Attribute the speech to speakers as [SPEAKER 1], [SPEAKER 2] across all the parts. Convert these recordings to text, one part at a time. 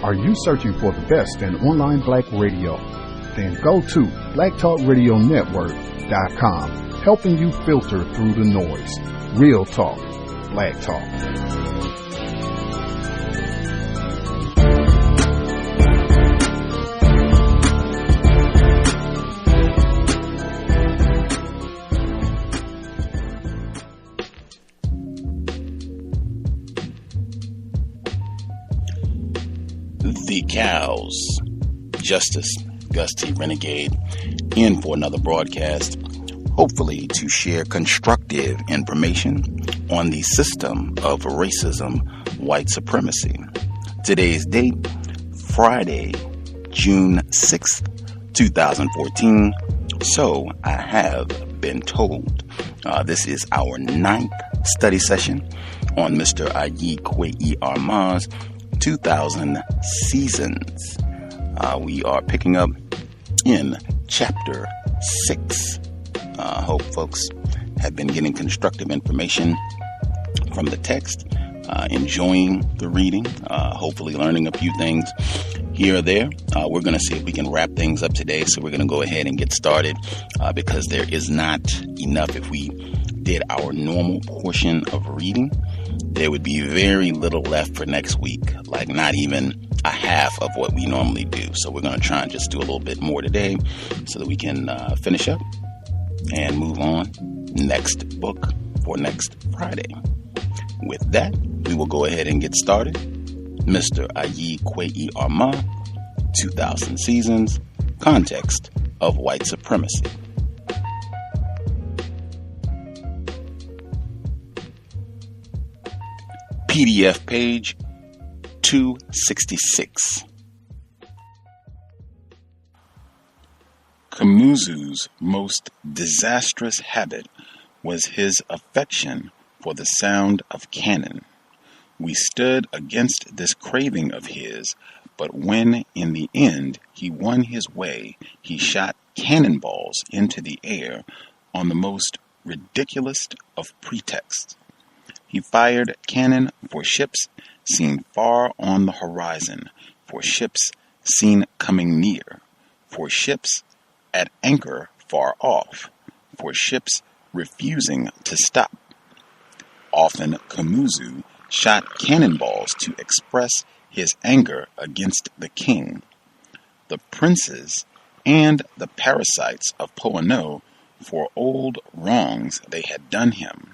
[SPEAKER 1] Are you searching for the best in online black radio? Then go to blacktalkradionetwork.com, helping you filter through the noise. Real talk, black talk.
[SPEAKER 2] The Cows, Justice, Gus T Renegade, in for another broadcast, hopefully to share constructive information on the system of racism, white supremacy. Today's date, Friday, June 6th, 2014. So I have been told. This is our 9th study session on Mr. Ayi Kwei Armah's 2000 Seasons. We are picking up in chapter 6. Hope folks have been getting constructive information from the text, enjoying the reading, hopefully learning a few things here or there. We're going to see if we can wrap things up today, so we're going to go ahead and get started because there is not enough. If we did our normal portion of reading, there would be very little left for next week, like not even a half of what we normally do. So we're going to try and just do a little bit more today so that we can finish up and move on next book for next Friday. With that, we will go ahead and get started. Mr. Ayi Kwei Armah, 2000 Seasons, Context of White Supremacy. PDF page 266. Kamuzu's most disastrous habit was his affection for the sound of cannon. We stood against this craving of his, but when in the end he won his way, he shot cannonballs into the air on the most ridiculous of pretexts. He fired cannon for ships seen far on the horizon, for ships seen coming near, for ships at anchor far off, for ships refusing to stop. Often Kamuzu shot cannonballs to express his anger against the king, the princes, and the parasites of Poano for old wrongs they had done him.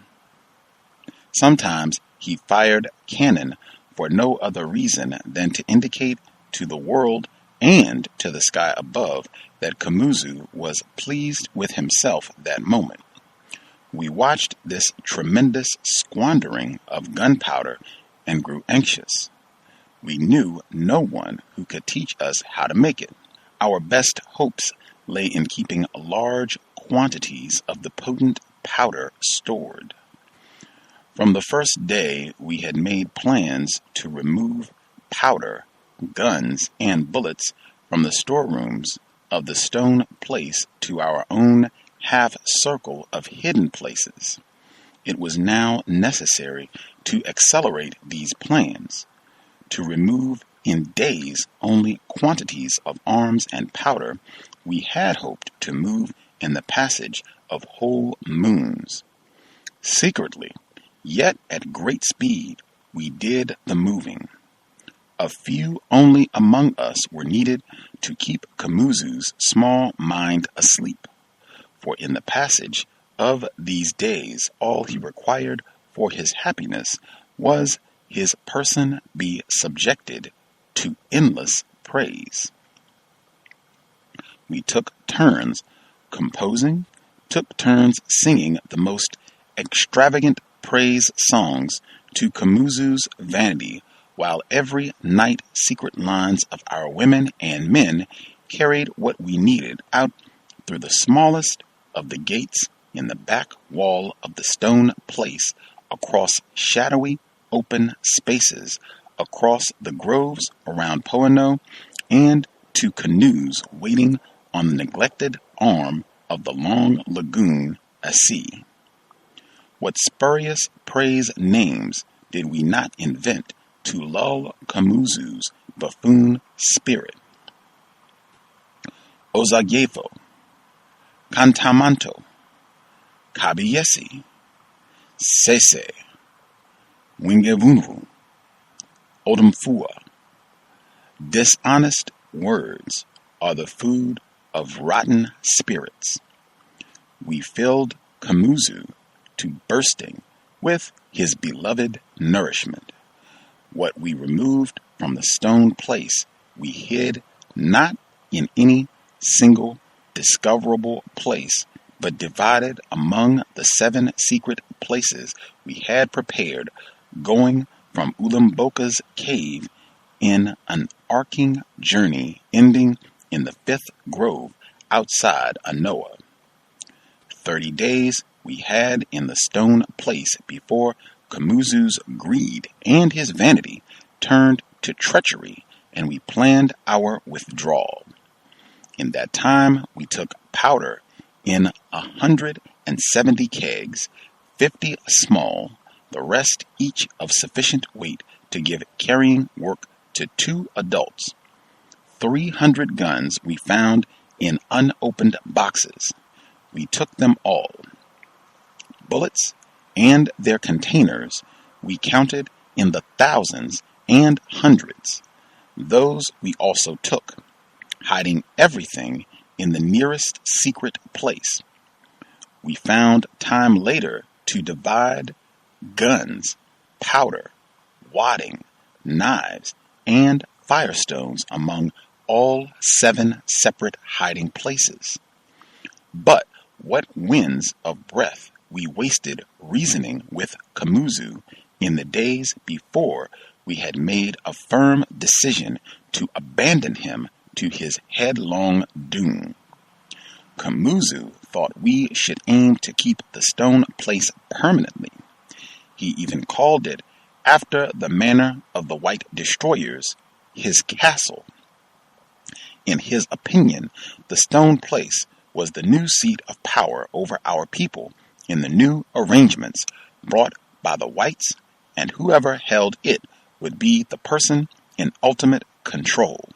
[SPEAKER 2] Sometimes he fired cannon for no other reason than to indicate to the world and to the sky above that Kamuzu was pleased with himself that moment. We watched this tremendous squandering of gunpowder and grew anxious. We knew no one who could teach us how to make it. Our best hopes lay in keeping large quantities of the potent powder stored. From the first day, we had made plans to remove powder, guns, and bullets from the storerooms of the stone place to our own half-circle of hidden places. It was now necessary to accelerate these plans, to remove in days only quantities of arms and powder we had hoped to move in the passage of whole moons. Secretly, yet at great speed, we did the moving. A few only among us were needed to keep Kamuzu's small mind asleep, for in the passage of these days all he required for his happiness was his person be subjected to endless praise. We took turns composing, took turns singing the most extravagant praise songs to Kamuzu's vanity, while every night secret lines of our women and men carried what we needed out through the smallest of the gates in the back wall of the stone place, across shadowy open spaces, across the groves around Poano, and to canoes waiting on the neglected arm of the long lagoon, Asi. What spurious praise names did we not invent to lull Kamuzu's buffoon spirit. Ozagyefo, Kantamanto, Kabiyesi, Sese, Wingevunvu, Odumfua. Dishonest words are the food of rotten spirits. We filled Kamuzu to bursting with his beloved nourishment. What we removed from the stone place we hid not in any single discoverable place, but divided among the 7 secret places we had prepared, going from Ulamboka's cave in an arcing journey ending in the 5th grove outside Anoa. 30 days we had in the stone place before Kamuzu's greed and his vanity turned to treachery, and we planned our withdrawal. In that time we took powder in 170 kegs, 50 small, the rest each of sufficient weight to give carrying work to 2 adults. 300 guns we found in unopened boxes. We took them all. Bullets and their containers we counted in the thousands and hundreds. Those we also took, hiding everything in the nearest secret place. We found time later to divide guns, powder, wadding, knives, and firestones among all 7 separate hiding places. But what winds of breath we wasted reasoning with Kamuzu in the days before we had made a firm decision to abandon him to his headlong doom. Kamuzu thought we should aim to keep the stone place permanently. He even called it, after the manner of the white destroyers, his castle. In his opinion, the stone place was the new seat of power over our people in the new arrangements brought by the whites, and whoever held it would be the person in ultimate control.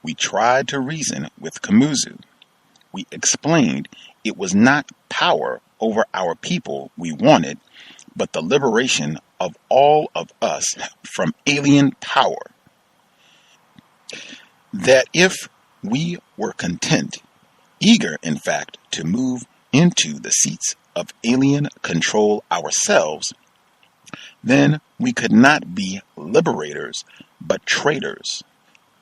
[SPEAKER 2] We tried to reason with Kamuzu. We explained it was not power over our people we wanted, but the liberation of all of us from alien power. That if we were content, eager in fact to move into the seats of alien control ourselves, then we could not be liberators but traitors,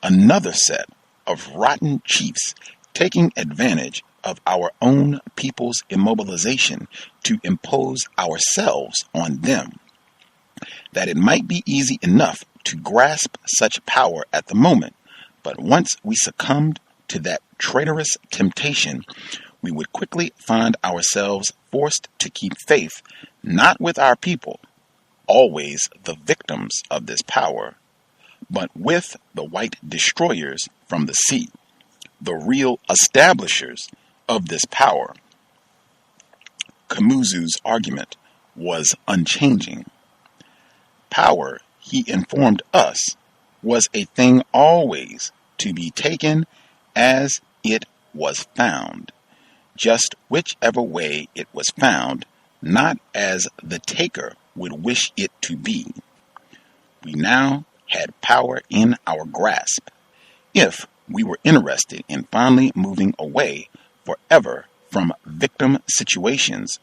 [SPEAKER 2] another set of rotten chiefs taking advantage of our own people's immobilization to impose ourselves on them. That it might be easy enough to grasp such power at the moment, but once we succumbed to that traitorous temptation, we would quickly find ourselves forced to keep faith, not with our people, always the victims of this power, but with the white destroyers from the sea, the real establishers of this power. Kamuzu's argument was unchanging. Power, he informed us, was a thing always to be taken as it was found, just whichever way it was found, not as the taker would wish it to be. We now had power in our grasp. If we were interested in finally moving away forever from victim situations,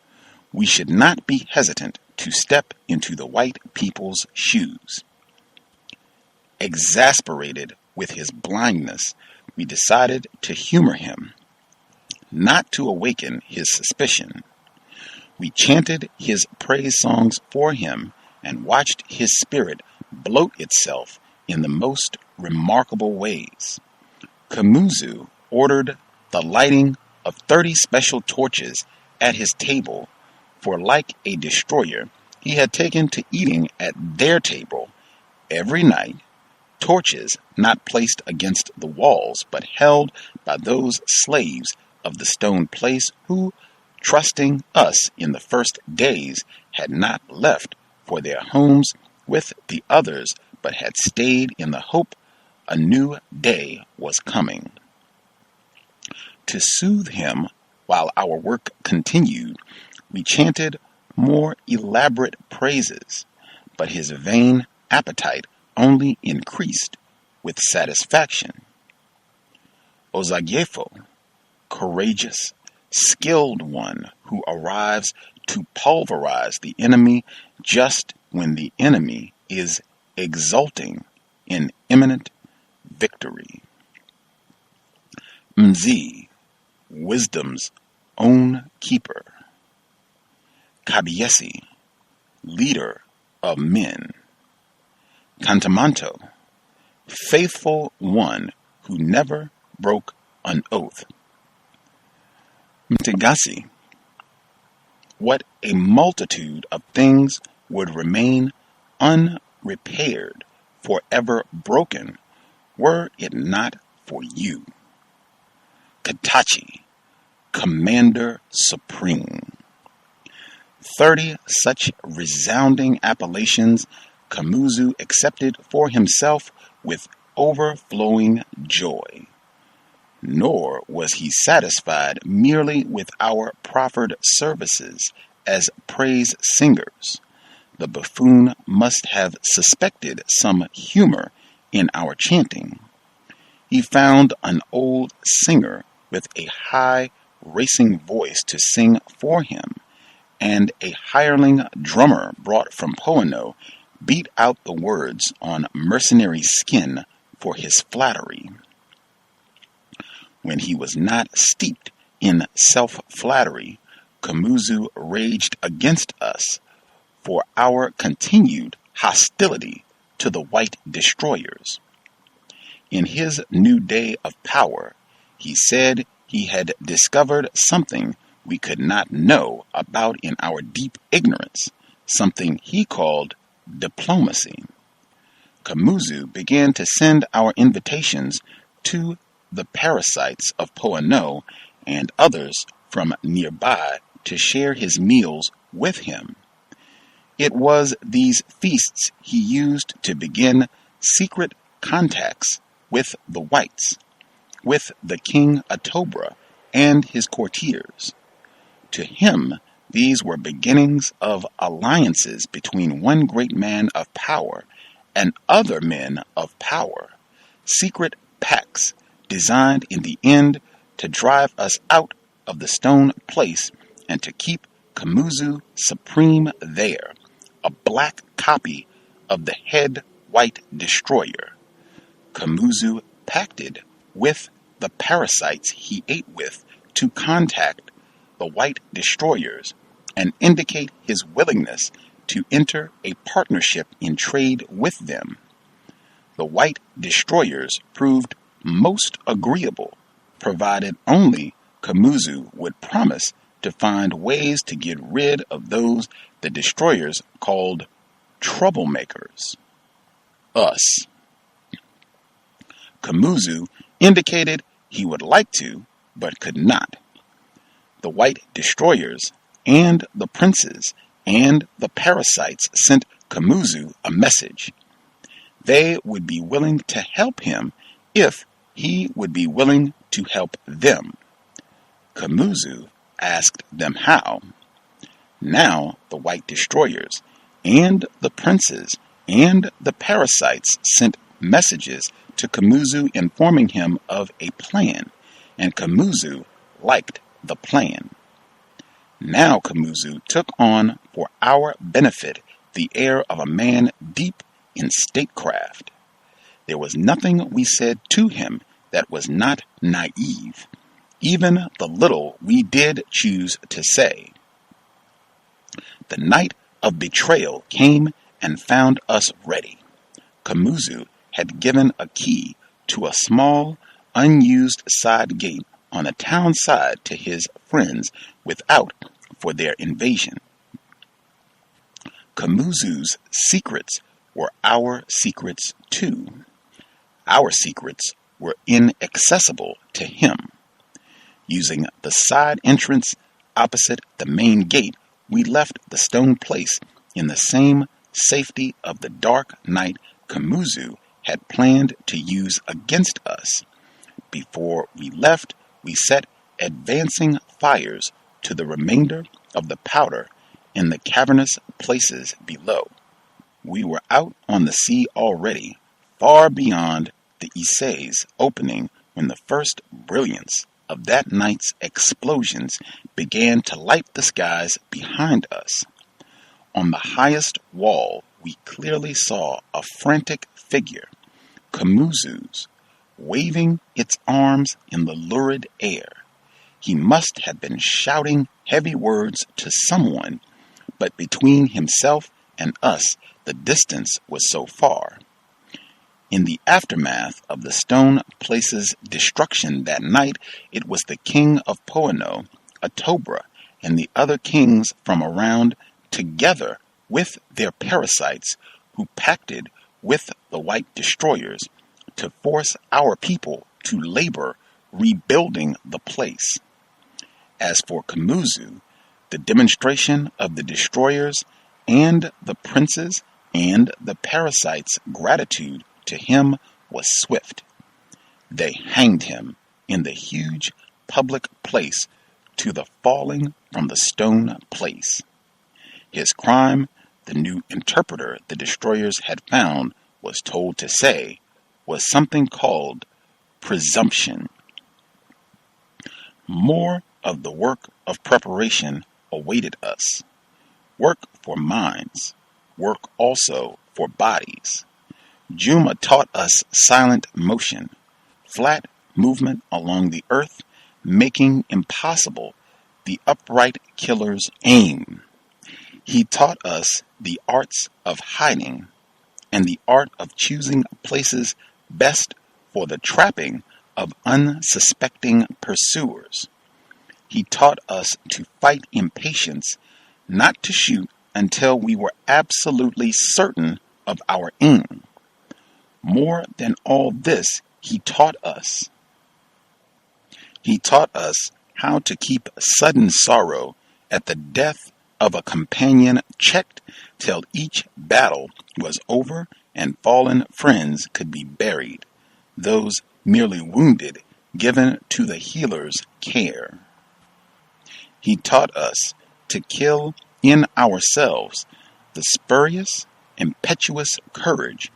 [SPEAKER 2] we should not be hesitant to step into the white people's shoes. Exasperated with his blindness, we decided to humor him, not to awaken his suspicion. We chanted his praise songs for him and watched his spirit bloat itself in the most remarkable ways. Kamuzu ordered the lighting of 30 special torches at his table, for like a destroyer, he had taken to eating at their table every night, torches not placed against the walls, but held by those slaves of the stone place who, trusting us in the first days, had not left for their homes with the others, but had stayed in the hope a new day was coming. To soothe him while our work continued, we chanted more elaborate praises, but his vain appetite only increased with satisfaction. Ozagyefo, courageous, skilled one who arrives to pulverize the enemy just when the enemy is exulting in imminent victory. Mzi, wisdom's own keeper. Kabiesi, leader of men. Kantamanto, faithful one who never broke an oath. Mtegasi, what a multitude of things would remain unrepaired, forever broken, were it not for you. Katachi, Commander Supreme. 30 such resounding appellations Kamuzu accepted for himself with overflowing joy. Nor was he satisfied merely with our proffered services as praise singers. The buffoon must have suspected some humor in our chanting. He found an old singer with a high, racing voice to sing for him, and a hireling drummer brought from Poano beat out the words on mercenary skin for his flattery. When he was not steeped in self-flattery, Kamuzu raged against us for our continued hostility to the white destroyers. In his new day of power, he said he had discovered something we could not know about in our deep ignorance, something he called diplomacy. Kamuzu began to send our invitations to the parasites of Poano and others from nearby to share his meals with him. It was these feasts he used to begin secret contacts with the whites, with the King Atobra and his courtiers. To him, these were beginnings of alliances between one great man of power and other men of power, secret pacts designed in the end to drive us out of the stone place and to keep Kamuzu supreme there, a black copy of the head white destroyer. Kamuzu pacted with the parasites he ate with to contact the white destroyers and indicate his willingness to enter a partnership in trade with them. The white destroyers proved most agreeable, provided only Kamuzu would promise to find ways to get rid of those the destroyers called troublemakers. Us. Kamuzu indicated he would like to, but could not. The white destroyers and the princes and the parasites sent Kamuzu a message. They would be willing to help him if he would be willing to help them. Kamuzu asked them how. Now the white destroyers and the princes and the parasites sent messages to Kamuzu informing him of a plan, and Kamuzu liked the plan. Now Kamuzu took on for our benefit the air of a man deep in statecraft. There was nothing we said to him that was not naive, even the little we did choose to say. The night of betrayal came and found us ready. Kamuzu had given a key to a small, unused side gate on the town side to his friends without for their invasion. Kamuzu's secrets were our secrets too. Our secrets were inaccessible to him. Using the side entrance opposite the main gate, we left the stone place in the same safety of the dark night Kamuzu had planned to use against us. Before we left, we set advancing fires to the remainder of the powder in the cavernous places below. We were out on the sea already, far beyond the Issei's opening, when the first brilliance of that night's explosions began to light the skies behind us. On the highest wall, we clearly saw a frantic figure, Kamuzu's, waving its arms in the lurid air. He must have been shouting heavy words to someone, but between himself and us the distance was so far. In the aftermath of the stone place's destruction that night, it was the king of Poano, Atobra, and the other kings from around, together with their parasites, who pacted with the white destroyers to force our people to labor rebuilding the place. As for Kamuzu, the demonstration of the destroyers and the princes and the parasites' gratitude to him was swift. They hanged him in the huge public place to the falling from the stone place. His crime, the new interpreter the destroyers had found was told to say, was something called presumption. More of the work of preparation awaited us. Work for minds, work also for bodies. Juma taught us silent motion, flat movement along the earth, making impossible the upright killer's aim. He taught us the arts of hiding and the art of choosing places best for the trapping of unsuspecting pursuers. He taught us to fight impatience, not to shoot until we were absolutely certain of our aim. More than all this, he taught us. He taught us how to keep sudden sorrow at the death of a companion checked till each battle was over and fallen friends could be buried, those merely wounded given to the healer's care. He taught us to kill in ourselves the spurious, impetuous courage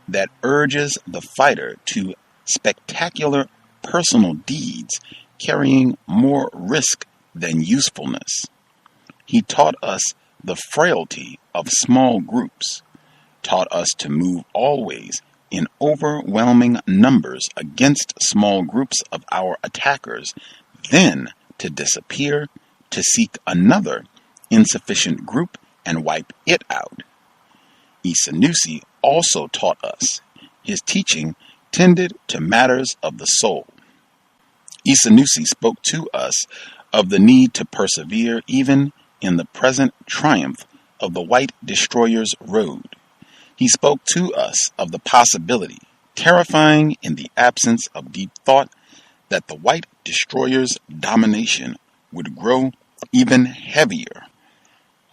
[SPEAKER 2] that urges the fighter to spectacular personal deeds carrying more risk than usefulness. He taught us the frailty of small groups, taught us to move always in overwhelming numbers against small groups of our attackers, then to disappear, to seek another insufficient group and wipe it out. Isanusi also taught us. His teaching tended to matters of the soul. Isanusi spoke to us of the need to persevere even in the present triumph of the white destroyer's road. He spoke to us of the possibility, terrifying in the absence of deep thought, that the white destroyer's domination would grow even heavier,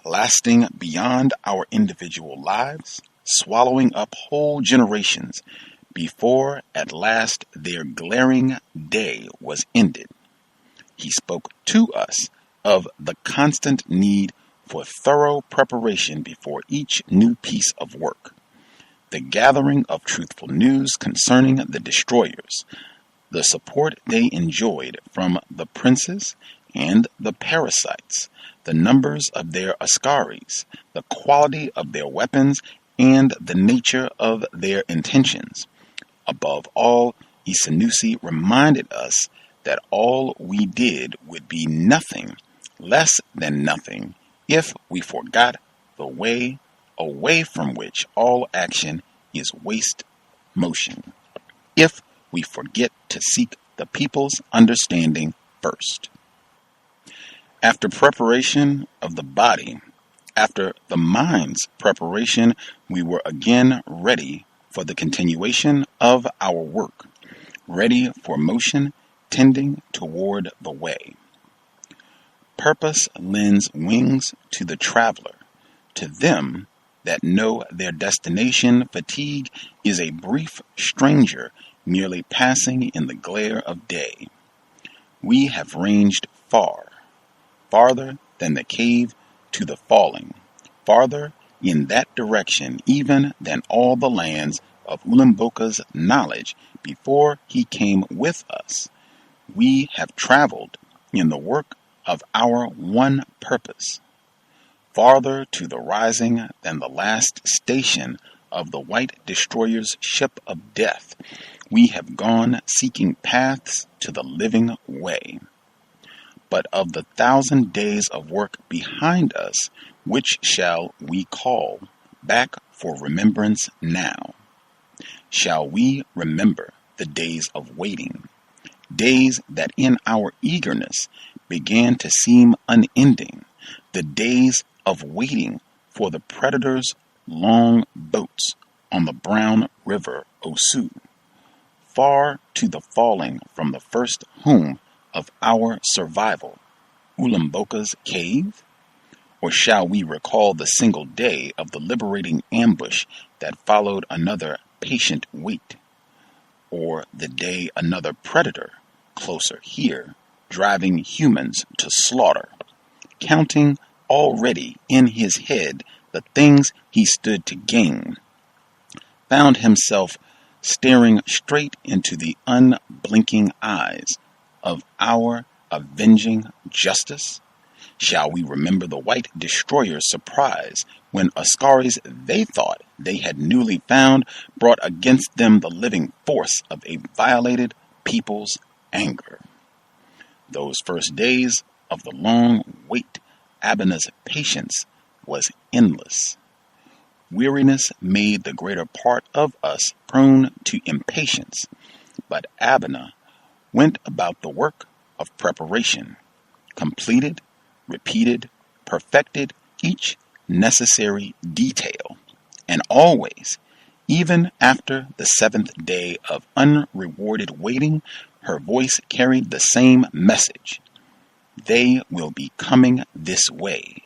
[SPEAKER 2] lasting beyond our individual lives, swallowing up whole generations before at last their glaring day was ended. He spoke to us of the constant need for thorough preparation before each new piece of work, the gathering of truthful news concerning the destroyers, the support they enjoyed from the princes and the parasites, the numbers of their askaris, the quality of their weapons, and the nature of their intentions. Above all, Isanusi reminded us that all we did would be nothing, less than nothing, if we forgot the way away from which all action is waste motion, if we forget to seek the people's understanding first. After preparation of the body, after the mind's preparation, we were again ready for the continuation of our work, ready for motion tending toward the way. Purpose lends wings to the traveler. To them, that know their destination fatigue is a brief stranger merely passing in the glare of day. We have ranged far, farther than the cave to the falling, farther in that direction even than all the lands of Ulamboka's knowledge before he came with us. We have traveled in the work of our one purpose, farther to the rising than the last station of the white destroyer's ship of death. We have gone seeking paths to the living way. But of the 1,000 days of work behind us, which shall we call back for remembrance now? Shall we remember the days of waiting, days that in our eagerness began to seem unending, the days of waiting for the predator's long boats on the brown river Osu, far to the falling from the first home of our survival, Ulamboka's cave? Or shall we recall the single day of the liberating ambush that followed another patient wait? Or the day another predator, closer here, driving humans to slaughter, counting already in his head the things he stood to gain, found himself staring straight into the unblinking eyes of our avenging justice? Shall we remember the white destroyer's surprise when Ascaris they thought they had newly found brought against them the living force of a violated people's anger? Those first days of the long wait, Abana's patience was endless. Weariness made the greater part of us prone to impatience, but Abana went about the work of preparation, completed, repeated, perfected each necessary detail, and always, even after the 7th day of unrewarded waiting, her voice carried the same message. They will be coming this way.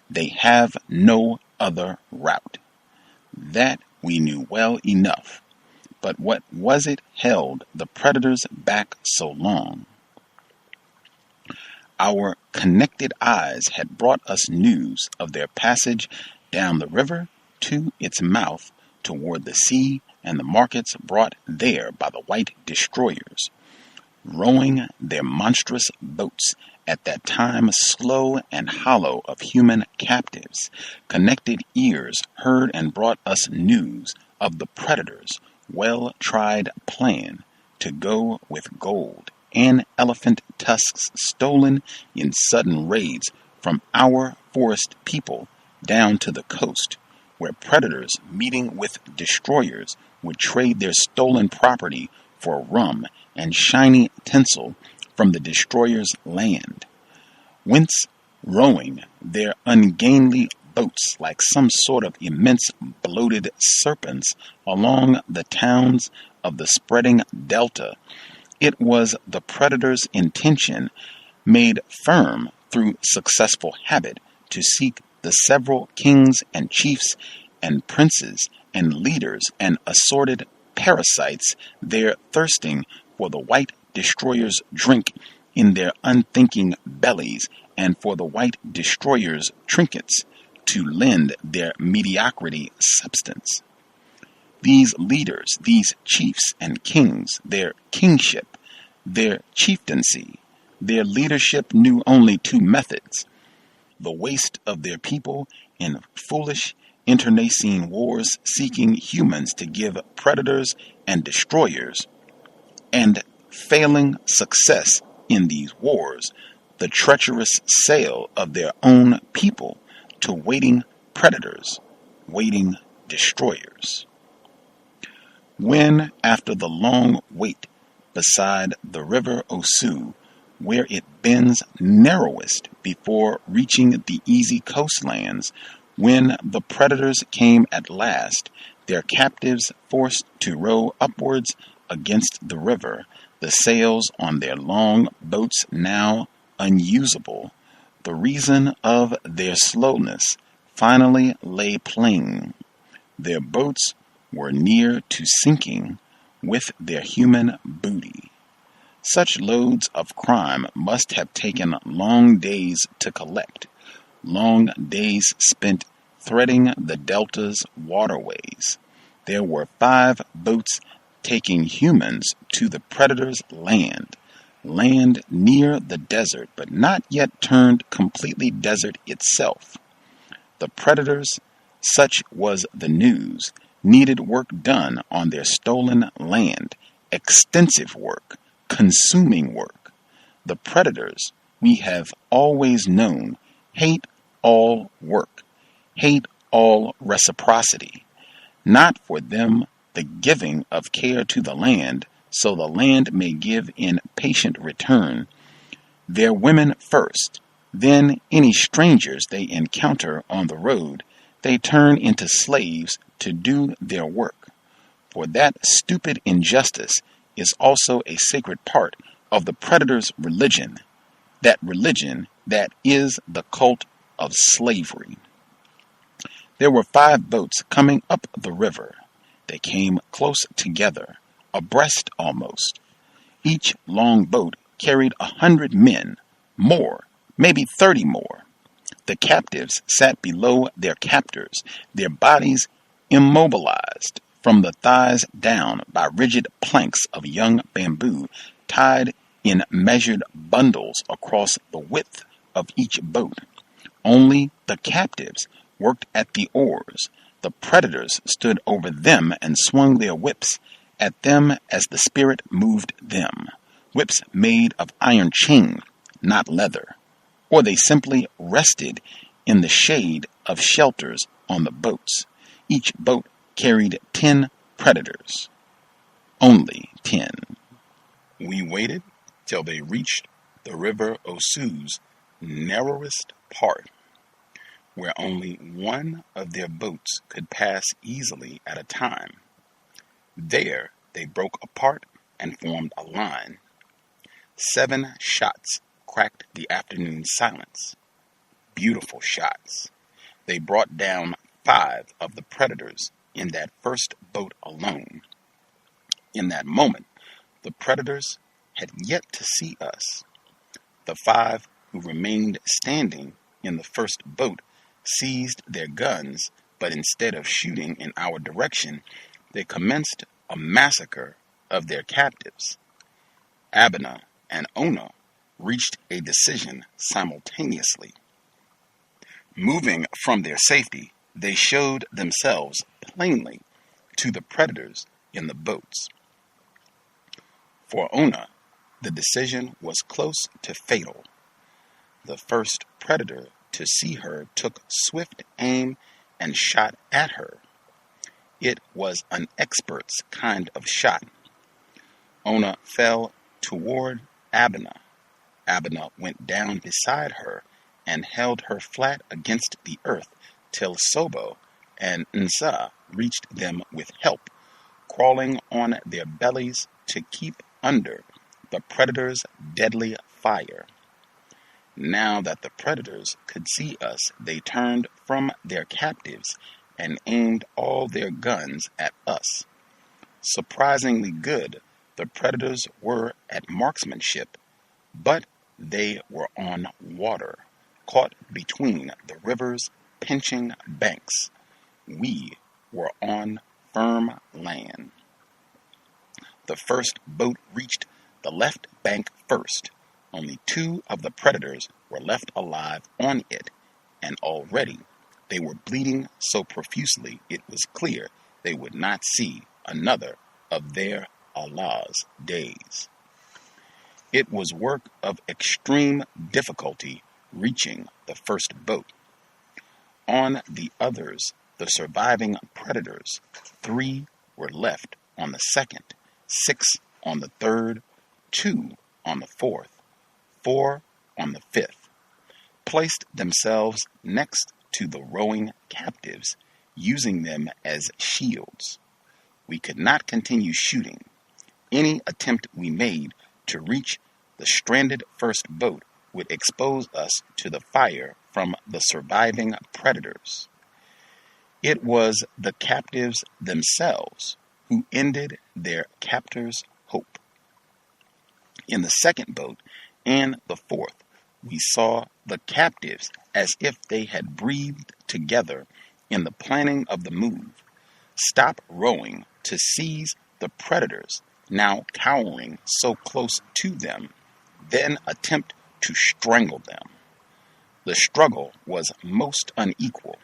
[SPEAKER 2] They have no other route. That we knew well enough. But what was it held the predators back so long? Our connected eyes had brought us news of their passage down the river to its mouth toward the sea and the markets brought there by the white destroyers, rowing their monstrous boats, at that time slow and hollow of human captives. Connected ears heard and brought us news of the predators' well-tried plan to go with gold and elephant tusks stolen in sudden raids from our forest people down to the coast, where predators meeting with destroyers would trade their stolen property for rum and shiny tinsel from the destroyer's land, whence rowing their ungainly boats like some sort of immense bloated serpents along the towns of the spreading delta. It was the predator's intention, made firm through successful habit, to seek the several kings and chiefs and princes and leaders and assorted parasites there thirsting for the white destroyer's drink in their unthinking bellies, and for the white destroyer's trinkets to lend their mediocrity substance. These leaders, these chiefs and kings, their kingship, their chieftaincy, their leadership knew only two methods: the waste of their people in foolish internecine wars seeking humans to give predators and destroyers, and failing success in these wars, the treacherous sale of their own people to waiting predators, waiting destroyers. When, after the long wait beside the river Osu, where it bends narrowest before reaching the easy coastlands, when the predators came at last, their captives forced to row upwards against the river, the sails on their long boats now unusable, the reason of their slowness finally lay plain. Their boats were near to sinking with their human booty. Such loads of crime must have taken long days to collect, long days spent threading the delta's waterways. There were 5 boats taking humans to the predator's land near the desert, but not yet turned completely desert itself. The predators, such was the news, needed work done on their stolen land, extensive work, consuming work. The predators, we have always known, hate all work, hate all reciprocity. Not for them the giving of care to the land, so the land may give in patient return. Their women first, then any strangers they encounter on the road, they turn into slaves to do their work. For that stupid injustice is also a sacred part of the predator's religion, that religion that is the cult of slavery. There were 5 boats coming up the river. They came close together, abreast almost. Each long boat carried 100 men, more, maybe 30 more. The captives sat below their captors, their bodies immobilized from the thighs down by rigid planks of young bamboo tied in measured bundles across the width of each boat. Only the captives worked at the oars. The predators stood over them and swung their whips at them as the spirit moved them. Whips made of iron chain, not leather. Or they simply rested in the shade of shelters on the boats. Each boat carried 10 predators. Only 10. We waited till they reached the river Osu's narrowest part, where only one of their boats could pass easily at a time. There they broke apart and formed a line. 7 shots cracked the afternoon silence. Beautiful shots. They brought down 5 of the predators in that first boat alone. In that moment, the predators had yet to see us. The 5 who remained standing in the first boat seized their guns, but instead of shooting in our direction, they commenced a massacre of their captives. Abena and Ona reached a decision simultaneously. Moving from their safety, they showed themselves plainly to the predators in the boats. For Ona, the decision was close to fatal. The first predator to see her took swift aim and shot at her. It was an expert's kind of shot. Ona fell toward Abena. Abena went down beside her and held her flat against the earth till Sobo and Nsa reached them with help, crawling on their bellies to keep under the predator's deadly fire. Now that the predators could see us, they turned from their captives and aimed all their guns at us. Surprisingly good, the predators were at marksmanship, but they were on water, caught between the river's pinching banks. We were on firm land. The first boat reached the left bank first. Only 2 of the predators were left alive on it, and already they were bleeding so profusely it was clear they would not see another of their Allah's days. It was work of extreme difficulty reaching the first boat. On the others, the surviving predators, 3 were left on the second, 6 on the third, 2 on the fourth, 4 on the fifth, placed themselves next to the rowing captives, using them as shields. We could not continue shooting. Any attempt we made to reach the stranded first boat would expose us to the fire from the surviving predators. It was the captives themselves who ended their captors' hope. In the second boat and the fourth, we saw the captives as if they had breathed together in the planning of the move, stop rowing to seize the predators now cowering so close to them, then attempt to strangle them. The struggle was most unequal.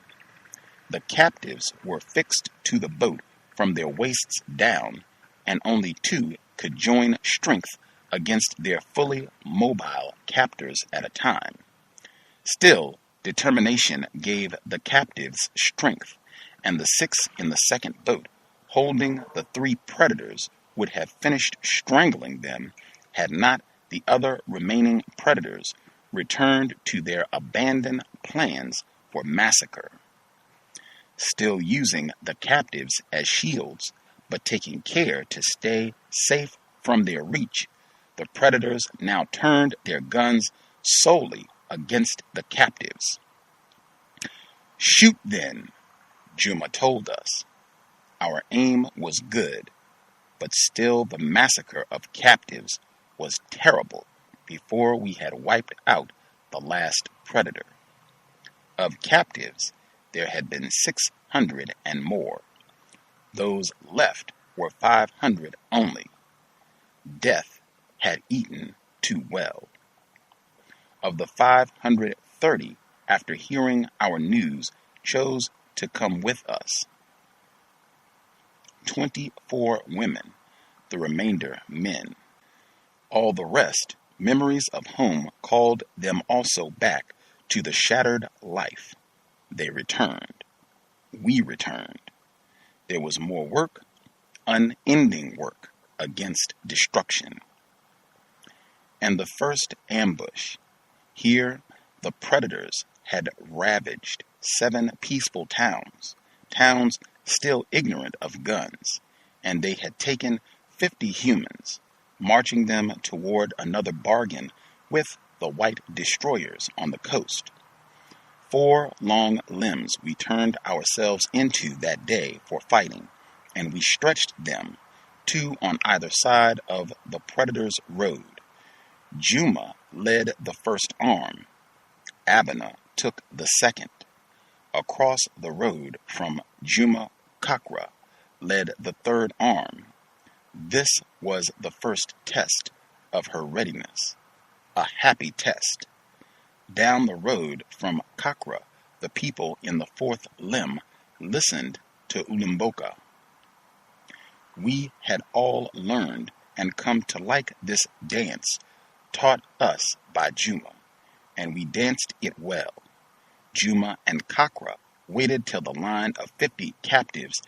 [SPEAKER 2] The captives were fixed to the boat from their waists down, and only two could join strength against their fully mobile captors at a time. Still, determination gave the captives strength, and the 6 in the second boat, holding the 3 predators, would have finished strangling them had not the other remaining predators returned to their abandoned plans for massacre. Still using the captives as shields, but taking care to stay safe from their reach, the predators now turned their guns solely against the captives. "Shoot then," Juma told us. Our aim was good, but still the massacre of captives was terrible before we had wiped out the last predator. Of captives, there had been 600 and more. Those left were 500 only. Death had eaten too well. Of the 530, after hearing our news, chose to come with us. 24 women, the remainder men. All the rest, memories of home called them also back to the shattered life. They returned. We returned. There was more work, unending work against destruction. And the first ambush. Here, the predators had ravaged 7 peaceful towns still ignorant of guns, and they had taken 50 humans, marching them toward another bargain with the white destroyers on the coast. 4 long limbs we turned ourselves into that day for fighting, and we stretched them, 2 on either side of the predator's road. Juma led the first arm. Abana took the second. Across the road from Juma, Kakra led the third arm. This was the first test of her readiness, a happy test. Down the road from Kakra, the people in the 4th limb listened to Ulimboka. We had all learned and come to like this dance, taught us by Juma, and we danced it well. Juma and Kakra waited till the line of 50 captives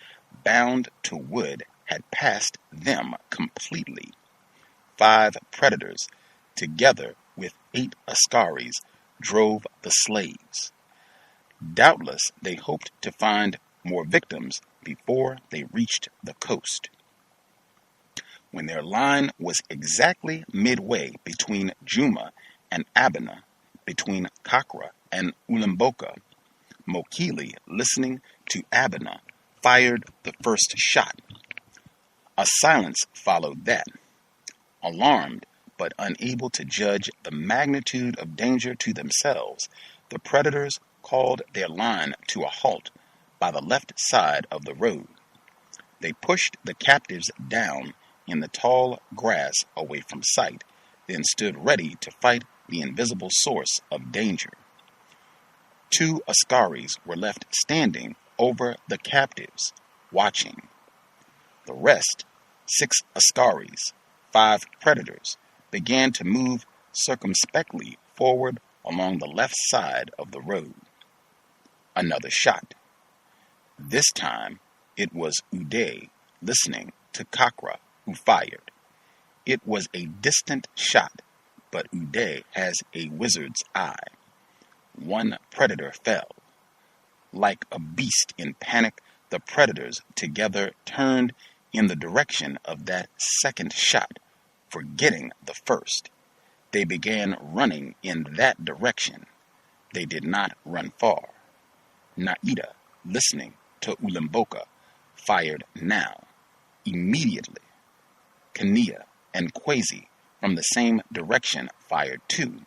[SPEAKER 2] bound to wood had passed them completely. 5 predators, together with 8 askaris, drove the slaves. Doubtless they hoped to find more victims before they reached the coast. When their line was exactly midway between Juma and Abana, between Kakra and Ulimboka, Mokili, listening to Abana, fired the first shot. A silence followed that. Alarmed, but unable to judge the magnitude of danger to themselves, the predators called their line to a halt by the left side of the road. They pushed the captives down in the tall grass away from sight, then stood ready to fight the invisible source of danger. 2 askaris were left standing over the captives, watching. The rest, 6 askaris, 5 predators, began to move circumspectly forward along the left side of the road. Another shot. This time, it was Uday, listening to Kakra, who fired. It was a distant shot, but Uday has a wizard's eye. 1 predator fell. Like a beast in panic, the predators together turned in the direction of that second shot, forgetting the first. They began running in that direction. They did not run far. Naida, listening to Ulimboka, fired now, immediately. Kania and Kwesi, from the same direction, fired too.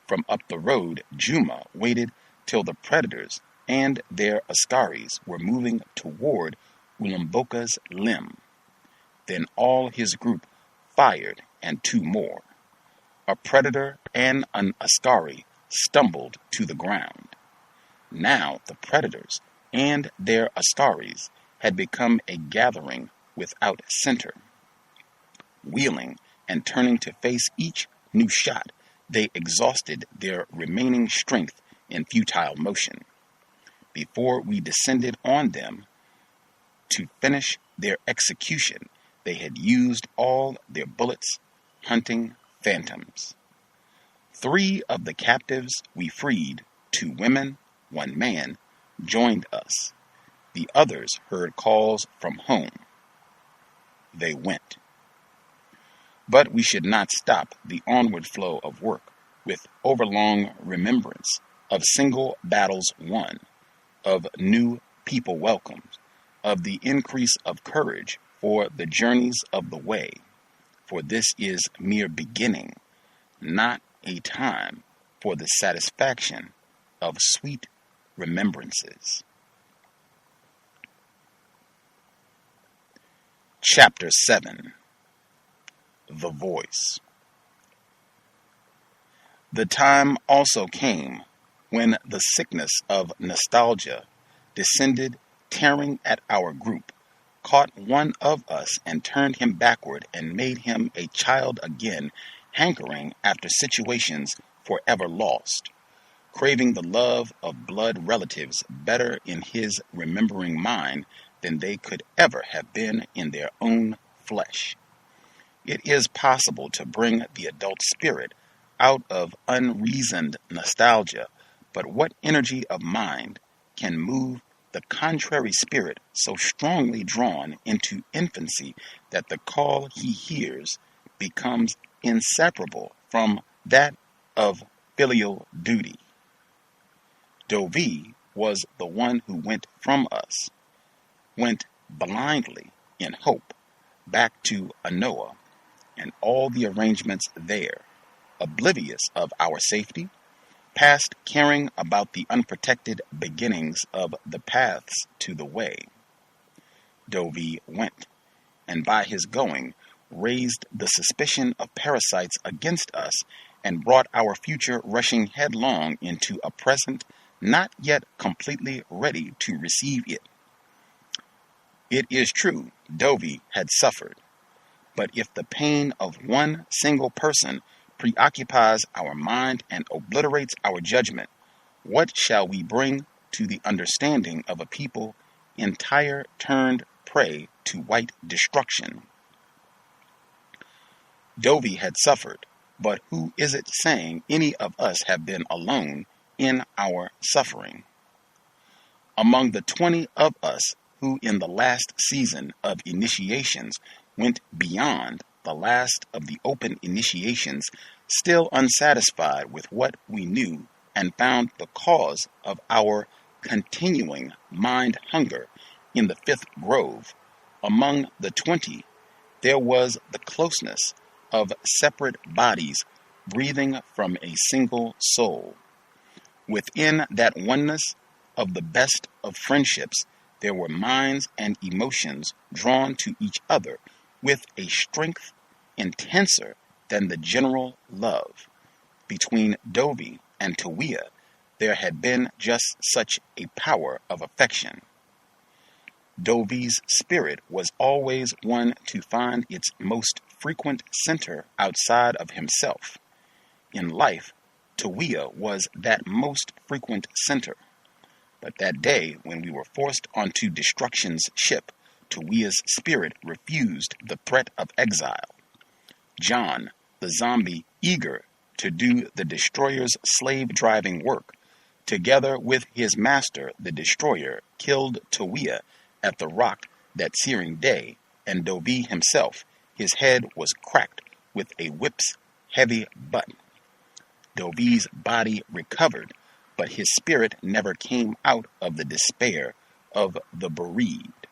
[SPEAKER 2] From up the road, Juma waited till the predators and their askaris were moving toward Ulimboka's limb. Then all his group fired, and two more. A predator and an askari stumbled to the ground. Now the predators and their askaris had become a gathering without center. Wheeling and turning to face each new shot, they exhausted their remaining strength in futile motion. Before we descended on them to finish their execution, they had used all their bullets, hunting phantoms. 3 of the captives we freed, 2 women, 1 man, joined us. The others heard calls from home. They went. But we should not stop the onward flow of work with overlong remembrance of single battles won, of new people welcomed, of the increase of courage for the journeys of the way. For this is mere beginning, not a time for the satisfaction of sweet remembrances. Chapter 7. The Voice. The time also came when the sickness of nostalgia descended, tearing at our group, caught one of us and turned him backward and made him a child again, hankering after situations forever lost, craving the love of blood relatives better in his remembering mind than they could ever have been in their own flesh. It is possible to bring the adult spirit out of unreasoned nostalgia, but what energy of mind can move the contrary spirit so strongly drawn into infancy that the call he hears becomes inseparable from that of filial duty? Dovi was the one who went from us, went blindly in hope back to Anoa and all the arrangements there, oblivious of our safety, past caring about the unprotected beginnings of the paths to the way. Dovi went, and by his going raised the suspicion of parasites against us and brought our future rushing headlong into a present not yet completely ready to receive it. It is true, Dovi had suffered, but if the pain of one single person preoccupies our mind and obliterates our judgment, what shall we bring to the understanding of a people entire turned prey to white destruction? Dovi had suffered, but who is it saying any of us have been alone in our suffering? Among the 20 of us who in the last season of initiations went beyond the last of the open initiations, still unsatisfied with what we knew and found the cause of our continuing mind hunger in the 5th grove, among the 20 there was the closeness of separate bodies breathing from a single soul. Within that oneness of the best of friendships, there were minds and emotions drawn to each other with a strength intenser than the general love. Between Dovi and Tawia, there had been just such a power of affection. Dovi's spirit was always one to find its most frequent center outside of himself. In life, Tawia was that most frequent center. But that day, when we were forced onto destruction's ship, Tawia's spirit refused the threat of exile. John, the zombie eager to do the destroyer's slave-driving work, together with his master, the destroyer, killed Tawia at the rock that searing day, and Dovi himself, his head was cracked with a whip's heavy butt. Dovi's body recovered, but his spirit never came out of the despair of the bereaved,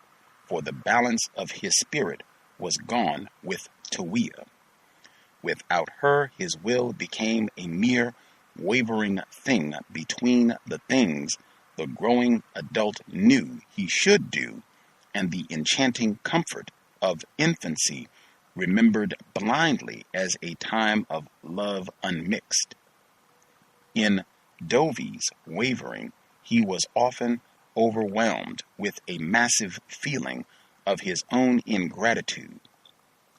[SPEAKER 2] for the balance of his spirit was gone with Tawia. Without her, his will became a mere wavering thing between the things the growing adult knew he should do and the enchanting comfort of infancy, remembered blindly as a time of love unmixed. In Dovi's wavering, he was often overwhelmed with a massive feeling of his own ingratitude,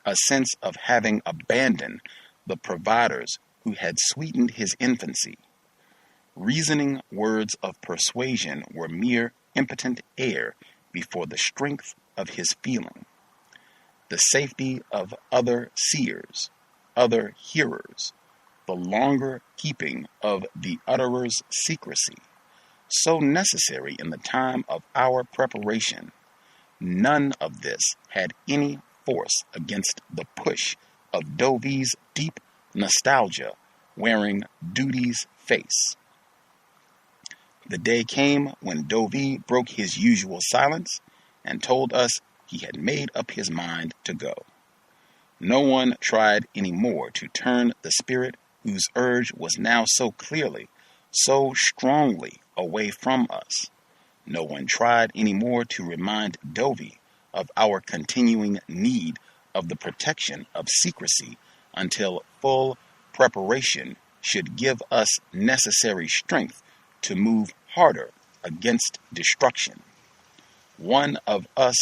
[SPEAKER 2] a sense of having abandoned the providers who had sweetened his infancy. Reasoning words of persuasion were mere impotent air before the strength of his feeling. The safety of other seers, other hearers, the longer keeping of the utterer's secrecy, so necessary in the time of our preparation, none of this had any force against the push of Dovi's deep nostalgia wearing duty's face. The day came when Dovi broke his usual silence and told us he had made up his mind to go. No one tried any more to turn the spirit whose urge was now so clearly, so strongly away from us. No one tried any more to remind Dovi of our continuing need of the protection of secrecy until full preparation should give us necessary strength to move harder against destruction. One of us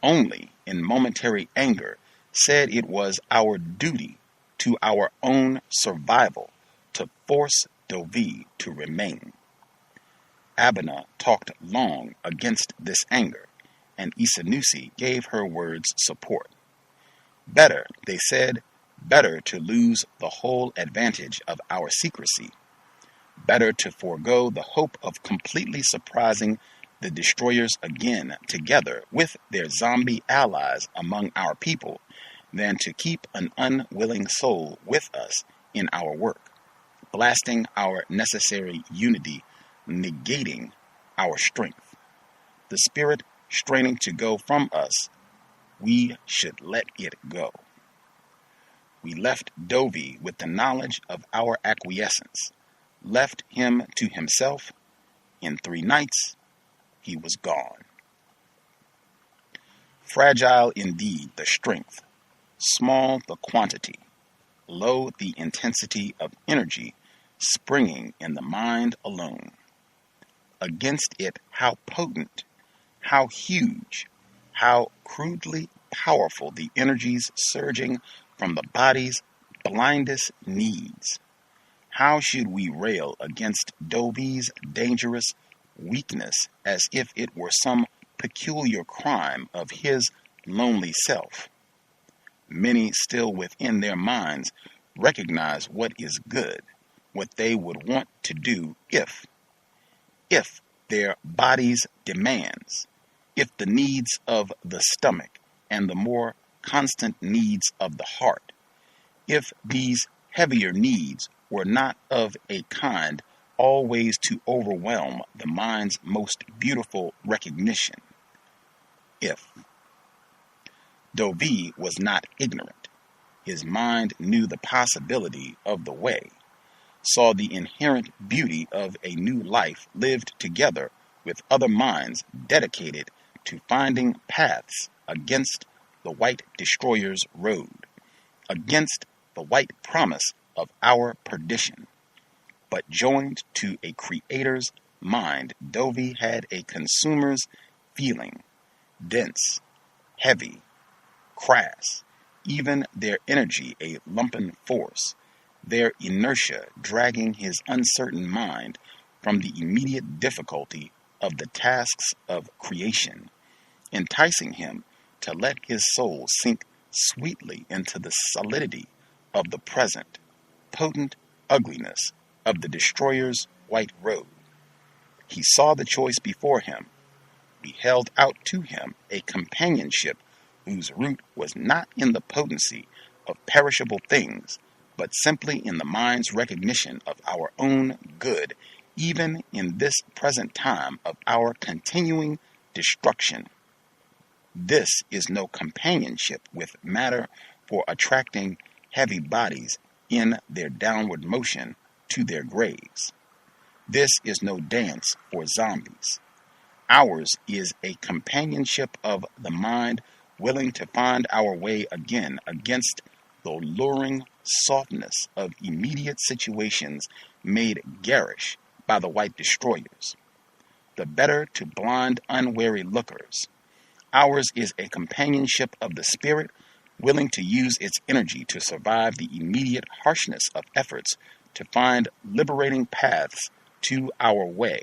[SPEAKER 2] only, in momentary anger, said it was our duty to our own survival to force Dovi to remain. Abena talked long against this anger, and Isanusi gave her words support. Better, they said, better to lose the whole advantage of our secrecy. Better to forego the hope of completely surprising the destroyers again together with their zombie allies among our people than to keep an unwilling soul with us in our work, blasting our necessary unity, negating our strength. The spirit straining to go from us, we should let it go. We left Dovi with the knowledge of our acquiescence, left him to himself. In 3 nights, he was gone. Fragile indeed the strength, small the quantity, low the intensity of energy springing in the mind alone. Against it, how potent, how huge, how crudely powerful the energies surging from the body's blindest needs. How should we rail against Dovi's dangerous weakness as if it were some peculiar crime of his lonely self? Many still within their minds recognize what is good, what they would want to do if their body's demands, if the needs of the stomach and the more constant needs of the heart, if these heavier needs were not of a kind always to overwhelm the mind's most beautiful recognition. If Dovi was not ignorant, his mind knew the possibility of the way, saw the inherent beauty of a new life lived together with other minds dedicated to finding paths against the white destroyer's road, against the white promise of our perdition. But joined to a creator's mind, Dovi had a consumer's feeling, dense, heavy, crass, even their energy a lumpen force, their inertia dragging his uncertain mind from the immediate difficulty of the tasks of creation, enticing him to let his soul sink sweetly into the solidity of the present, potent ugliness of the destroyer's white road. He saw the choice before him. We held out to him a companionship whose root was not in the potency of perishable things, but simply in the mind's recognition of our own good even in this present time of our continuing destruction. This is no companionship with matter for attracting heavy bodies in their downward motion to their graves. This is no dance for zombies. Ours is a companionship of the mind willing to find our way again against the luring softness of immediate situations made garish by the white destroyers, the better to blind unwary lookers. Ours is a companionship of the spirit willing to use its energy to survive the immediate harshness of efforts to find liberating paths to our way,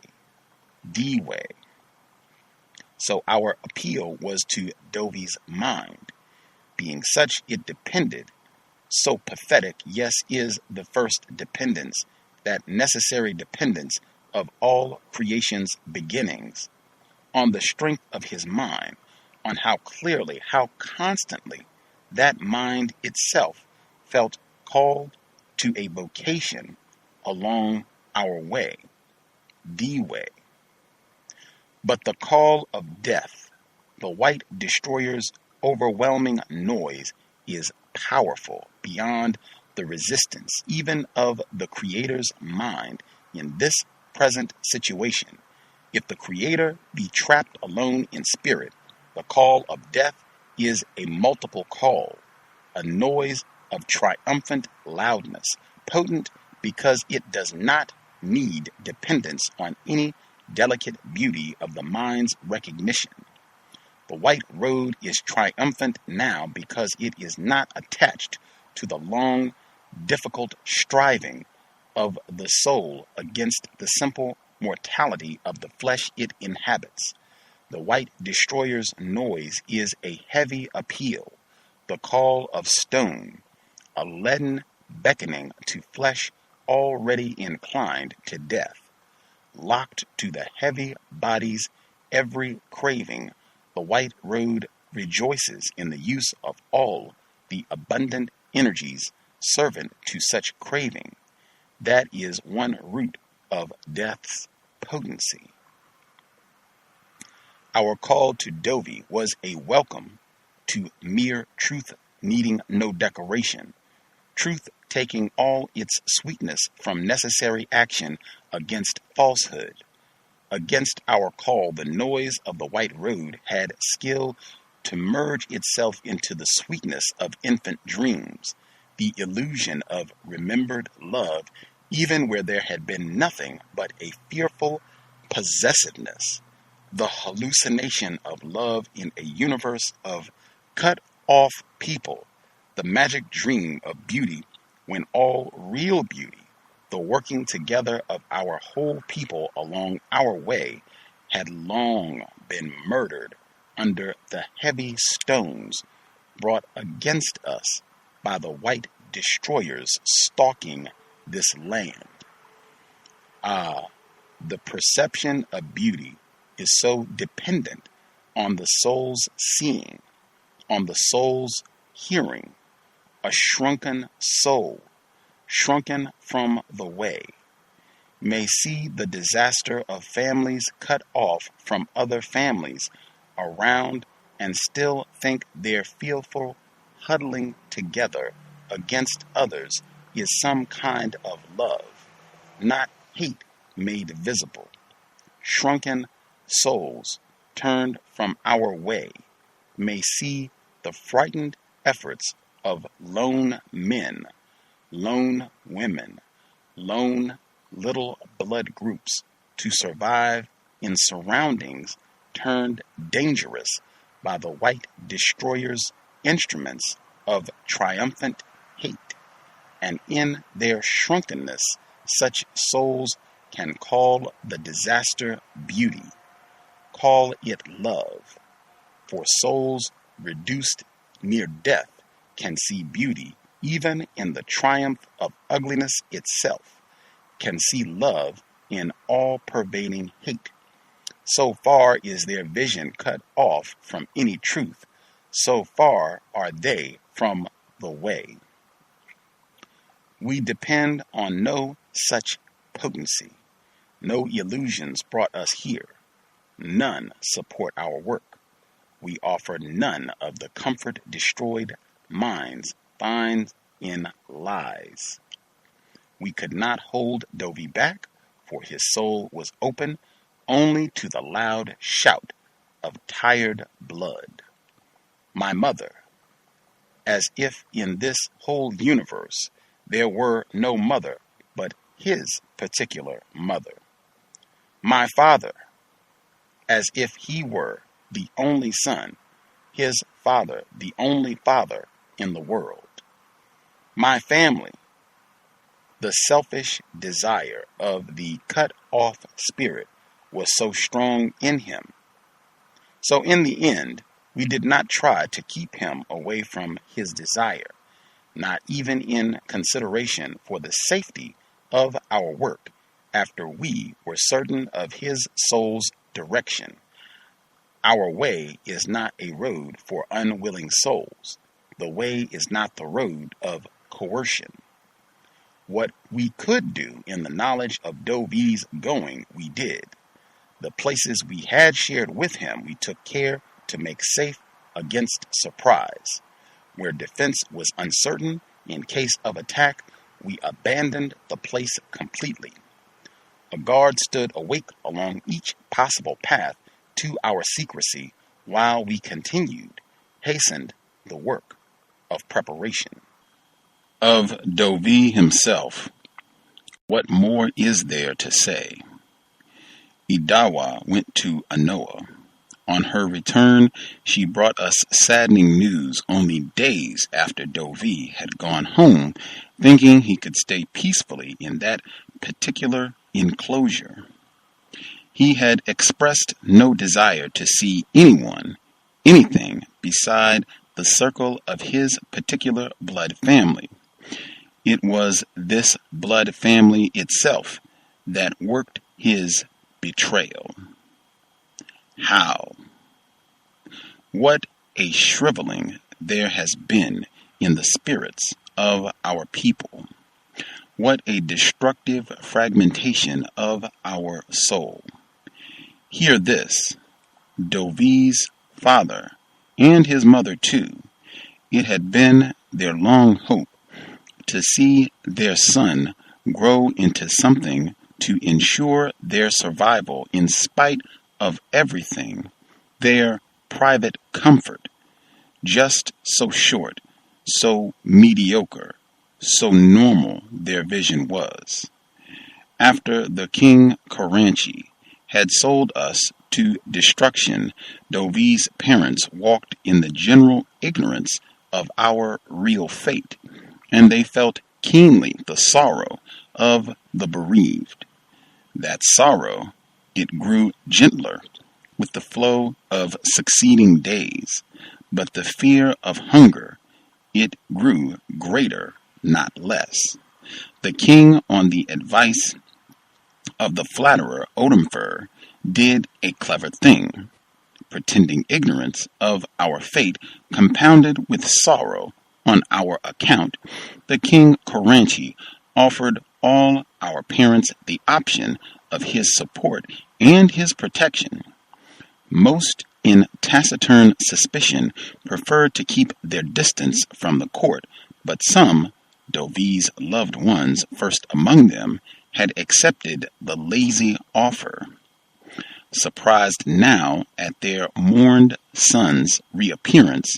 [SPEAKER 2] the way. So our appeal was to Dovey's mind. Being such, it depended, so pathetic, yes, is the first dependence, that necessary dependence of all creation's beginnings, on the strength of his mind, on how clearly, how constantly that mind itself felt called to a vocation along our way, the way. But the call of death, the white destroyer's overwhelming noise, is powerful beyond the resistance even of the Creator's mind in this present situation. If the Creator be trapped alone in spirit, the call of death is a multiple call, a noise of triumphant loudness, potent because it does not need dependence on any delicate beauty of the mind's recognition. The white road is triumphant now because it is not attached to the long, difficult striving of the soul against the simple mortality of the flesh it inhabits. The white destroyer's noise is a heavy appeal, the call of stone, a leaden beckoning to flesh already inclined to death. Locked to the heavy body's every craving, the white road rejoices in the use of all the abundant energies servant to such craving. That is one root of death's potency. Our call to Dovey was a welcome to mere truth needing no decoration, truth taking all its sweetness from necessary action against falsehood. Against our call, the noise of the white road had skill to merge itself into the sweetness of infant dreams, the illusion of remembered love, even where there had been nothing but a fearful possessiveness, the hallucination of love in a universe of cut-off people, the magic dream of beauty when all real beauty, the working together of our whole people along our way, had long been murdered under the heavy stones brought against us by the white destroyers stalking this land. The perception of beauty is so dependent on the soul's seeing, on the soul's hearing. A shrunken soul, shrunken from the way, may see the disaster of families cut off from other families around and still think their fearful huddling together against others is some kind of love, not hate made visible. Shrunken souls turned from our way may see the frightened efforts of lone men, lone women, lone little blood groups to survive in surroundings turned dangerous by the white destroyer's instruments of triumphant hate. And in their shrunkenness, such souls can call the disaster beauty, call it love. For souls reduced near death can see beauty even in the triumph of ugliness itself, can see love in all-pervading hate. So far is their vision cut off from any truth, so far are they from the way. We depend on no such potency. No illusions brought us here. None support our work. We offer none of the comfort destroyed minds finds in lies. We could not hold Dovey back, for his soul was open only to the loud shout of tired blood. My mother, as if in this whole universe there were no mother but his particular mother. My father, as if he were the only son, his father the only father in the world. My family, the selfish desire of the cut-off spirit was so strong in him. So in the end, we did not try to keep him away from his desire, not even in consideration for the safety of our work after we were certain of his soul's direction. Our way is not a road for unwilling souls. The way is not the road of coercion. What we could do in the knowledge of Dovey's going, we did. The places we had shared with him, we took care to make safe against surprise. Where defense was uncertain, in case of attack, we abandoned the place completely. A guard stood awake along each possible path to our secrecy while we hastened the work of preparation. Of Dovey himself, what more is there to say? Idawa went to Anoa. On her return, she brought us saddening news only days after Dovey had gone home, thinking he could stay peacefully in that particular enclosure. He had expressed no desire to see anyone, anything beside the circle of his particular blood family. It was this blood family itself that worked his betrayal. How? What a shriveling there has been in the spirits of our people. What a destructive fragmentation of our soul. Hear this, Dovey's father, and his mother too, it had been their long hope to see their son grow into something to ensure their survival in spite of everything, their private comfort, just so short, so mediocre, so normal their vision was. After the King Koranchi had sold us to destruction, Dovey's parents walked in the general ignorance of our real fate, and they felt keenly the sorrow of the bereaved. That sorrow, it grew gentler with the flow of succeeding days, but the fear of hunger, it grew greater, not less. The king, on the advice of the flatterer Odumfer, did a clever thing. Pretending ignorance of our fate, compounded with sorrow on our account, the King Koranchi offered all our parents the option of his support and his protection. Most, in taciturn suspicion, preferred to keep their distance from the court, but some, Dovey's loved ones first among them, had accepted the lazy offer. Surprised now at their mourned son's reappearance,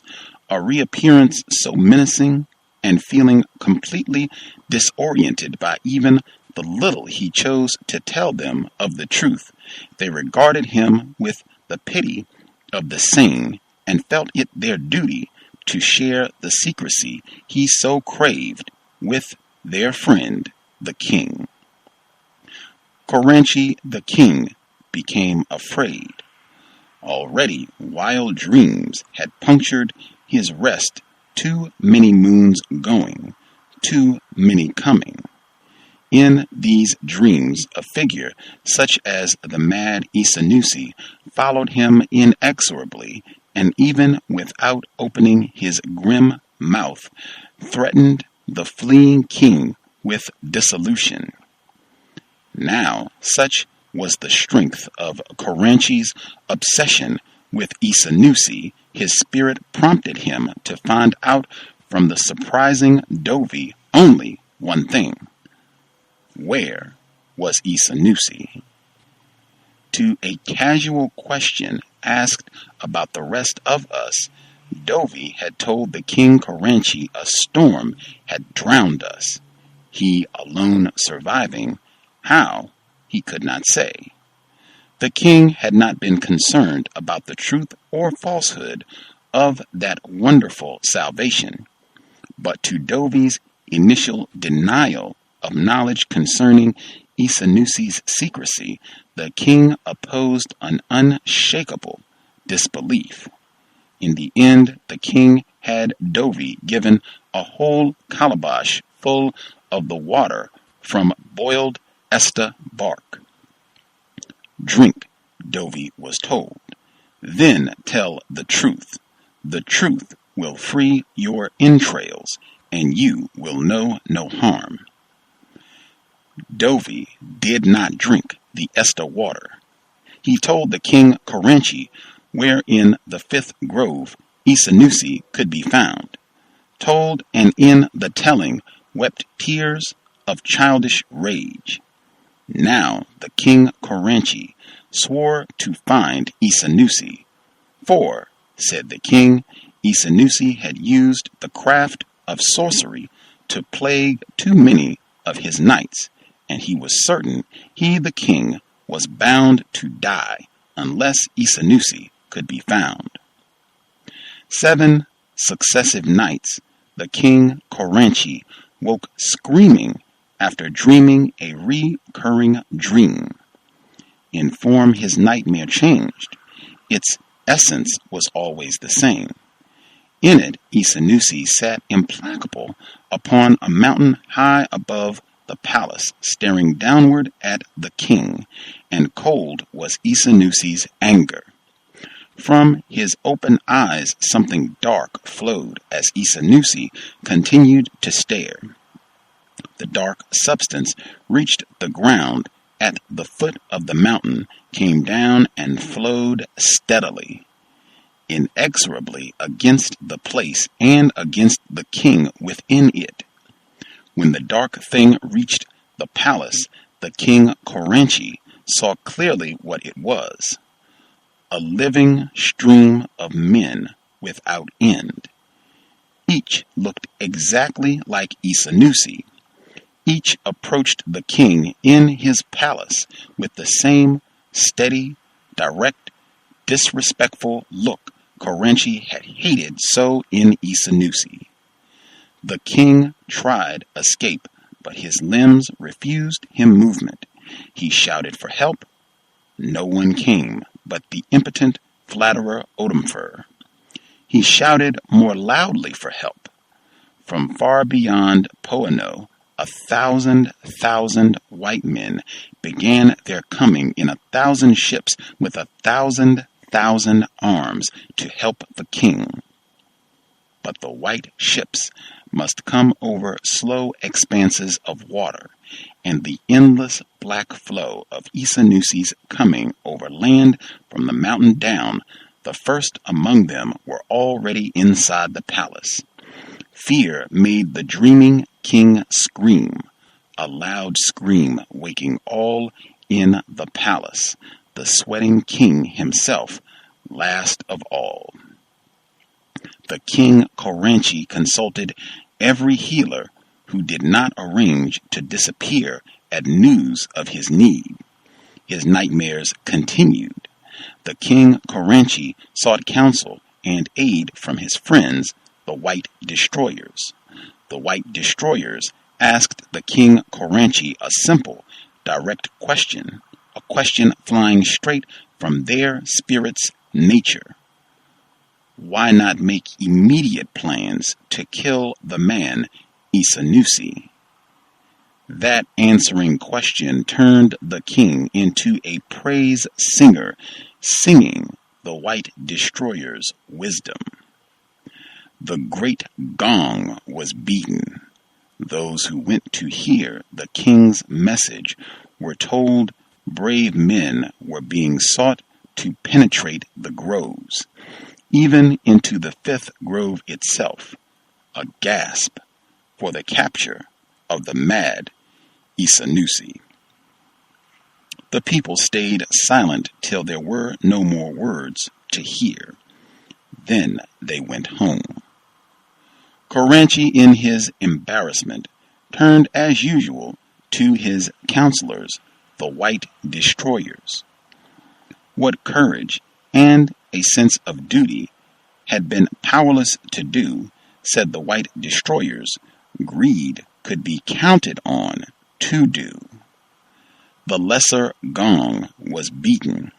[SPEAKER 2] a reappearance so menacing, and feeling completely disoriented by even the little he chose to tell them of the truth, they regarded him with the pity of the sane and felt it their duty to share the secrecy he so craved with their friend, the king. Koranchi, the king, became afraid. Already wild dreams had punctured his rest, too many moons going, too many coming. In these dreams, a figure such as the mad Isanusi followed him inexorably, and even without opening his grim mouth, threatened the fleeing king with dissolution. Now, such was the strength of Koranchi's obsession with Isanusi, his spirit prompted him to find out from the surprising Dovi only one thing. Where was Isanusi? To a casual question asked about the rest of us, Dovi had told the king Koranchi a storm had drowned us. He alone surviving, how, he could not say. The king had not been concerned about the truth or falsehood of that wonderful salvation, but to Dovi's initial denial of knowledge concerning Isanusi's secrecy, the king opposed an unshakable disbelief. In the end, the king had Dovi given a whole calabash full of the water from boiled esta bark. Drink, Dovi was told. Then tell the truth. The truth will free your entrails, and you will know no harm. Dovi did not drink the esta water. He told the king Koranchi where in the fifth grove Isanusi could be found. Told, and in the telling wept tears of childish rage. Now the king Koranchi swore to find Isanusi, for, said the king, Isanusi had used the craft of sorcery to plague too many of his knights, and he was certain he, the king, was bound to die unless Isanusi could be found. 7 successive nights the king Koranchi woke screaming after dreaming a recurring dream. In form his nightmare changed. Its essence was always the same. In it, Isanusi sat implacable upon a mountain high above the palace, staring downward at the king, and cold was Isanusi's anger. From his open eyes something dark flowed as Isanusi continued to stare. The dark substance reached the ground at the foot of the mountain, came down and flowed steadily, inexorably against the place and against the king within it. When the dark thing reached the palace, the king Koranchi saw clearly what it was. A living stream of men without end. Each looked exactly like Isanusi. Each approached the king in his palace with the same steady, direct, disrespectful look Koranchi had hated so in Isanusi. The king tried escape, but his limbs refused him movement. He shouted for help. No one came but the impotent flatterer Odumfer. He shouted more loudly for help. From far beyond Poano, 1,000 white men began their coming in 1,000 ships with 1,000 arms to help the king. But the white ships must come over slow expanses of water, and the endless black flow of Isanusi's coming over land from the mountain down, the first among them were already inside the palace. Fear made the dreaming king scream, a loud scream waking all in the palace, the sweating king himself, last of all. The king Koranchi consulted every healer who did not arrange to disappear at news of his need. His nightmares continued. The king Koranchi sought counsel and aid from his friends, the white destroyers. The white destroyers asked the king Koranchi a simple, direct question, a question flying straight from their spirit's nature. Why not make immediate plans to kill the man Isanusi? That answering question turned the king into a praise singer, singing the white destroyer's wisdom. The great gong was beaten. Those who went to hear the king's message were told brave men were being sought to penetrate the groves, even into the fifth grove itself, a gasp for the capture of the mad Isanusi. The people stayed silent till there were no more words to hear. Then they went home. Koranchi, in his embarrassment, turned as usual to his counselors, the white destroyers. What courage and a sense of duty had been powerless to do, said the white destroyers, greed could be counted on to do. The lesser gong was beaten.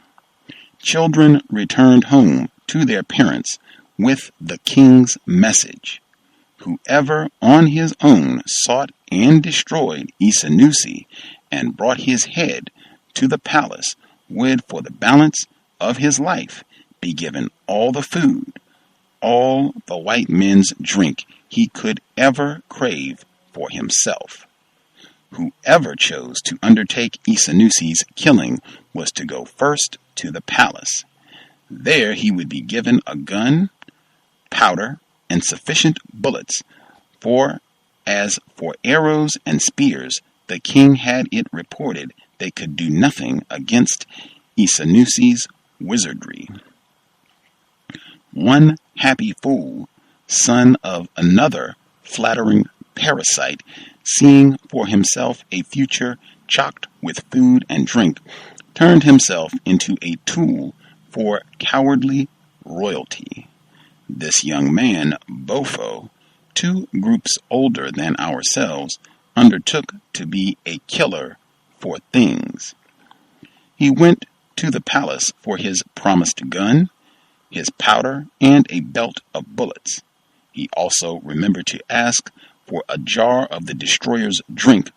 [SPEAKER 2] Children returned home to their parents with the king's message. Whoever on his own sought and destroyed Isanusi and brought his head to the palace would, for the balance of his life, be given all the food, all the white men's drink he could ever crave for himself. Whoever chose to undertake Isanusi's killing was to go first to the palace. There he would be given a gun, powder, and sufficient bullets, for as for arrows and spears, the king had it reported they could do nothing against Isanusi's wizardry. One happy fool, son of another flattering parasite, seeing for himself a future chocked with food and drink, turned himself into a tool for cowardly royalty. This young man, Bofo, 2 groups older than ourselves, undertook to be a killer for things. He went to the palace for his promised gun, his powder, and a belt of bullets. He also remembered to ask for a jar of the destroyer's drink,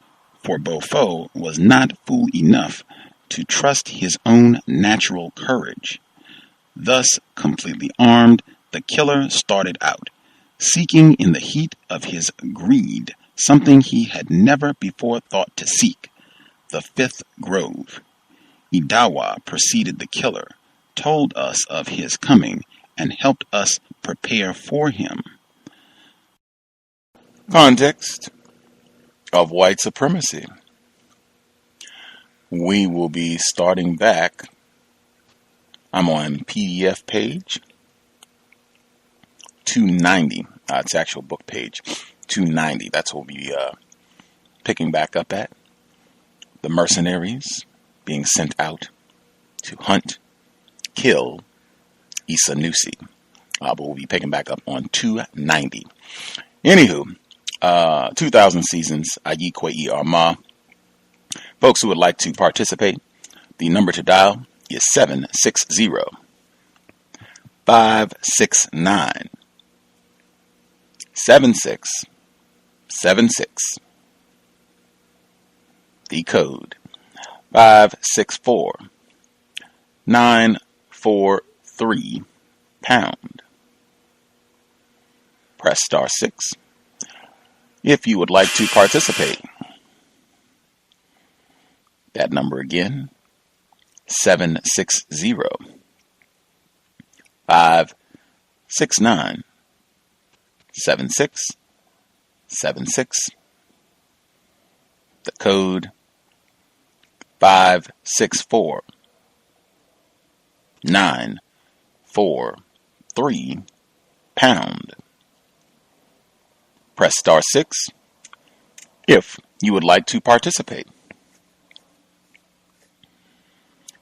[SPEAKER 2] for Bofo was not fool enough to trust his own natural courage. Thus, completely armed, the killer started out, seeking in the heat of his greed something he had never before thought to seek, the fifth grove. Idawa preceded the killer, told us of his coming, and helped us prepare for him. Context of White Supremacy. We will be starting back. I'm on PDF page 290. It's actual book page 290. That's what we'll be picking back up at. The mercenaries being sent out to hunt, kill Isanusi. But we'll be picking back up on 290. Anywho, 2000 seasons, Ayi Kwei Armah. Folks who would like to participate, the number to dial is 760-569-7676. The code 564-943 pound. Press star 6 if you would like to participate. That number again, 760-569-7676. The code 564-943 pound. Press star 6 if you would like to participate.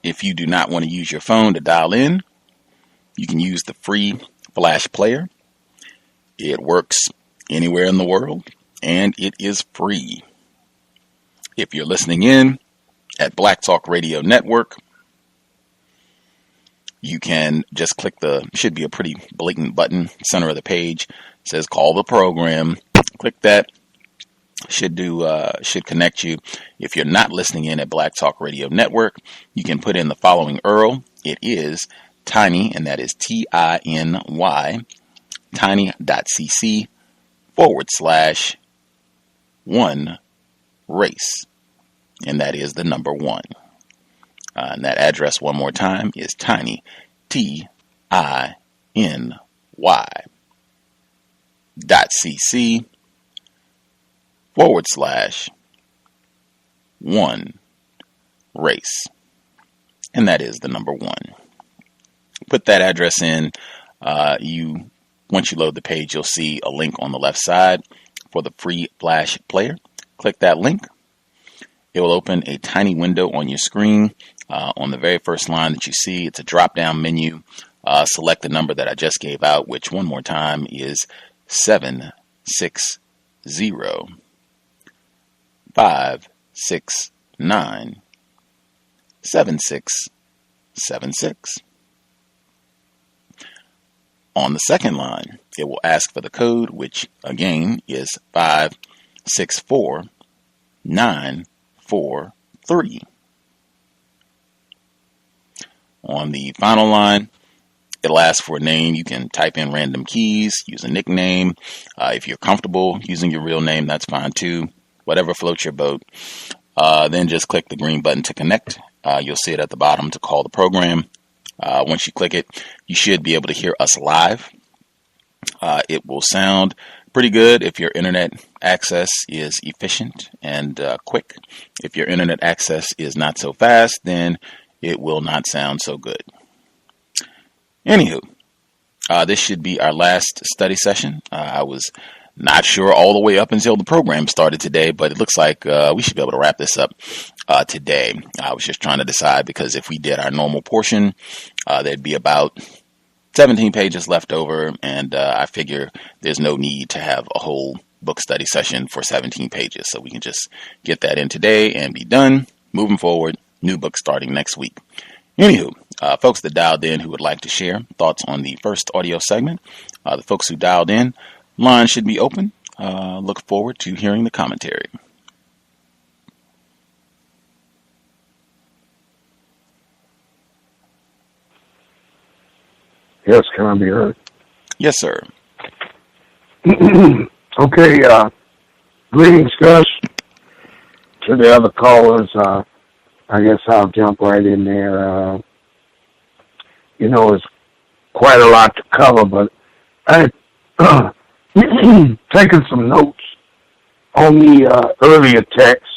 [SPEAKER 2] If you do not want to use your phone to dial in, you can use the free Flash player. It works anywhere in the world, and it is free. If you're listening in at Black Talk Radio Network, you can just click should be a pretty blatant button, center of the page. It says call the program. Click that. Should connect you. If you're not listening in at Black Talk Radio Network, you can put in the following URL. It is tiny, and that is TINY, tiny.cc/1 race, and that is the number 1. And that address one more time is tiny, TINY, .cc/1 race. And that is the number 1. Put that address in. Once you load the page, you'll see a link on the left side for the free Flash player. Click that link. It will open a tiny window on your screen. On the very first line that you see, it's a drop-down menu. Select the number that I just gave out, which one more time is 760-569-7676. On the second line, it will ask for the code, which again is 564943. On the final line, it'll ask for a name. You can type in random keys, use a nickname. If you're comfortable using your real name, that's fine too. Whatever floats your boat. Then just click the green button to connect. You'll see it at the bottom to call the program. Once you click it, you should be able to hear us live. It will sound pretty good if your internet access is efficient and quick. If your internet access is not so fast, then it will not sound so good. Anywho, this should be our last study session. I was not sure all the way up until the program started today, but it looks like we should be able to wrap this up today. I was just trying to decide, because if we did our normal portion, there'd be about 17 pages left over, and I figure there's no need to have a whole book study session for 17 pages, so we can just get that in today and be done. Moving forward, new book starting next week. Anywho, folks that dialed in who would like to share thoughts on the first audio segment, the folks who dialed in, line should be open. Look forward to hearing the commentary.
[SPEAKER 3] Yes, can I be heard?
[SPEAKER 2] Yes, sir.
[SPEAKER 3] Okay, greetings, Gus. To the other callers, I guess I'll jump right in there. It's quite a lot to cover, but I taken some notes on the earlier text,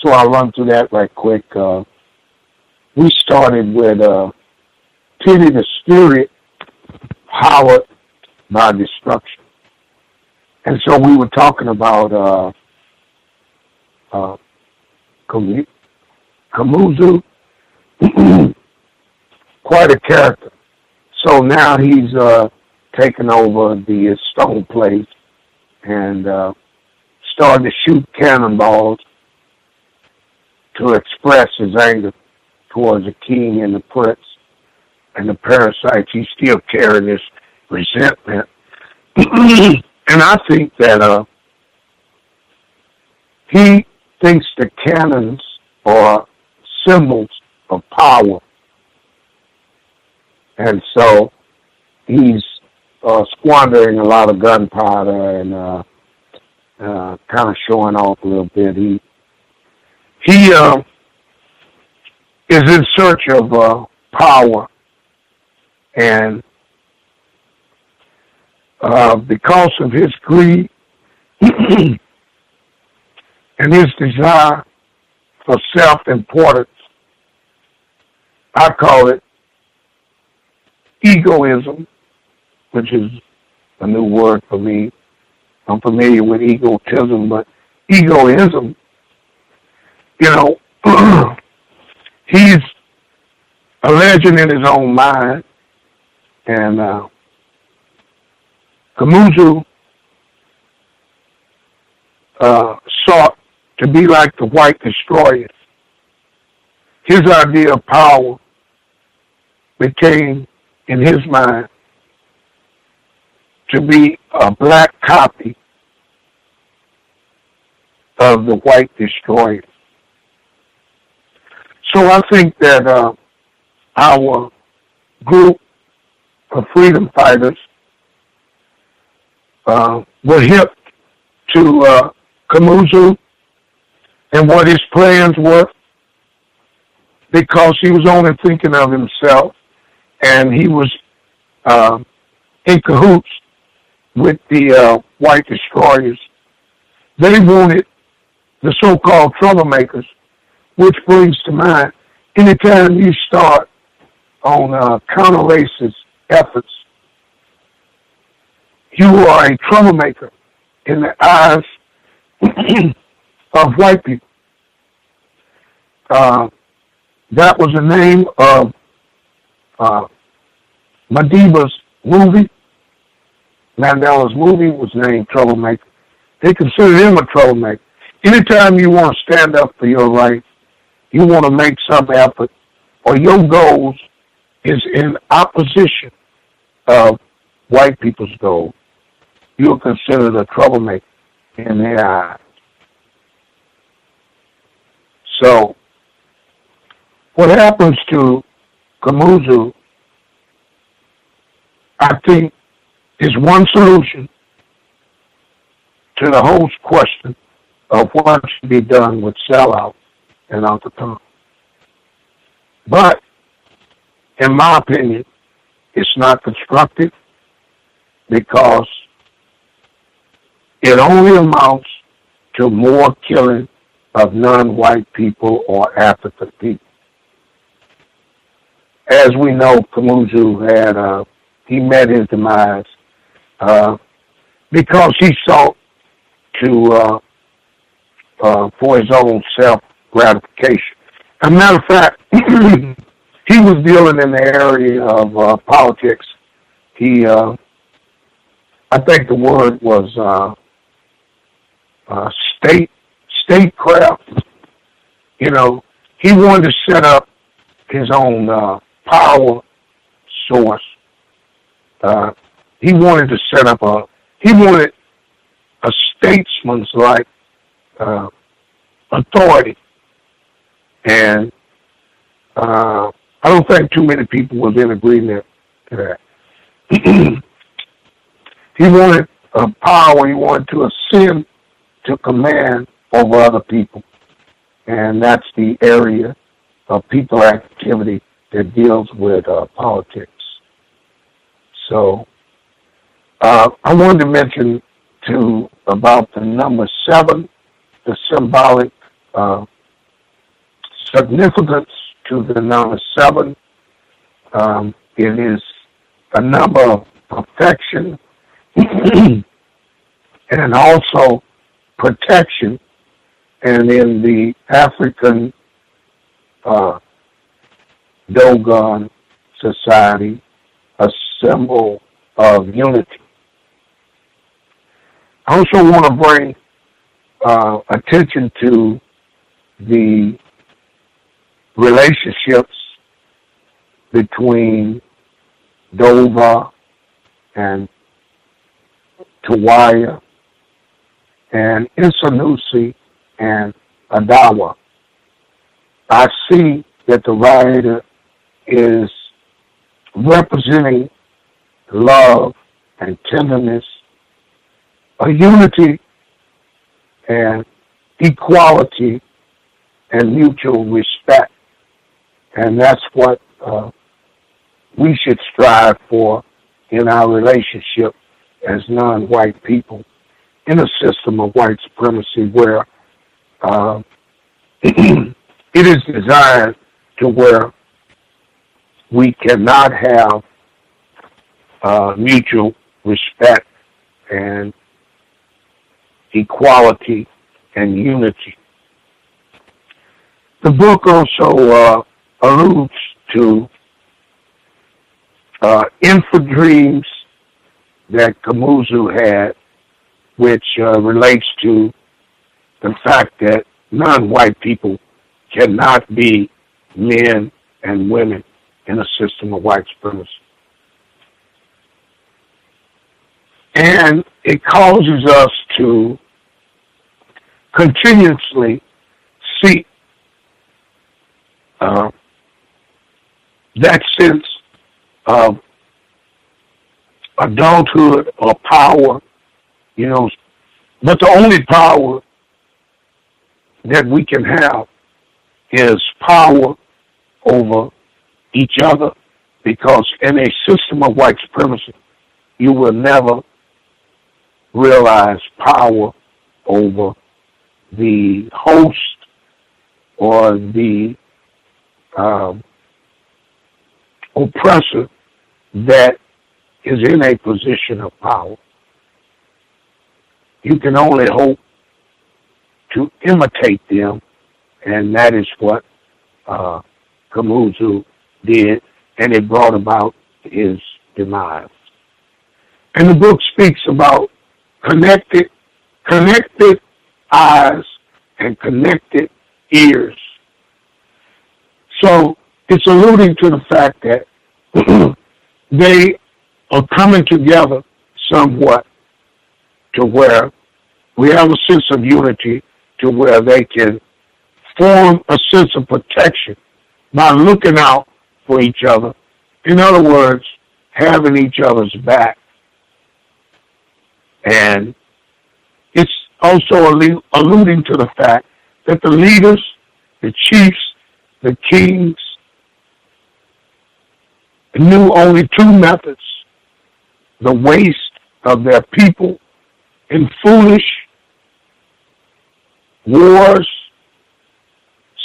[SPEAKER 3] so I'll run through that right quick. We started with pity the spirit powered by destruction. And so we were talking about Kamuzu, quite a character. So now he's taken over the stone place and started to shoot cannonballs to express his anger towards the king and the prince and the parasites. He's still carrying this resentment. And I think that he thinks the cannons are symbols of power. And so he's squandering a lot of gunpowder and kind of showing off a little bit. He is in search of power, and because of his greed and his desire for self-importance, I call it egoism, which is a new word for me. I'm familiar with egotism, but egoism, he's a legend in his own mind. And Kamuzu sought to be like the white destroyers. His idea of power became, in his mind, to be a black copy of the white destroyers. So I think that our group of freedom fighters were hip to Kamuzu and what his plans were. because he was only thinking of himself, and he was in cahoots with the white destroyers. They wanted the so-called troublemakers, which brings to mind, anytime you start on counter-racist efforts, you are a troublemaker in the eyes of white people. That was the name of Madiba's movie. Mandela's movie was named Troublemaker. They considered him a troublemaker. Anytime you want to stand up for your rights, you want to make some effort, or your goals is in opposition of white people's goals, you're considered a troublemaker in their eyes. So, what happens to Kamuzu, I think, is one solution to the whole question of what should be done with sellout and Uncle Tom. But, in my opinion, it's not constructive because it only amounts to more killing of non-white people or African people. As we know, Kamuzu had, he met his demise because he sought to, for his own self-gratification. As a matter of fact, he was dealing in the area of politics. He, I think the word was statecraft. You know, he wanted to set up his own power source. He wanted to set up he wanted a statesman's like authority. And I don't think too many people was in agreement to that. He wanted power, he wanted to ascend to command over other people. And that's the area of people activity that deals with politics. So I wanted to mention about the number 7, the symbolic significance to the number 7. It is a number of perfection and also protection. And in the African Dogon society, a symbol of unity. I also want to bring attention to the relationships between Dova and Tawaya and Isanusi and Adawa. I see that the writer is representing love and tenderness, a unity and equality and mutual respect. And that's what we should strive for in our relationship as non-white people in a system of white supremacy where it is designed to where we cannot have mutual respect and equality and unity. The book also alludes to infodreams that Kamuzu had, which relates to the fact that non-white people cannot be men and women in a system of white supremacy. And it causes us to continuously seek that sense of adulthood or power, you know, but the only power that we can have is power over each other, because in a system of white supremacy, you will never realize power over the host or the oppressor that is in a position of power. You can only hope to imitate them, and that is what Kamuzu did, and it brought about his demise. And the book speaks about connected eyes and connected ears. So it's alluding to the fact that they are coming together somewhat to where we have a sense of unity, to where they can form a sense of protection by looking out for each other. In other words, having each other's back. And it's also alluding to the fact that the leaders, the chiefs, the kings knew only two methods: the waste of their people in foolish wars,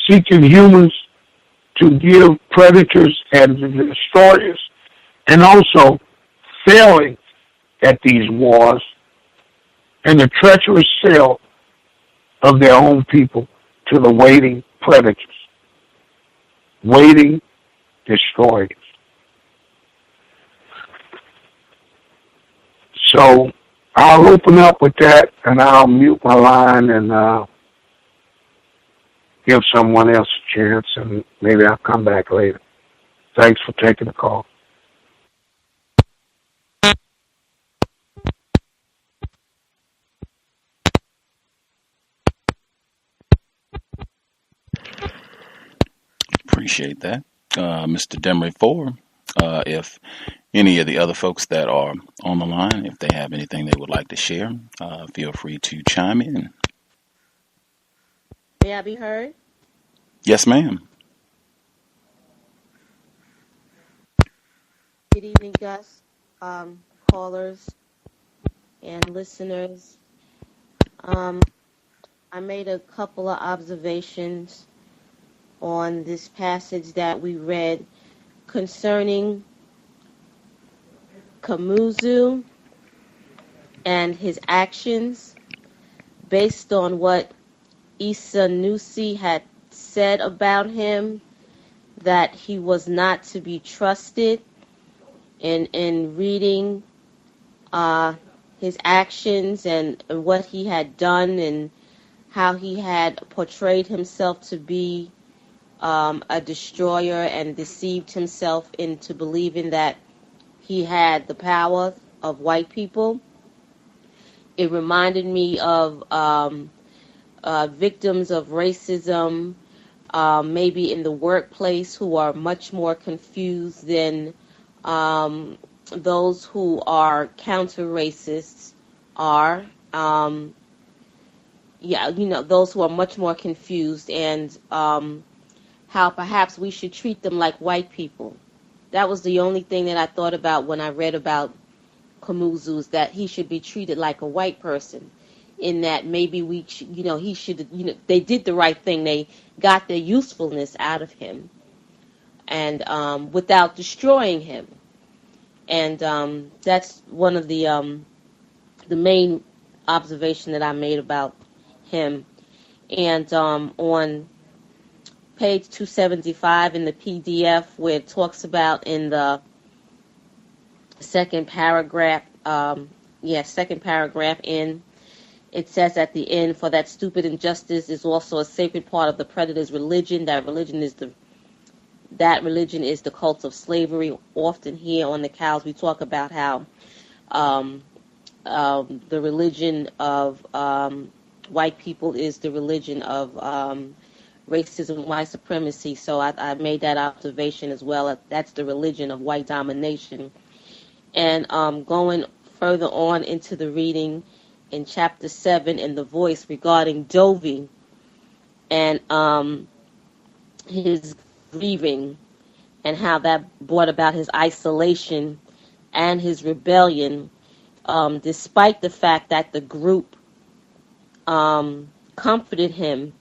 [SPEAKER 3] seeking humans to give predators and destroyers, and also failing at these wars, and the treacherous sale of their own people to the waiting predators, waiting destroyers. So I'll open up with that, and I'll mute my line and give someone else a chance, and maybe I'll come back later. Thanks for taking the call.
[SPEAKER 2] Appreciate that. Mr. Demery 4, if any of the other folks that are on the line, if they have anything they would like to share, feel free to chime in.
[SPEAKER 4] May I be heard?
[SPEAKER 2] Yes, ma'am.
[SPEAKER 4] Good evening, Gus, callers and listeners. I made a couple of observations on this passage that we read concerning Kamuzu and his actions based on what Isanusi had said about him, that he was not to be trusted. In reading his actions and what he had done and how he had portrayed himself to be a destroyer and deceived himself into believing that he had the power of white people. It reminded me of victims of racism, maybe in the workplace, who are much more confused than those who are counter-racists are. Those who are much more confused, and how perhaps we should treat them like white people. That was the only thing that I thought about when I read about Kamuzu, is that he should be treated like a white person, in that maybe he should, they did the right thing. They got their usefulness out of him, and without destroying him. And that's one of the main observation that I made about him. And on page 275 in the PDF, where it talks about in the second paragraph in, it says at the end, "For that stupid injustice is also a sacred part of the predator's religion. That religion is the cult of slavery." Often here on the Cows, we talk about how the religion of white people is the religion of racism, white supremacy. So I made that observation as well. That's the religion of white domination. And going further on into the reading in chapter 7 in the Voice regarding Dovey and his grieving and how that brought about his isolation and his rebellion, despite the fact that the group comforted him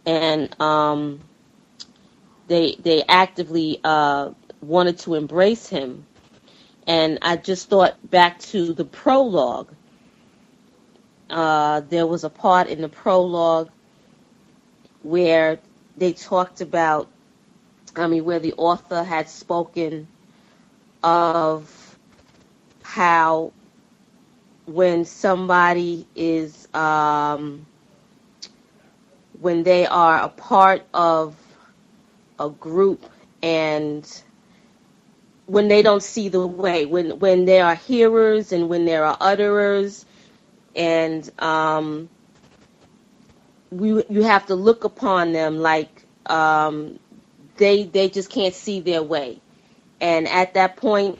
[SPEAKER 4] and they actively wanted to embrace him. And I just thought back to the prologue. There was a part in the prologue where they talked about, where the author had spoken of how when somebody is, when they are a part of a group and when they don't see the way, when there are hearers and when there are utterers, and you have to look upon them like they just can't see their way. And at that point,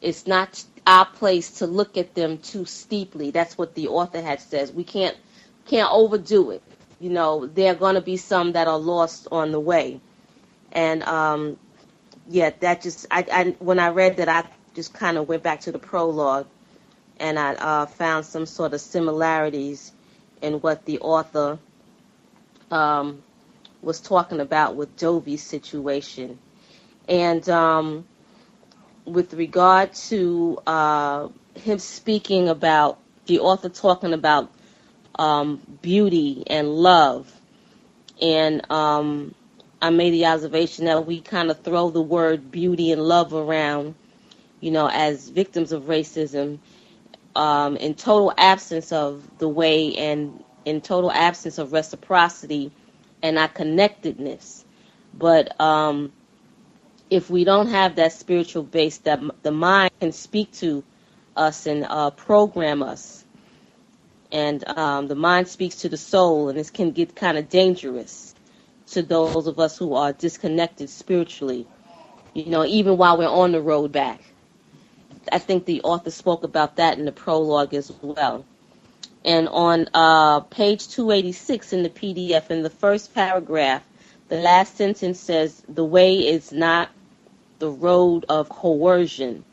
[SPEAKER 4] it's not our place to look at them too steeply. That's what the author had says. We can't overdo it. You know, there are going to be some that are lost on the way. And that just I when I read that, I just kind of went back to the prologue, and I found some sort of similarities in what the author was talking about with Dovi's situation. And with regard to him speaking about, the author talking about beauty and love, and I made the observation that we kind of throw the word beauty and love around, you know, as victims of racism, in total absence of the way and in total absence of reciprocity and our connectedness. But if we don't have that spiritual base, that the mind can speak to us and program us, and the mind speaks to the soul, and this can get kind of dangerous to those of us who are disconnected spiritually, you know, even while we're on the road back. I think the author spoke about that in the prologue as well. And on page 286 in the PDF, in the first paragraph, the last sentence says, "The way is not the road of coercion."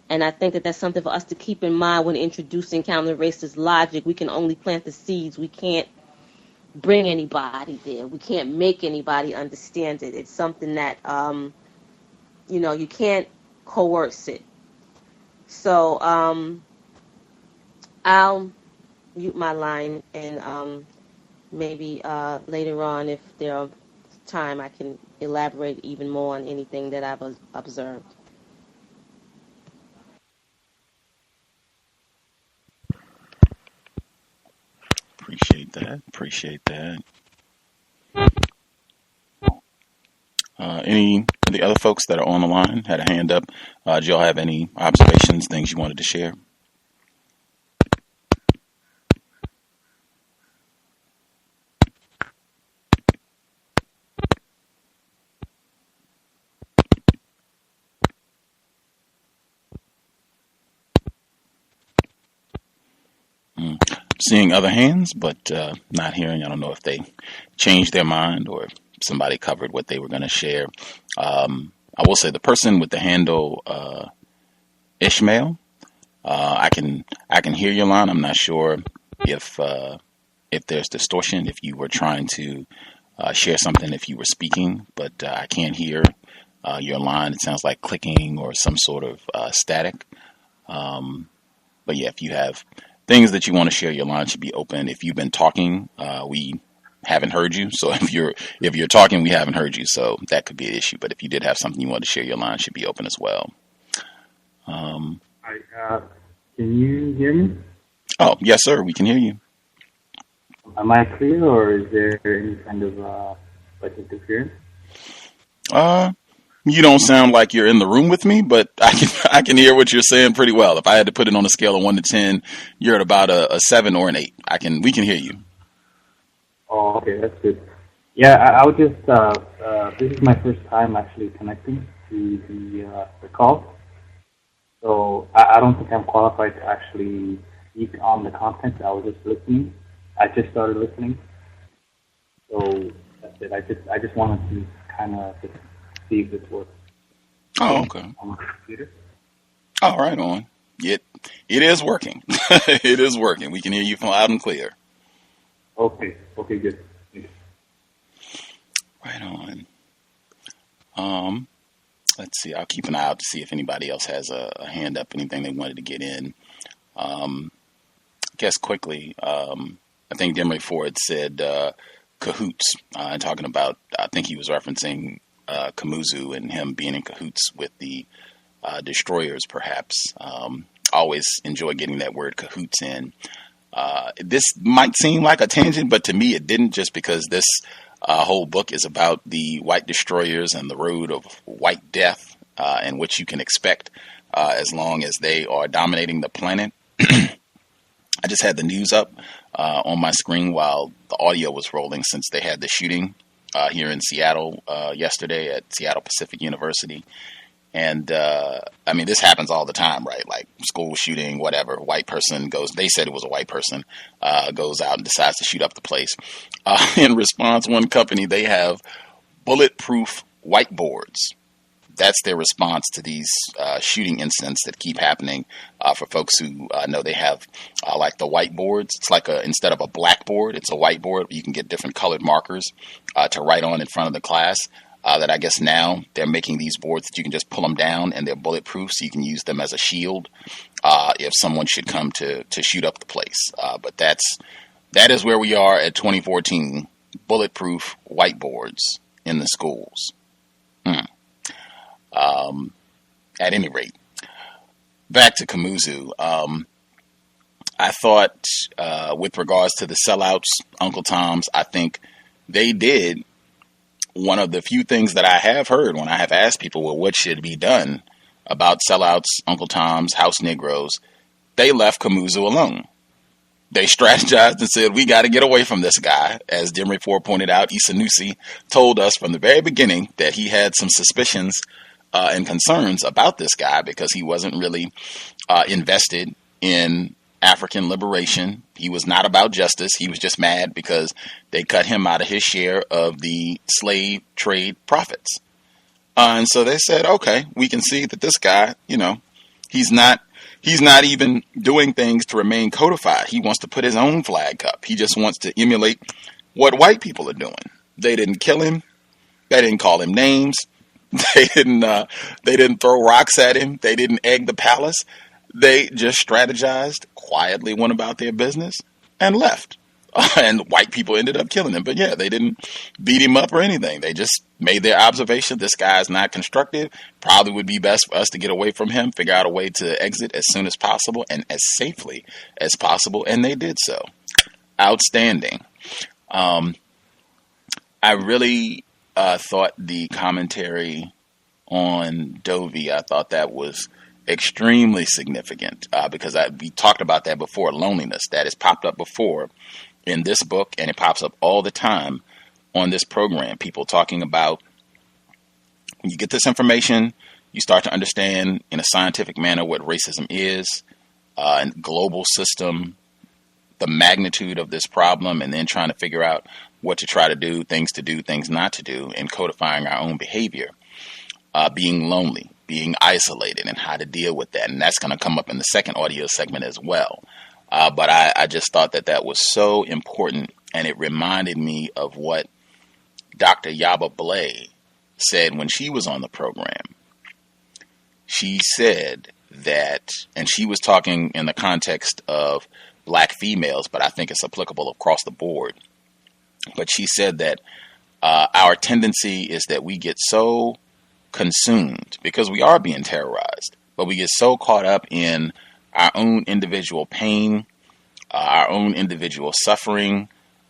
[SPEAKER 4] And I think that that's something for us to keep in mind when introducing counter-racist logic. We can only plant the seeds. We can't bring anybody there. We can't make anybody understand it. It's something that, you know, you can't coerce it. So I'll mute my line, and maybe later on, if there's time, I can elaborate even more on anything that I've observed.
[SPEAKER 2] Appreciate that. Any of the other folks that are on the line had a hand up? Do y'all have any observations, things you wanted to share? Seeing other hands, but not hearing. I don't know if they changed their mind or somebody covered what they were going to share. I will say the person with the handle Ishmael, I can hear your line. I'm not sure if there's distortion, if you were trying to share something, if you were speaking, but I can't hear your line. It sounds like clicking or some sort of static. But yeah, if you have things that you want to share, your line should be open. If you've been talking, we haven't heard you. So if you're talking, we haven't heard you. So that could be an issue. But if you did have something you wanted to share, your line should be open as well.
[SPEAKER 5] Can you hear me?
[SPEAKER 2] Oh, yes, sir. We can hear you.
[SPEAKER 5] Am I clear, or is there any kind of interference?
[SPEAKER 2] You don't sound like you're in the room with me, but I can hear what you're saying pretty well. If I had to put it on a scale of 1 to 10, you're at about a 7 or an 8. We can hear you.
[SPEAKER 5] Oh, okay, that's good. Yeah, I would just this is my first time actually connecting to the call, so I don't think I'm qualified to actually speak on the content. I was just I just started listening, so that's it. I just wanted to kind of just see if this works.
[SPEAKER 2] Oh, okay.
[SPEAKER 5] On my computer.
[SPEAKER 2] All right, on. It is working. It is working. We can hear you from loud and clear.
[SPEAKER 5] Okay, good. Thanks.
[SPEAKER 2] Right on. Let's see. I'll keep an eye out to see if anybody else has a hand up, anything they wanted to get in. I guess quickly, I think Demery Ford said cahoots, and talking about, I think he was referencing Kamuzu and him being in cahoots with the destroyers, perhaps. Always enjoy getting that word cahoots in. This might seem like a tangent, but to me it didn't, just because this whole book is about the white destroyers and the road of white death, and what you can expect as long as they are dominating the planet. I just had the news up on my screen while the audio was rolling, since they had the shooting here in Seattle yesterday at Seattle Pacific University. And, I mean, this happens all the time, right? Like school shooting, whatever, white person goes, they said it was a white person, goes out and decides to shoot up the place. In response, one company, they have bulletproof whiteboards. That's their response to these shooting incidents that keep happening. For folks who know, they have like the whiteboards. It's like instead of a blackboard, it's a whiteboard. You can get different colored markers to write on in front of the class. That I guess now they're making these boards that you can just pull them down, and they're bulletproof, so you can use them as a shield if someone should come to shoot up the place. But that is where we are at 2014, bulletproof whiteboards in the schools. At any rate, back to Kamuzu. I thought with regards to the sellouts, Uncle Tom's, I think they did one of the few things that I have heard when I have asked people, well, what should be done about sellouts, Uncle Tom's, House Negroes. They left Kamuzu alone. They strategized and said, we got to get away from this guy. As Demery Ford pointed out, Isanusi told us from the very beginning that he had some suspicions and concerns about this guy because he wasn't really invested in African liberation. He was not about justice. He was just mad because they cut him out of his share of the slave trade profits. And so they said, okay, we can see that this guy, he's not even doing things to remain codified. He wants to put his own flag up. He just wants to emulate what white people are doing. They didn't kill him. They didn't call him names. They didn't throw rocks at him. They didn't egg the palace. They just strategized, quietly went about their business, and left. And white people ended up killing him. But yeah, they didn't beat him up or anything. They just made their observation. This guy is not constructive. Probably would be best for us to get away from him, figure out a way to exit as soon as possible and as safely as possible. And they did so. Outstanding. I really thought the commentary on Dovey, I thought that was extremely significant because we talked about that before, loneliness. That has popped up before in this book, and it pops up all the time on this program. People talking about when you get this information, you start to understand in a scientific manner what racism is, and global system, the magnitude of this problem, and then trying to figure out what to try to do, things not to do, and codifying our own behavior. Being lonely, being isolated, and how to deal with that. And that's going to come up in the second audio segment as well. But I just thought that was so important, and it reminded me of what Dr. Yaba Blay said when she was on the program. She said that, and she was talking in the context of black females, but I think it's applicable across the board. But she said that our tendency is that we get so consumed, because we are being terrorized, but we get so caught up in our own individual pain, our own individual suffering,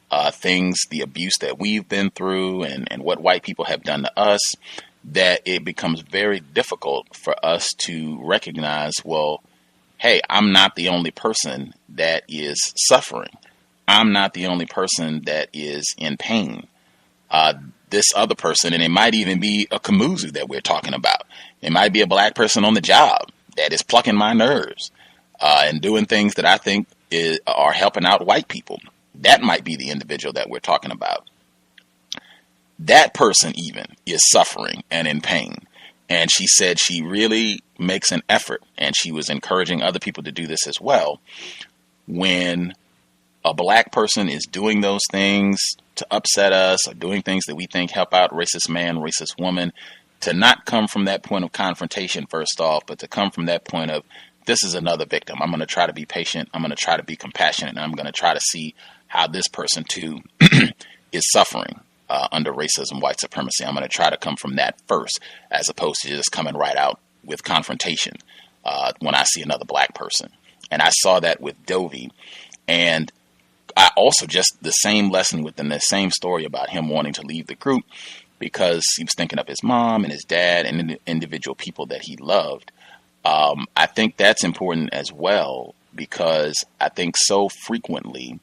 [SPEAKER 2] the abuse that we've been through and what white people have done to us, that it becomes very difficult for us to recognize, well, hey, I'm not the only person that is suffering. I'm not the only person that is in pain. This other person, and it might even be a Kamuzu that we're talking about. It might be a black person on the job that is plucking my nerves and doing things that I think are helping out white people. That might be the individual that we're talking about. that person even is suffering and in pain. And she said she really makes an effort, and she was encouraging other people to do this as well. When a black person is doing those things to upset us, or doing things that we think help out racist man, racist woman, to not come from that point of confrontation first off, but to come from that point of, this is another victim. I'm going to try to be patient. I'm going to try to be compassionate. And I'm going to try to see how this person too is suffering under racism, white supremacy. I'm going to try to come from that first, as opposed to just coming right out with confrontation when I see another black person. And I saw that with Dovey. And I also just the same lesson within the same story about him wanting to leave the group because he was thinking of his mom and his dad and the individual people that he loved. I think that's important as well, because I think so frequently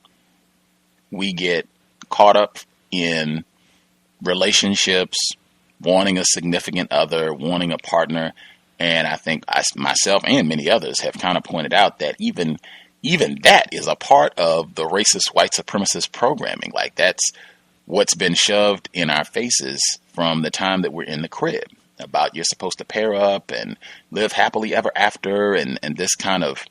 [SPEAKER 2] we get caught up in relationships, wanting a significant other, wanting a partner. And I think myself and many others have kind of pointed out that even that is a part of the racist white supremacist programming. Like, that's what's been shoved in our faces from the time that we're in the crib, about you're supposed to pair up and live happily ever after, and this kind of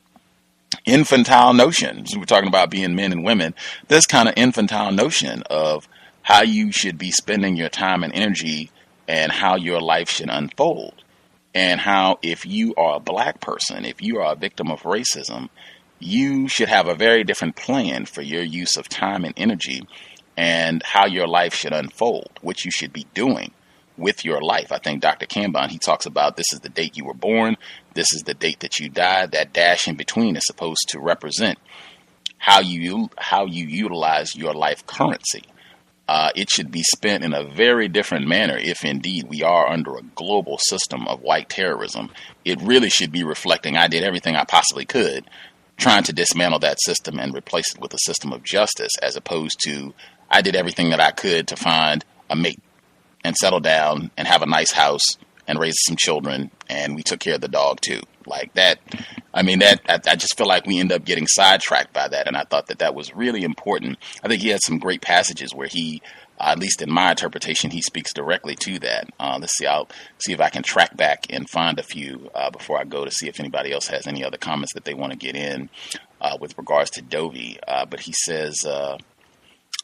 [SPEAKER 2] infantile notion. We're talking about being men and women. This kind of infantile notion of how you should be spending your time and energy and how your life should unfold. And how, if you are a black person, if you are a victim of racism, you should have a very different plan for your use of time and energy and how your life should unfold, what you should be doing with your life. I think Dr. Kanban, he talks about, this is the date you were born, this is the date that you died. That dash in between is supposed to represent how you utilize your life currency. It should be spent in a very different manner if indeed we are under a global system of white terrorism. It really should be reflecting, I did everything I possibly could trying to dismantle that system and replace it with a system of justice, as opposed to, I did everything that I could to find a mate and settle down and have a nice house and raise some children, and we took care of the dog too. Like that, I mean, I just feel like we end up getting sidetracked by that, and I thought that was really important. I think he had some great passages where he, at least in my interpretation, he speaks directly to that. Let's see, I'll see if I can track back and find a few before I go, to see if anybody else has any other comments that they want to get in with regards to Dovey. But he says,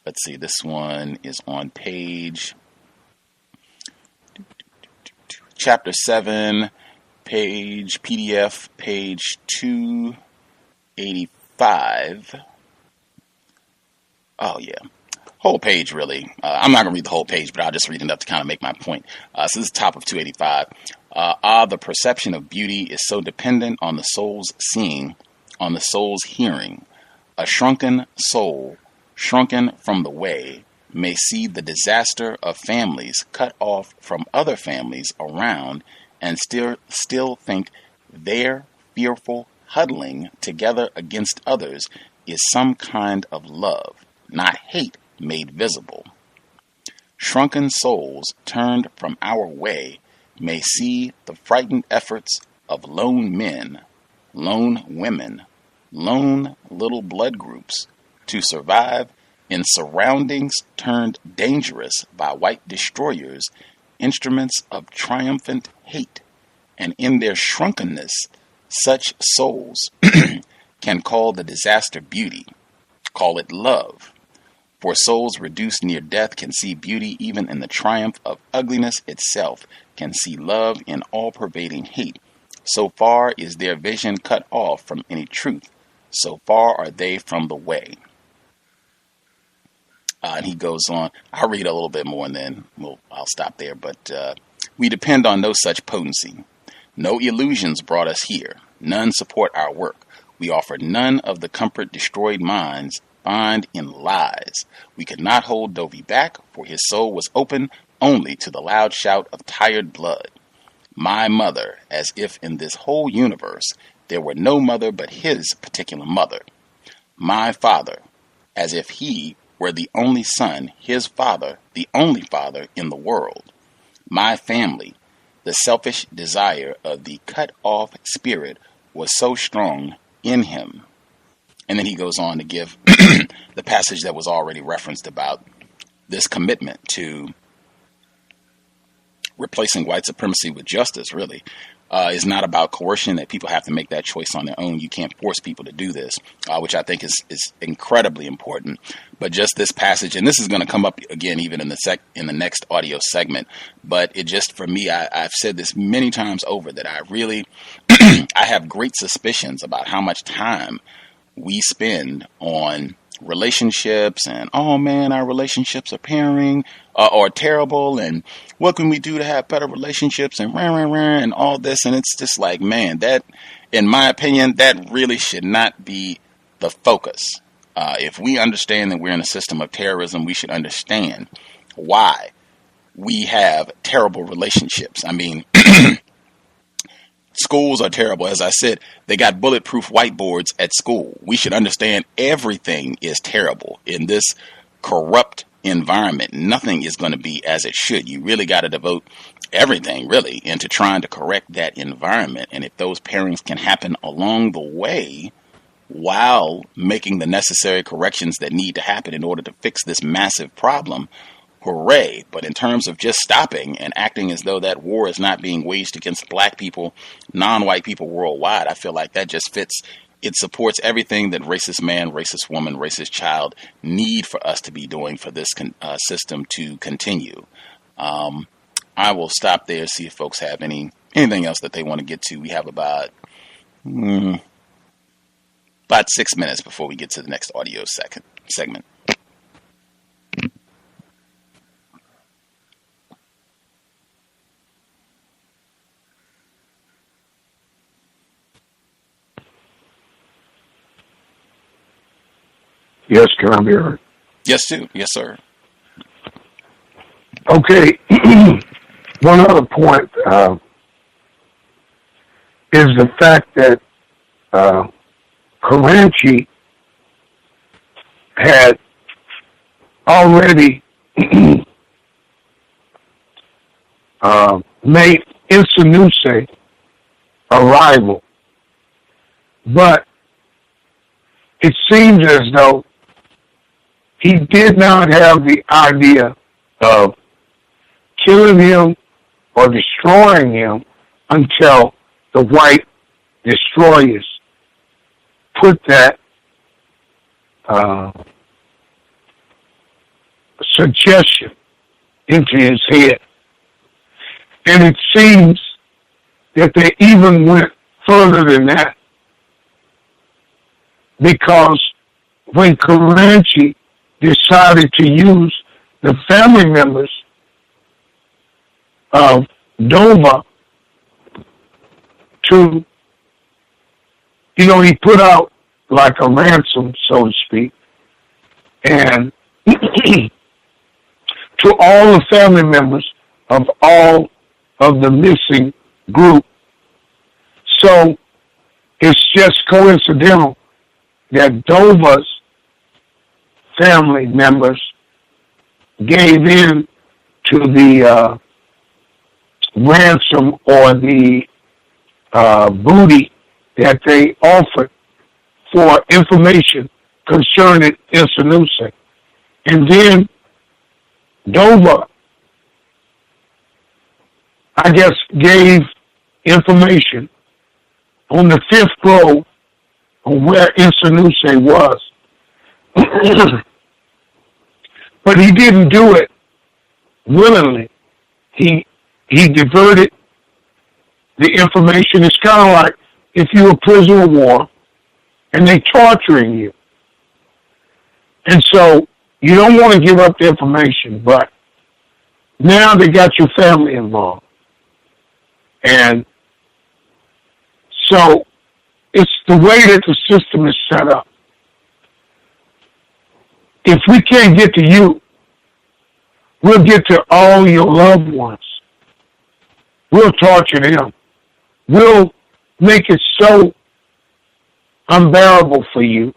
[SPEAKER 2] let's see, this one is on page, chapter 7, page, PDF, page 285. Oh, yeah. Whole page, really. I'm not going to read the whole page, but I'll just read enough to kind of make my point. So this is top of 285. The perception of beauty is so dependent on the soul's seeing, on the soul's hearing. A shrunken soul, shrunken from the way, may see the disaster of families cut off from other families around and still think their fearful huddling together against others is some kind of love, not hate made visible. Shrunken souls turned from our way may see the frightened efforts of lone men, lone women, lone little blood groups to survive in surroundings turned dangerous by white destroyers, instruments of triumphant hate, and in their shrunkenness, such souls can call the disaster beauty, call it love. For souls reduced near death can see beauty even in the triumph of ugliness itself, can see love in all-pervading hate. So far is their vision cut off from any truth, so far are they from the way. And he goes on. I'll read a little bit more and then I'll stop there. But we depend on no such potency. No illusions brought us here. None support our work. We offer none of the comfort destroyed minds find in lies. We could not hold Dovey back, for his soul was open only to the loud shout of tired blood. My mother, as if in this whole universe there were no mother but his particular mother. My father, as if he were the only son, his father, the only father in the world. My family, the selfish desire of the cut-off spirit was so strong in him. And then he goes on to give the passage that was already referenced about this commitment to replacing white supremacy with justice, really. Is not about coercion, that people have to make that choice on their own. You can't force people to do this, which I think is incredibly important. But just this passage, and this is going to come up again even in the next audio segment, but it just, for me, I've said this many times over, that I really, I have great suspicions about how much time we spend on relationships and, oh man, our relationships are pairing or terrible, and what can we do to have better relationships, and and all this. And it's just like, man, that, in my opinion, that really should not be the focus. If we understand that we're in a system of terrorism, we should understand why we have terrible relationships. I mean, schools are terrible. As I said, they got bulletproof whiteboards at school. We should understand everything is terrible in this corrupt environment. Nothing is going to be as it should. You really got to devote everything, really, into trying to correct that environment. And if those pairings can happen along the way while making the necessary corrections that need to happen in order to fix this massive problem, hooray. But in terms of just stopping and acting as though that war is not being waged against black people, non-white people worldwide, I feel like that just fits. It supports everything that racist man, racist woman, racist child need for us to be doing for this system to continue. I will stop there, see if folks have anything else that they want to get to. We have about 6 minutes before we get to the next audio segment.
[SPEAKER 3] Yes, can I be heard?
[SPEAKER 2] Yes, too. Yes, sir.
[SPEAKER 3] Okay. One other point is the fact that Comanche had already made Isanusi a rival, but it seems as though he did not have the idea of killing him or destroying him until the white destroyers put that suggestion into his head. And it seems that they even went further than that, because when Comanche decided to use the family members of Dova to, he put out like a ransom, so to speak, and to all the family members of all of the missing group. So it's just coincidental that Dova's family members gave in to the ransom or the booty that they offered for information concerning Isanusi. And then Dova, I guess, gave information on the 5th grove on where Isanusi was. But he didn't do it willingly. He diverted the information. It's kind of like if you're a prisoner of war and they're torturing you. And so you don't want to give up the information, but now they got your family involved. And so it's the way that the system is set up. If we can't get to you, we'll get to all your loved ones. We'll torture them. We'll make it so unbearable for you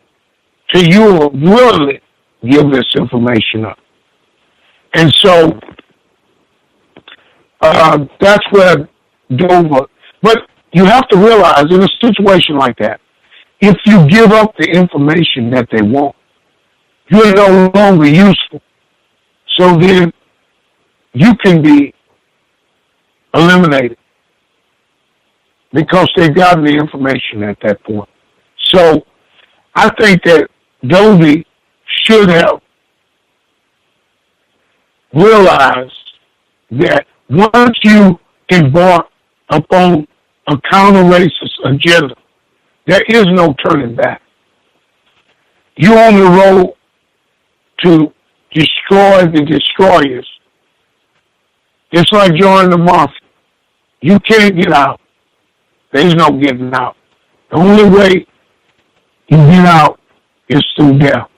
[SPEAKER 3] till you will willingly give this information up. And so that's where Dover. But you have to realize, in a situation like that, if you give up the information that they want, you're no longer useful. So then you can be eliminated because they've gotten the information at that point. So I think that Dovey should have realized that once you embark upon a counter-racist agenda, there is no turning back. You're on the road to destroy the destroyers. It's like joining the mafia. You can't get out. There's no getting out. The only way you get out is through death.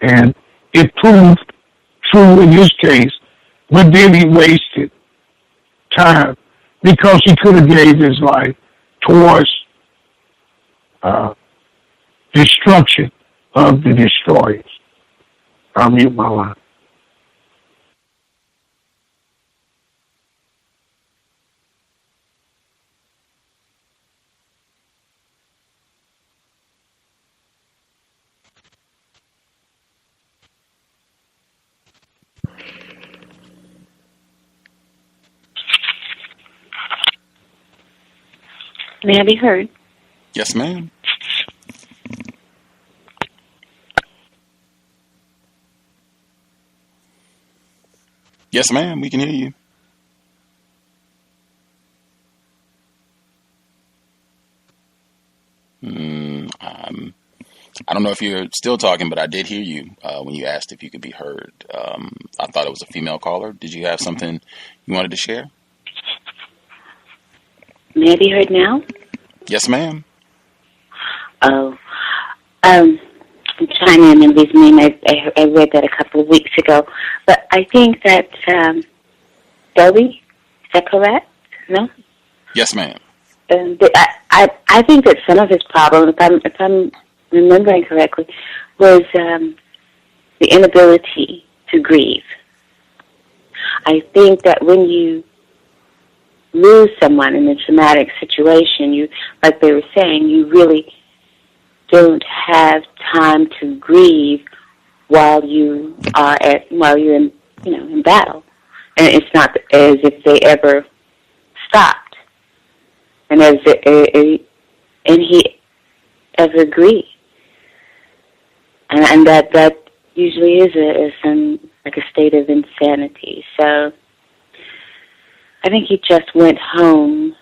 [SPEAKER 3] And it proved true in his case, but then he wasted time because he could have gave his life towards destruction of the destroyers. I'll mute my line.
[SPEAKER 6] May I be heard?
[SPEAKER 2] Yes, ma'am. Yes, ma'am. We can hear you. I don't know if you're still talking, but I did hear you when you asked if you could be heard. I thought it was a female caller. Did you have something you wanted to share?
[SPEAKER 6] May I be heard now?
[SPEAKER 2] Yes, ma'am.
[SPEAKER 6] Oh, I'm trying to remember his name. I read that a couple of weeks ago. But I think that, Dovey, is that correct? No?
[SPEAKER 2] Yes, ma'am.
[SPEAKER 6] I think that some of his problem, if I'm remembering correctly, was the inability to grieve. I think that when you lose someone in a traumatic situation, you, like they were saying, you really don't have time to grieve while you're in battle, and it's not as if they ever stopped, and he ever grieved, and that usually is like a state of insanity. So I think he just went home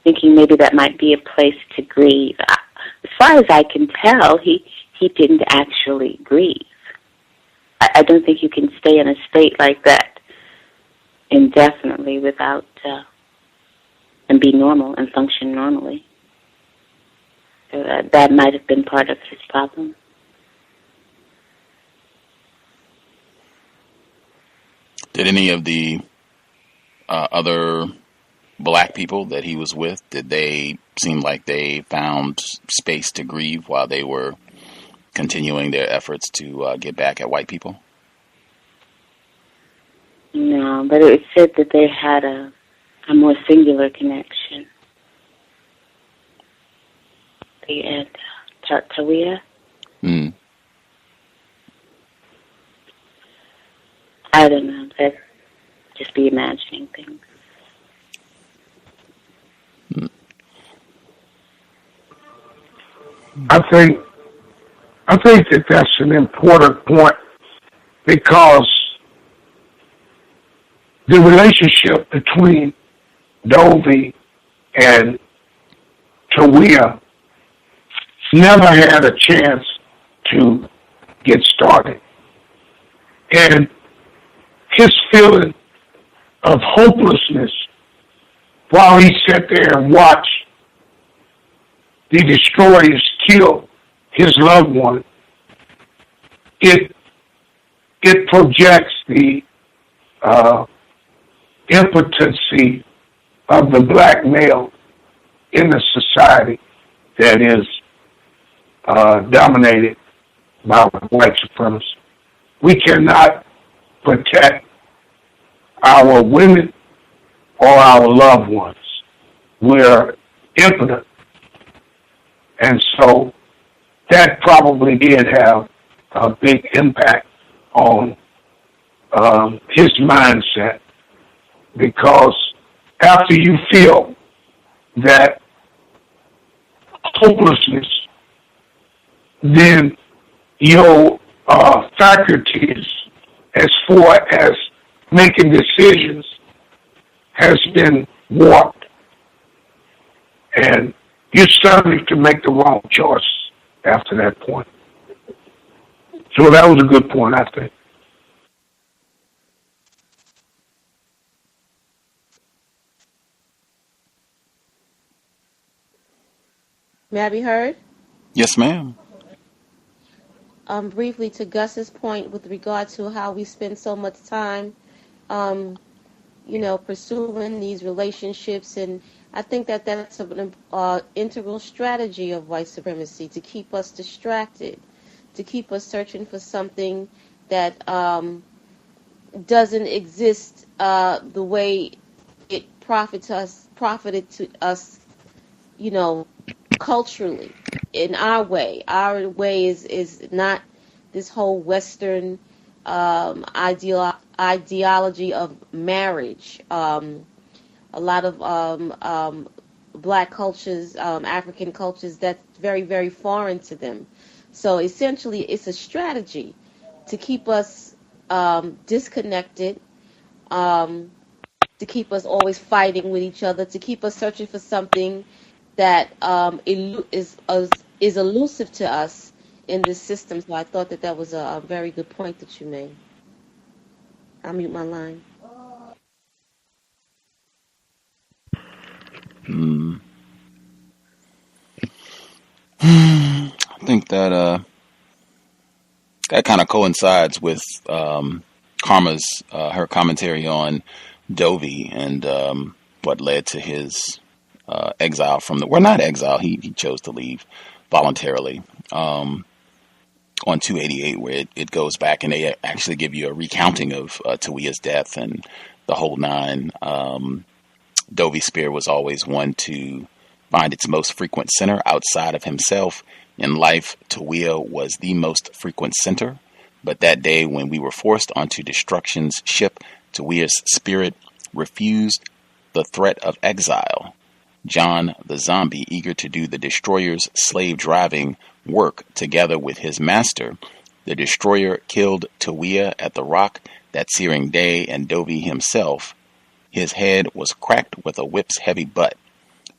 [SPEAKER 6] thinking maybe that might be a place to grieve. As far as I can tell, he didn't actually grieve. I don't think you can stay in a state like that indefinitely without and be normal and function normally. So that might have been part of his problem.
[SPEAKER 2] Did any of the other black people that he was with, did they seem like they found space to grieve while they were continuing their efforts to get back at white people?
[SPEAKER 6] No, but it was said that they had a more singular connection. They had Tawia.
[SPEAKER 2] Mm.
[SPEAKER 6] I don't know. That just be imagining things.
[SPEAKER 3] I think that that's an important point because the relationship between Dovey and Tawia never had a chance to get started. And his feeling of hopelessness while he sat there and watched the destroyers kill his loved one, it projects the impotency of the black male in a society that is dominated by white supremacy. We cannot protect our women or our loved ones. We're impotent. And so that probably did have a big impact on his mindset because after you feel that hopelessness, then your faculties as far as making decisions has been warped. And you're starting to make the wrong choice after that point. So that was a good point, I think.
[SPEAKER 4] May I be heard?
[SPEAKER 2] Yes, ma'am.
[SPEAKER 4] Briefly to Gus's point with regard to how we spend so much time, pursuing these relationships, and I think that that's an integral strategy of white supremacy, to keep us distracted, to keep us searching for something that doesn't exist the way it profited to us, culturally, in our way. Our way is not this whole Western ideology of marriage. A lot of black cultures, African cultures, that's very, very foreign to them. So essentially, it's a strategy to keep us disconnected, to keep us always fighting with each other, to keep us searching for something that is elusive to us in this system. So I thought that was a very good point that you made. I'll mute my line.
[SPEAKER 2] I think that that kind of coincides with Karma's her commentary on Dovey and what led to his exile from not exile. He chose to leave voluntarily on 288, where it goes back and they actually give you a recounting of Tawia's death and the whole nine. Dovey's spirit was always one to find its most frequent center outside of himself. In life, Tawia was the most frequent center, but that day when we were forced onto destruction's ship, Tawia's spirit refused the threat of exile. John the zombie, eager to do the destroyer's slave-driving work together with his master, the destroyer killed Tawia at the rock that searing day, and Dovey himself, his head was cracked with a whip's heavy butt.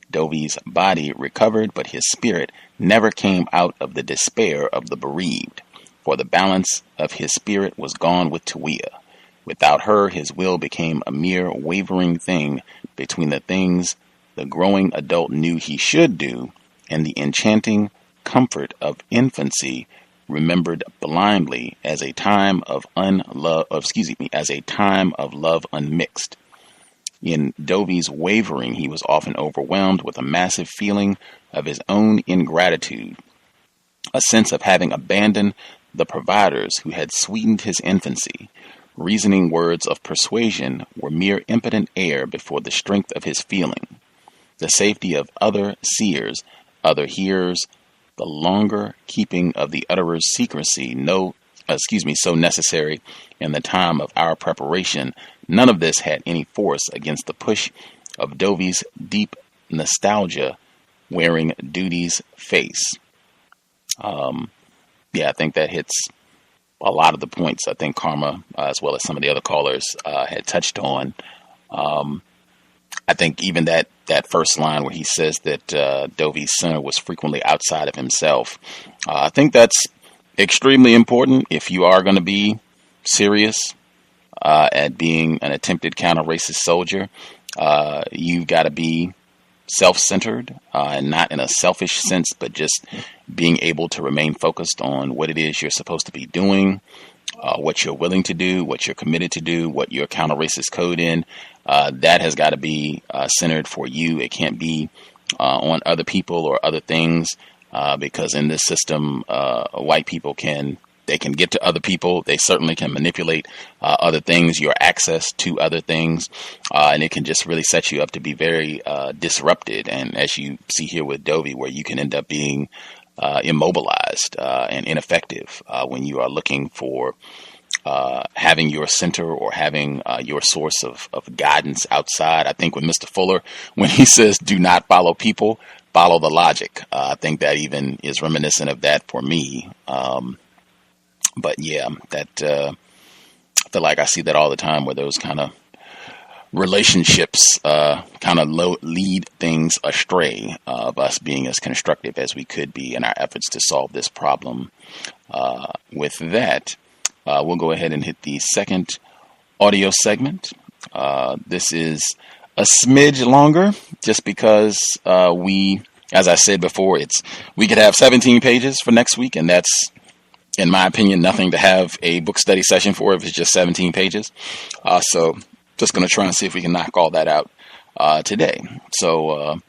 [SPEAKER 2] Dovey's body recovered, but his spirit never came out of the despair of the bereaved, for the balance of his spirit was gone with Tawia. Without her, his will became a mere wavering thing between the things the growing adult knew he should do and the enchanting comfort of infancy, remembered blindly as a time of love unmixed. In Dovey's wavering, he was often overwhelmed with a massive feeling of his own ingratitude, a sense of having abandoned the providers who had sweetened his infancy. Reasoning words of persuasion were mere impotent air before the strength of his feeling. The safety of other seers, other hearers, the longer keeping of the utterer's secrecy, so necessary in the time of our preparation, none of this had any force against the push of Dovey's deep nostalgia wearing duty's face. I think that hits a lot of the points I think Karma, as well as some of the other callers, had touched on. I think even that first line where he says that Dovey's center was frequently outside of himself, I think that's extremely important if you are going to be serious at being an attempted counter-racist soldier. You've got to be self-centered and not in a selfish sense, but just being able to remain focused on what it is you're supposed to be doing, what you're willing to do, what you're committed to do, what your counter-racist code in. That has got to be centered for you. It can't be on other people or other things, because in this system, white people can get to other people. They certainly can manipulate other things, your access to other things, and it can just really set you up to be very disrupted. And as you see here with Dovey, where you can end up being immobilized and ineffective when you are looking for having your center or having your source of guidance outside. I think with Mr. Fuller, when he says do not follow people, follow the logic. I think that even is reminiscent of that for me. But yeah, that I feel like I see that all the time, where those kind of relationships kind of lead things astray of us being as constructive as we could be in our efforts to solve this problem. With that, we'll go ahead and hit the second audio segment. This is a smidge longer just because as I said before, we could have 17 pages for next week, and that's, in my opinion, nothing to have a book study session for if it's just 17 pages. So just going to try and see if we can knock all that out today. So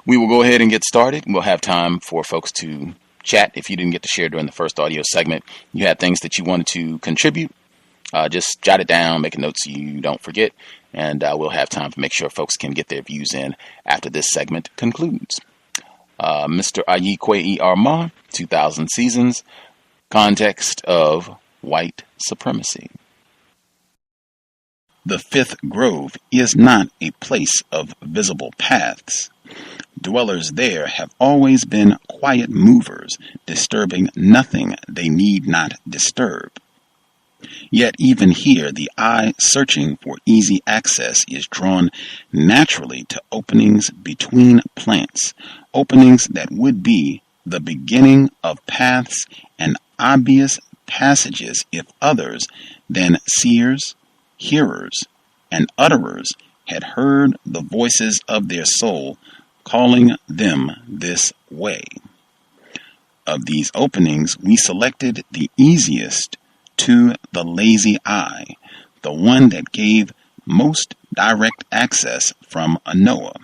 [SPEAKER 2] we will go ahead and get started. We'll have time for folks to chat. If you didn't get to share during the first audio segment, you had things that you wanted to contribute, just jot it down, make a note so you don't forget, and we'll have time to make sure folks can get their views in after this segment concludes. Mr. Ayi Kwei Armah, 2000 Seasons, Context of White Supremacy. The Fifth Grove is not a place of visible paths. Dwellers there have always been quiet movers, disturbing nothing they need not disturb. Yet even here, the eye searching for easy access is drawn naturally to openings between plants, openings that would be the beginning of paths and obvious passages if others than seers, hearers, and utterers had heard the voices of their soul calling them this way. Of these openings, we selected the easiest to the lazy eye, the one that gave most direct access from Anoa.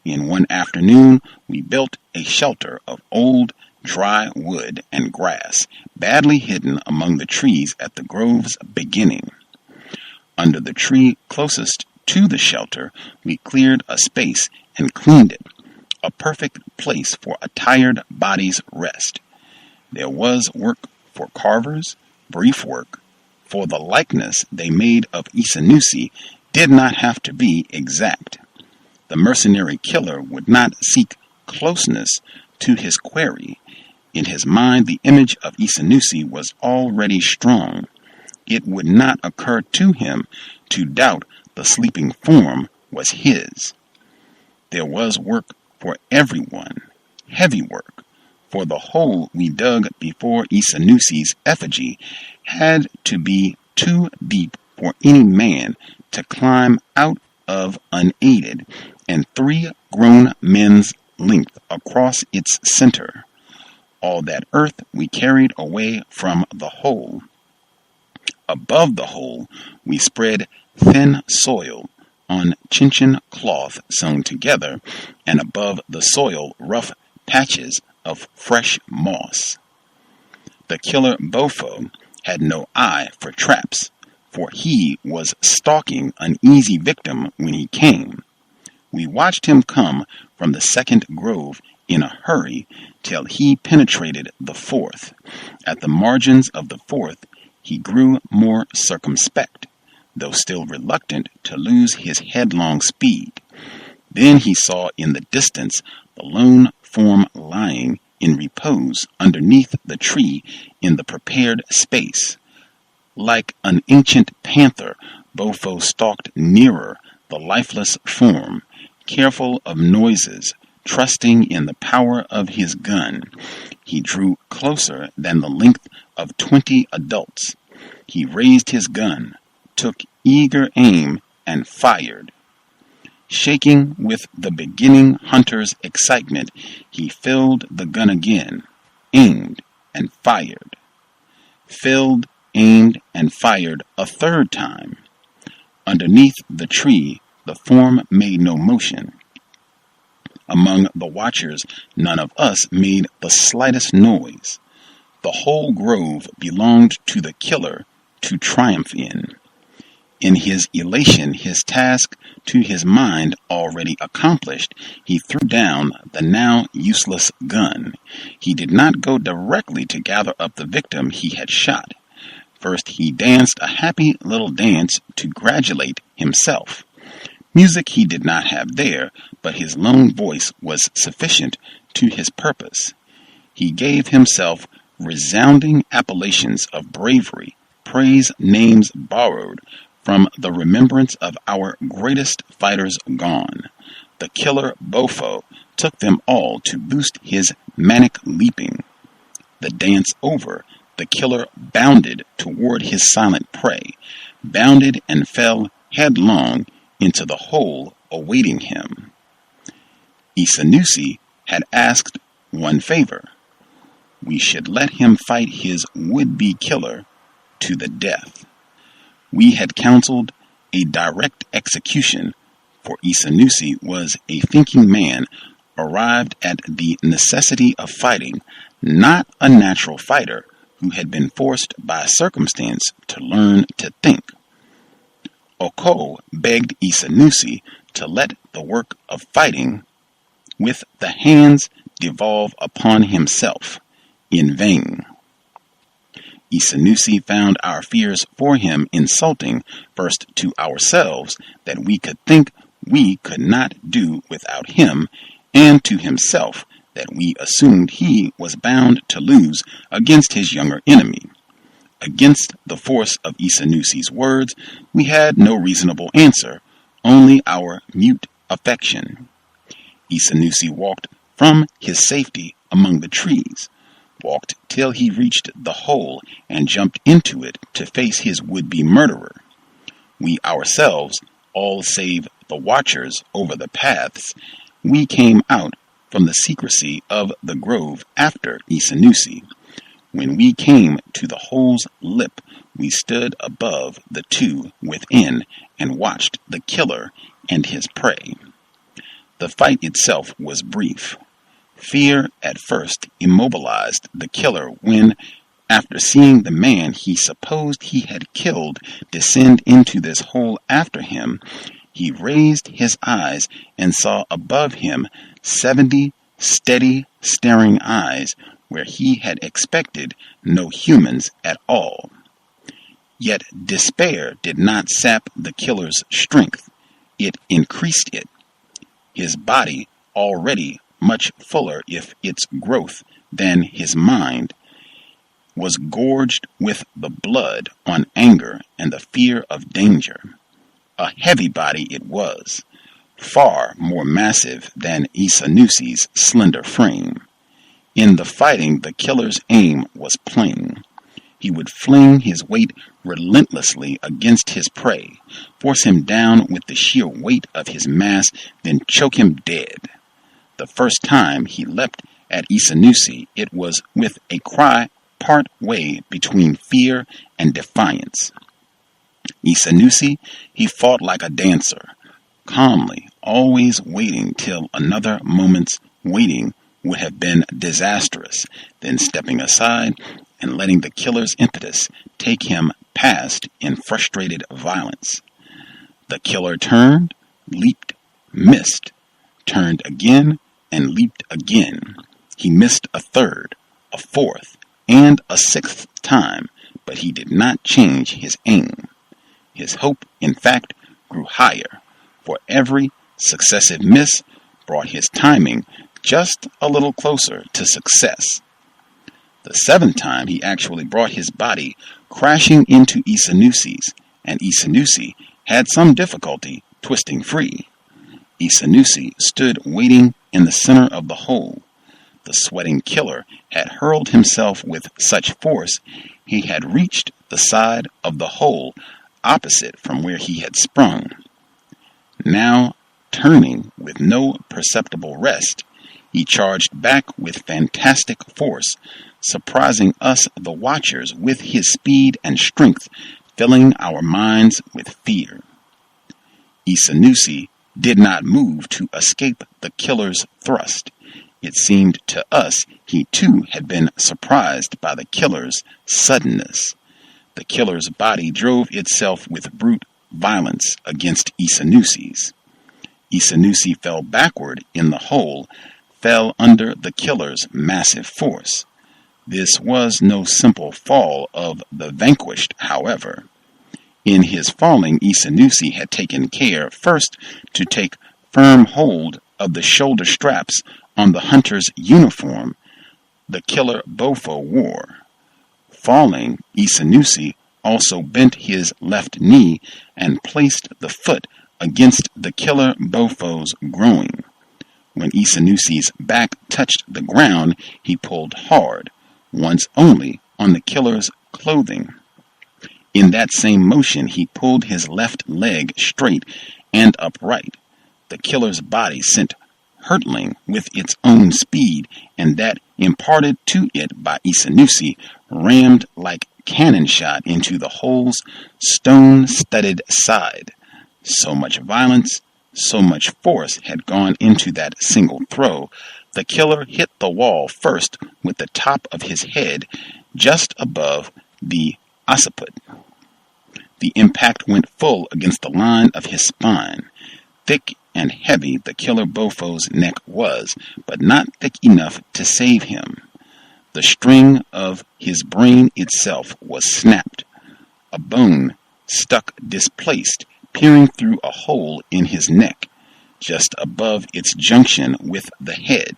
[SPEAKER 2] In one afternoon, we built a shelter of old, dry wood and grass, badly hidden among the trees at the grove's beginning. Under the tree closest to the shelter, we cleared a space and cleaned it, a perfect place for a tired body's rest. There was work for carvers, brief work, for the likeness they made of Isanusi did not have to be exact. The mercenary killer would not seek closeness to his quarry. In his mind, the image of Isanusi was already strong. It would not occur to him to doubt the sleeping form was his. There was work for everyone, heavy work, for the hole we dug before Isanusi's effigy had to be too deep for any man to climb out of unaided, and 3 grown men's length across its center. All that earth we carried away from the hole. Above the hole, we spread thin soil on Chinchin cloth sewn together, and above the soil rough patches of fresh moss. The killer Bofo had no eye for traps, for he was stalking an easy victim when he came. We watched him come from the second grove in a hurry till he penetrated the fourth. At the margins of the fourth, he grew more circumspect, though still reluctant to lose his headlong speed. Then he saw in the distance the lone form lying in repose underneath the tree in the prepared space. Like an ancient panther, Bofo stalked nearer the lifeless form, careful of noises, trusting in the power of his gun. He drew closer than the length of 20 adults. He raised his gun, took eager aim, and fired. Shaking with the beginning hunter's excitement, he filled the gun again, aimed, and fired. Filled, aimed, and fired a third time. Underneath the tree, the form made no motion. Among the watchers, none of us made the slightest noise. The whole grove belonged to the killer to triumph in. In his elation, his task to his mind already accomplished, he threw down the now useless gun. He did not go directly to gather up the victim he had shot. First, he danced a happy little dance to gratulate himself. Music he did not have there, but his lone voice was sufficient to his purpose. He gave himself resounding appellations of bravery, praise names borrowed from the remembrance of our greatest fighters gone. The killer Bofo took them all to boost his manic leaping. The dance over, the killer bounded toward his silent prey, bounded and fell headlong into the hole awaiting him. Isanusi had asked one favor. We should let him fight his would-be killer to the death. We had counseled a direct execution, for Isanusi was a thinking man arrived at the necessity of fighting, not a natural fighter who had been forced by circumstance to learn to think. Oko begged Isanusi to let the work of fighting with the hands devolve upon himself. In vain. Isanusi found our fears for him insulting, first to ourselves, that we could think we could not do without him, and to himself, that we assumed he was bound to lose against his younger enemy. Against the force of Isanusi's words, we had no reasonable answer, only our mute affection. Isanusi walked from his safety among the trees, walked till he reached the hole and jumped into it to face his would-be murderer. We ourselves, all save the watchers over the paths, we came out from the secrecy of the grove after Isanusi. When we came to the hole's lip, we stood above the two within and watched the killer and his prey. The fight itself was brief. Fear at first immobilized the killer when, after seeing the man he supposed he had killed descend into this hole after him, he raised his eyes and saw above him 70 steady, staring eyes where he had expected no humans at all. Yet despair did not sap the killer's strength. It increased it. His body, already much fuller if its growth than his mind, was gorged with the blood on anger and the fear of danger. A heavy body it was, far more massive than Isanusi's slender frame. In the fighting, the killer's aim was plain. He would fling his weight relentlessly against his prey, force him down with the sheer weight of his mass, then choke him dead. The first time he leapt at Isanusi, it was with a cry part way between fear and defiance. Isanusi, he fought like a dancer, calmly, always waiting till another moment's waiting would have been disastrous, then stepping aside and letting the killer's impetus take him past in frustrated violence. The killer turned, leaped, missed, turned again, and leaped again. He missed a third, a fourth, and a sixth time, but he did not change his aim. His hope, in fact, grew higher, for every successive miss brought his timing just a little closer to success. The seventh time he actually brought his body crashing into Isanusi's, and Isanusi had some difficulty twisting free. Isanusi stood waiting in the center of the hole. The sweating killer had hurled himself with such force he had reached the side of the hole opposite from where he had sprung. Now, turning with no perceptible rest, he charged back with fantastic force, surprising us the watchers with his speed and strength, filling our minds with fear. Isanusi did not move to escape the killer's thrust. It seemed to us he too had been surprised by the killer's suddenness. The killer's body drove itself with brute violence against Isanusi's. Isanusi fell backward in the hole, fell under the killer's massive force. This was no simple fall of the vanquished, however. In his falling, Isanusi had taken care first to take firm hold of the shoulder straps on the hunter's uniform the killer Bofo wore. Falling, Isanusi also bent his left knee and placed the foot against the killer Bofo's groin. When Isanusi's back touched the ground, he pulled hard, once only, on the killer's clothing. In that same motion, he pulled his left leg straight and upright. The killer's body sent hurtling with its own speed, and that imparted to it by Isanusi rammed like cannon shot into the hole's stone-studded side. So much violence, so much force had gone into that single throw. The killer hit the wall first with the top of his head just above the occiput. The impact went full against the line of his spine. Thick and heavy the killer Bofo's neck was, but not thick enough to save him. The string of his brain itself was snapped. A bone stuck displaced, peering through a hole in his neck, just above its junction with the head.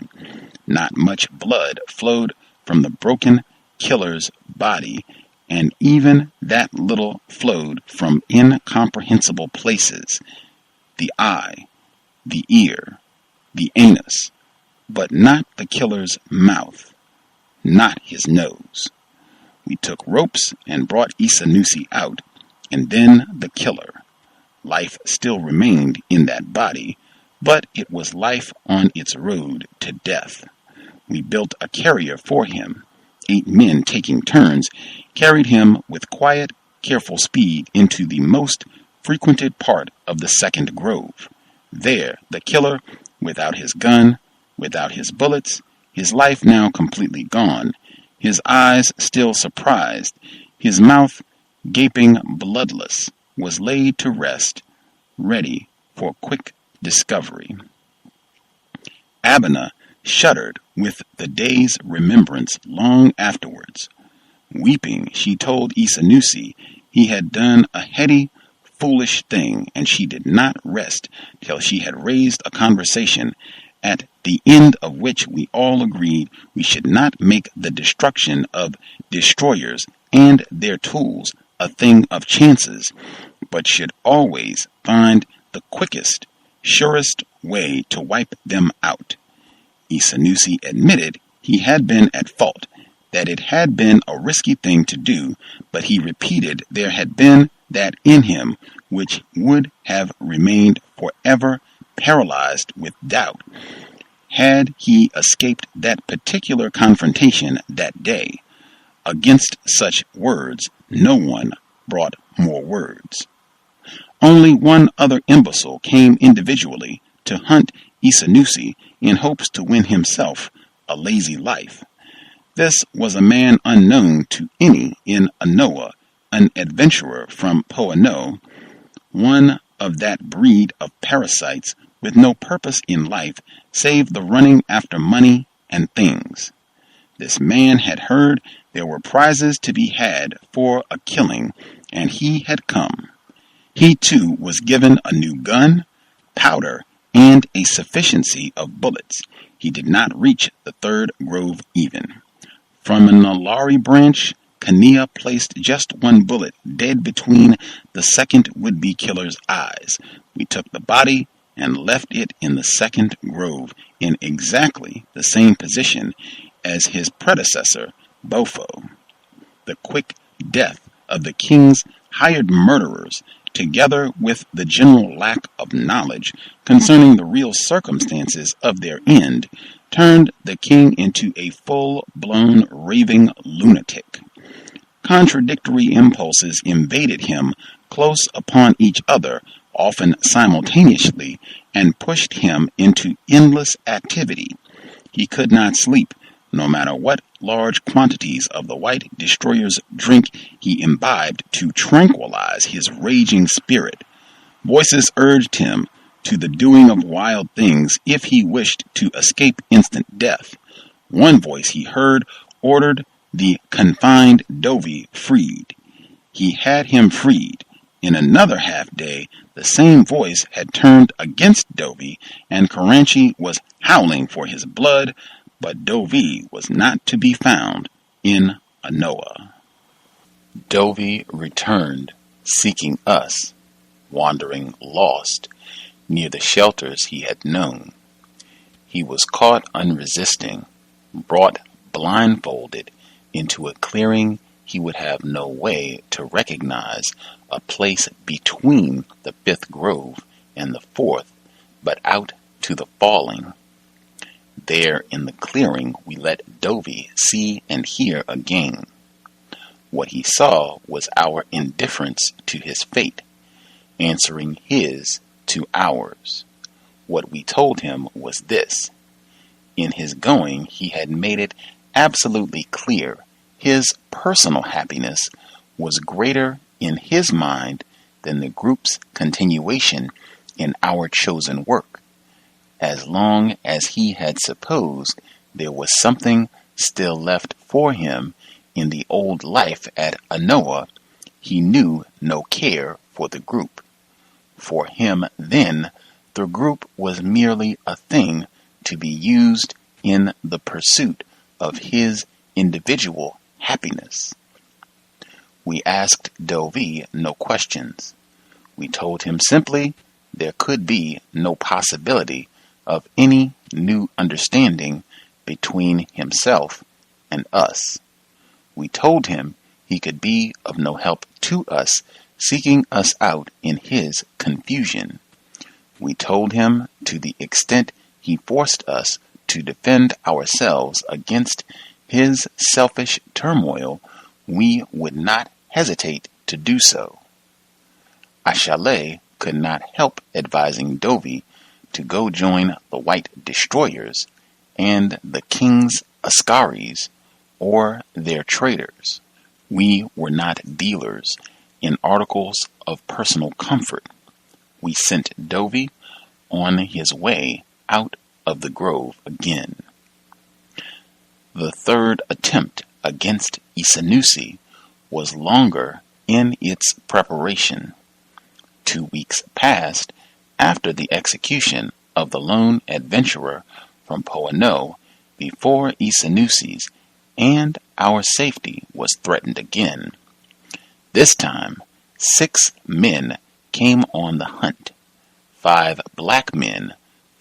[SPEAKER 2] Not much blood flowed from the broken killer's body, and even that little flowed from incomprehensible places: the eye, the ear, the anus, but not the killer's mouth, not his nose. We took ropes and brought Isanusi out, and then the killer. Life still remained in that body, but it was life on its road to death. We built a carrier for him. 8 men, taking turns, carried him with quiet, careful speed into the most frequented part of the second grove. There, the killer, without his gun, without his bullets, his life now completely gone, his eyes still surprised, his mouth gaping bloodless, was laid to rest, ready for quick discovery. Abena shuddered with the day's remembrance long afterwards. Weeping, she told Isanusi he had done a heady, foolish thing, and she did not rest till she had raised a conversation, at the end of which we all agreed we should not make the destruction of destroyers and their tools a thing of chances, but should always find the quickest, surest way to wipe them out. Isanusi admitted he had been at fault, that it had been a risky thing to do, but he repeated there had been that in him which would have remained forever paralyzed with doubt, had he escaped that particular confrontation that day. Against such words, no one brought more words. Only one other imbecile came individually to hunt Isanusi in hopes to win himself a lazy life. This was a man unknown to any in Anoa, an adventurer from Poano, one of that breed of parasites with no purpose in life save the running after money and things. This man had heard there were prizes to be had for a killing, and he had come. He too was given a new gun, powder, and a sufficiency of bullets. He did not reach the third grove even. From an alari branch, Kania placed just one bullet dead between the second would-be killer's eyes. We took the body and left it in the second grove in exactly the same position as his predecessor, Bofo. The quick death of the king's hired murderers, together with the general lack of knowledge concerning the real circumstances of their end, turned the king into a full-blown raving lunatic. Contradictory impulses invaded him close upon each other, often simultaneously, and pushed him into endless activity. He could not sleep, no matter what large quantities of the white destroyer's drink he imbibed to tranquilize his raging spirit. Voices urged him to the doing of wild things if he wished to escape instant death. One voice he heard ordered the confined Dovi freed. He had him freed. In another half day, the same voice had turned against Dovi, and Karanchi was howling for his blood, but Dovi was not to be found in Anoa. Dovi returned, seeking us, wandering lost, near the shelters he had known. He was caught unresisting, brought blindfolded into a clearing he would have no way to recognize, a place between the 5th grove and the 4th, but out to the falling. There in the clearing we let Dovi see and hear again. What he saw was our indifference to his fate, answering his to ours. What we told him was this: in his going he had made it absolutely clear his personal happiness was greater in his mind than the group's continuation in our chosen work. As long as he had supposed there was something still left for him in the old life at Anoa, he knew no care for the group. For him then, the group was merely a thing to be used in the pursuit of his individual happiness. We asked Dovi no questions. We told him simply there could be no possibility of any new understanding between himself and us. We told him he could be of no help to us, seeking us out in his confusion. We told him to the extent he forced us to defend ourselves against his selfish turmoil, we would not hesitate to do so. Ashale could not help advising Dovi to go join the white destroyers and the king's askaris or their traders. We were not dealers in articles of personal comfort. We sent Dovi on his way out of the grove again. The third attempt against Isanusi was longer in its preparation. 2 weeks passed after the execution of the lone adventurer from Poano before Isanusi's, and our safety was threatened again. This time, 6 men came on the hunt. 5 black men,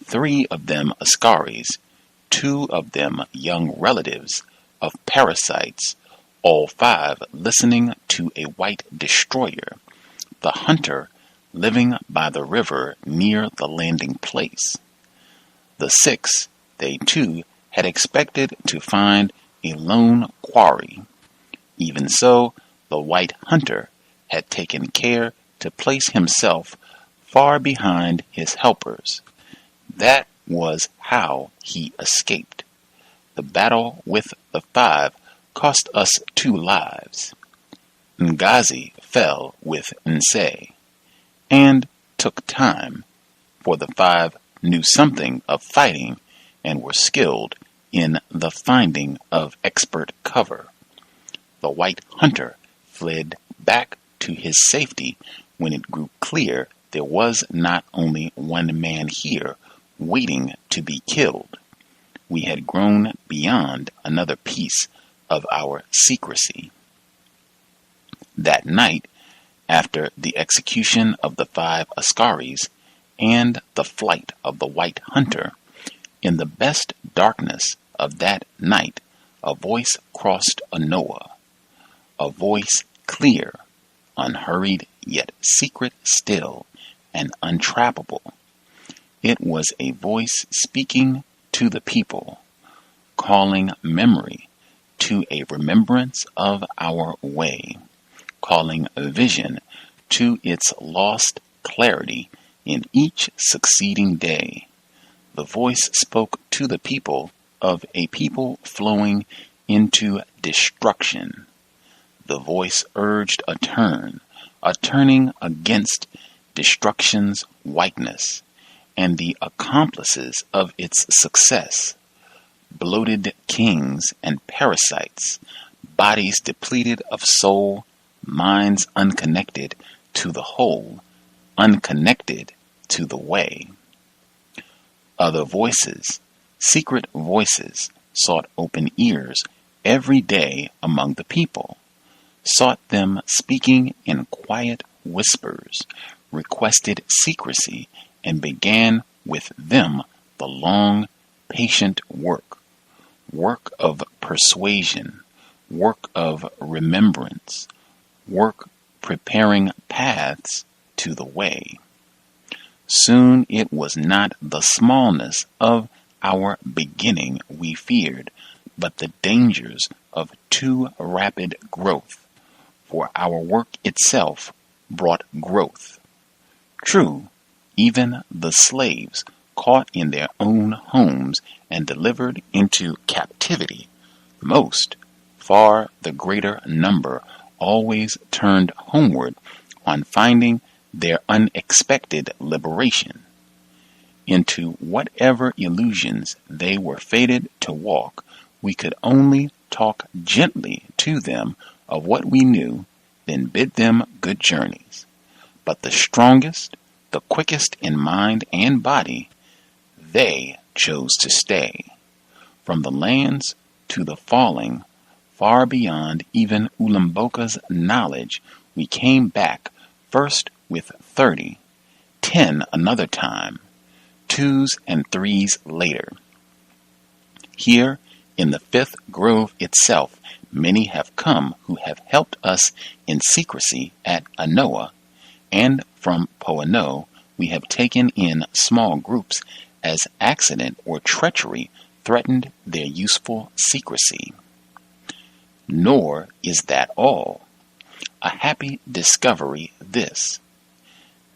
[SPEAKER 2] 3 of them askaris, 2 of them young relatives of parasites, all 5 listening to a white destroyer, the hunter living by the river near the landing place. The 6, they too had expected to find a lone quarry. Even so, the white hunter had taken care to place himself far behind his helpers. That was how he escaped. The battle with the 5 cost us 2 lives. Ngazi fell with Nse, and took time, for the 5 knew something of fighting and were skilled in the finding of expert cover. The white hunter fled back to his safety when it grew clear there was not only 1 man here waiting to be killed. We had grown beyond another piece of our secrecy. That night, after the execution of the 5 askaris and the flight of the white hunter, in the best darkness of that night, a voice crossed Anoa, a voice clear, unhurried yet secret still and untrappable. It was a voice speaking to the people, calling memory to a remembrance of our way, calling vision to its lost clarity in each succeeding day. The voice spoke to the people of a people flowing into destruction. The voice urged a turning against destruction's whiteness and the accomplices of its success, bloated kings and parasites, bodies depleted of soul, minds unconnected to the whole, unconnected to the way. Other voices, secret voices, sought open ears every day among the people, sought them speaking in quiet whispers, requested secrecy, and began with them the long, patient work of persuasion, work of remembrance, work preparing paths to the way. Soon it was not the smallness of our beginning we feared, but the dangers of too rapid growth, for our work itself brought growth. True, even the slaves caught in their own homes and delivered into captivity, most, far the greater number, always turned homeward on finding their unexpected liberation. Into whatever illusions they were fated to walk, we could only talk gently to them of what we knew, then bid them good journeys. But the strongest, the quickest in mind and body, they chose to stay. From the lands to the falling, far beyond even Ulamboka's knowledge, we came back first with 30, 10 another time, 2s and 3s later. Here in the fifth grove itself, many have come who have helped us in secrecy at Anoa, and from Poano we have taken in small groups as accident or treachery threatened their useful secrecy. Nor is that all. A happy discovery this,